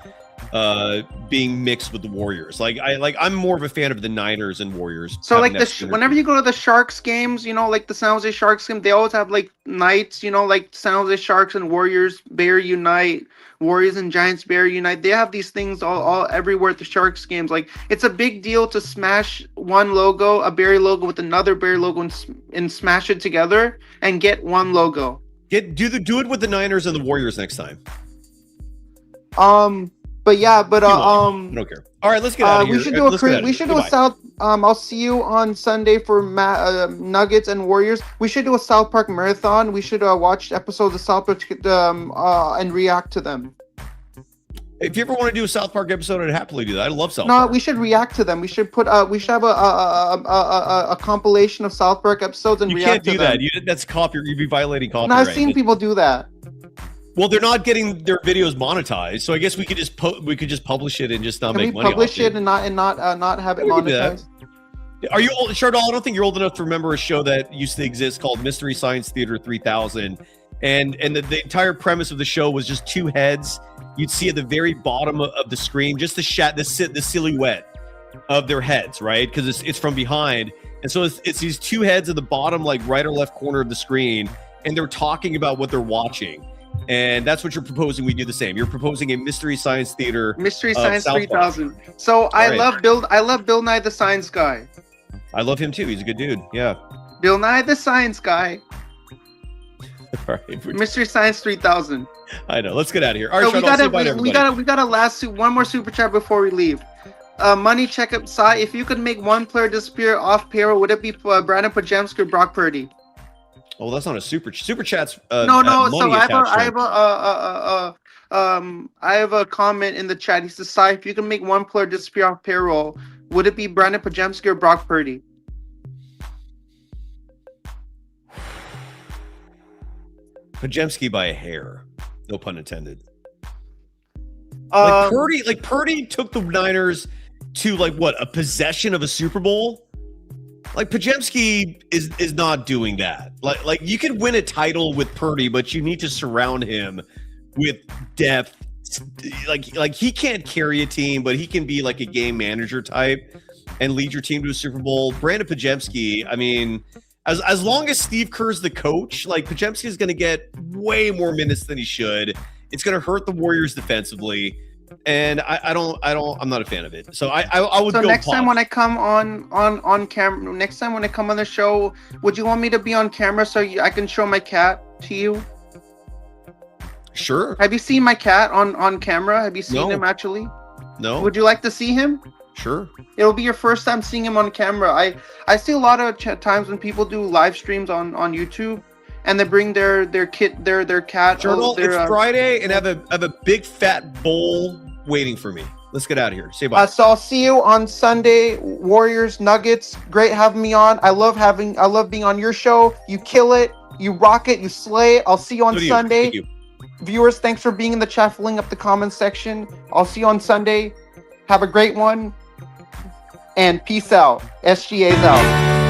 S2: being mixed with the Warriors. I'm more of a fan of the Niners and Warriors.
S11: So whenever you go to the Sharks games, like the San Jose Sharks game, they always have like nights, like San Jose Sharks and Warriors Bear Unite, Warriors and Giants Bear Unite. They have these things all everywhere at the Sharks games. Like, it's a big deal to smash one logo, a Bear logo with another Bear logo, and smash it together and get one logo.
S2: Do it with the Niners and the Warriors next time.
S11: But yeah,
S2: I don't care. All right, let's get out of here.
S11: We should do a South. I'll see you on Sunday for Nuggets and Warriors. We should do a South Park marathon. We should watch episodes of South Park and react to them.
S2: If you ever want to do a South Park episode, I'd happily do that. I love South
S11: No,
S2: Park.
S11: we should react to them. We should put. We should have a compilation of South Park episodes and
S2: You
S11: react
S2: can't do
S11: to them.
S2: that. That's copyright. You'd be violating
S11: No,
S2: copyright.
S11: I've seen people do that.
S2: Well, they're not getting their videos monetized, so I guess we could just publish it and just not
S11: Can
S2: make
S11: we
S2: money.
S11: publish
S2: off
S11: it and not have it
S2: We can do that.
S11: monetized?
S2: Are you old, Shardoll? I don't think you're old enough to remember a show that used to exist called Mystery Science Theater 3000, and the entire premise of the show was just two heads. You'd see at the very bottom of the screen just the silhouette of their heads, right? Because it's from behind, and so it's these two heads at the bottom, like right or left corner of the screen, and they're talking about what they're watching. And that's what you're proposing. We do the same. You're proposing a Mystery Science Theater.
S11: Mystery Science
S2: South
S11: 3000. So I love Bill Nye the Science Guy.
S2: I love him too. He's a good dude. Yeah.
S11: Bill Nye the Science Guy.
S2: All right.
S11: Mystery Science 3000.
S2: I know. Let's get out of here. All right,
S11: So
S2: Shardoll,
S11: we got a one more super chat before we leave. Money checkup side. If you could make one player disappear off payroll, would it be Brandon Podziemski or Brock Purdy?
S2: Oh, that's not a super chat's.
S11: No.
S2: Money
S11: So I have a comment in the chat. He says, "Si, if you can make one player disappear off payroll, would it be Brandon Podziemski or Brock Purdy?"
S2: Podziemski by a hair. No pun intended.
S11: Um,
S2: Purdy took the Niners to a possession of a Super Bowl. Like Podziemski is not doing that. Like you could win a title with Purdy, but you need to surround him with depth. Like he can't carry a team, but he can be like a game manager type and lead your team to a Super Bowl. Brandon Podziemski, I mean, as long as Steve Kerr's the coach, like Podziemski is going to get way more minutes than he should. It's going to hurt the Warriors defensively. And I'm not a fan of it. So I would go.
S11: So next time when I come on camera, next time when I come on the show, would you want me to be on camera so I can show my cat to you?
S2: Sure.
S11: Have you seen my cat on camera? Have you seen him actually?
S2: No.
S11: Would you like to see him?
S2: Sure.
S11: It'll be your first time seeing him on camera. I see a lot of times when people do live streams on YouTube, and they bring their cat.
S2: Journal, it's Friday, and have a big fat bowl waiting for me. Let's get out of here. Say bye.
S11: So I'll see you on Sunday. Warriors, Nuggets. Great having me on. I love being on your show. You kill it. You rock it. You slay it. I'll see you on Sunday.
S2: Thank you.
S11: Viewers, thanks for being in the chat, filling up the comments section. I'll see you on Sunday. Have a great one. And peace out. SGA's out.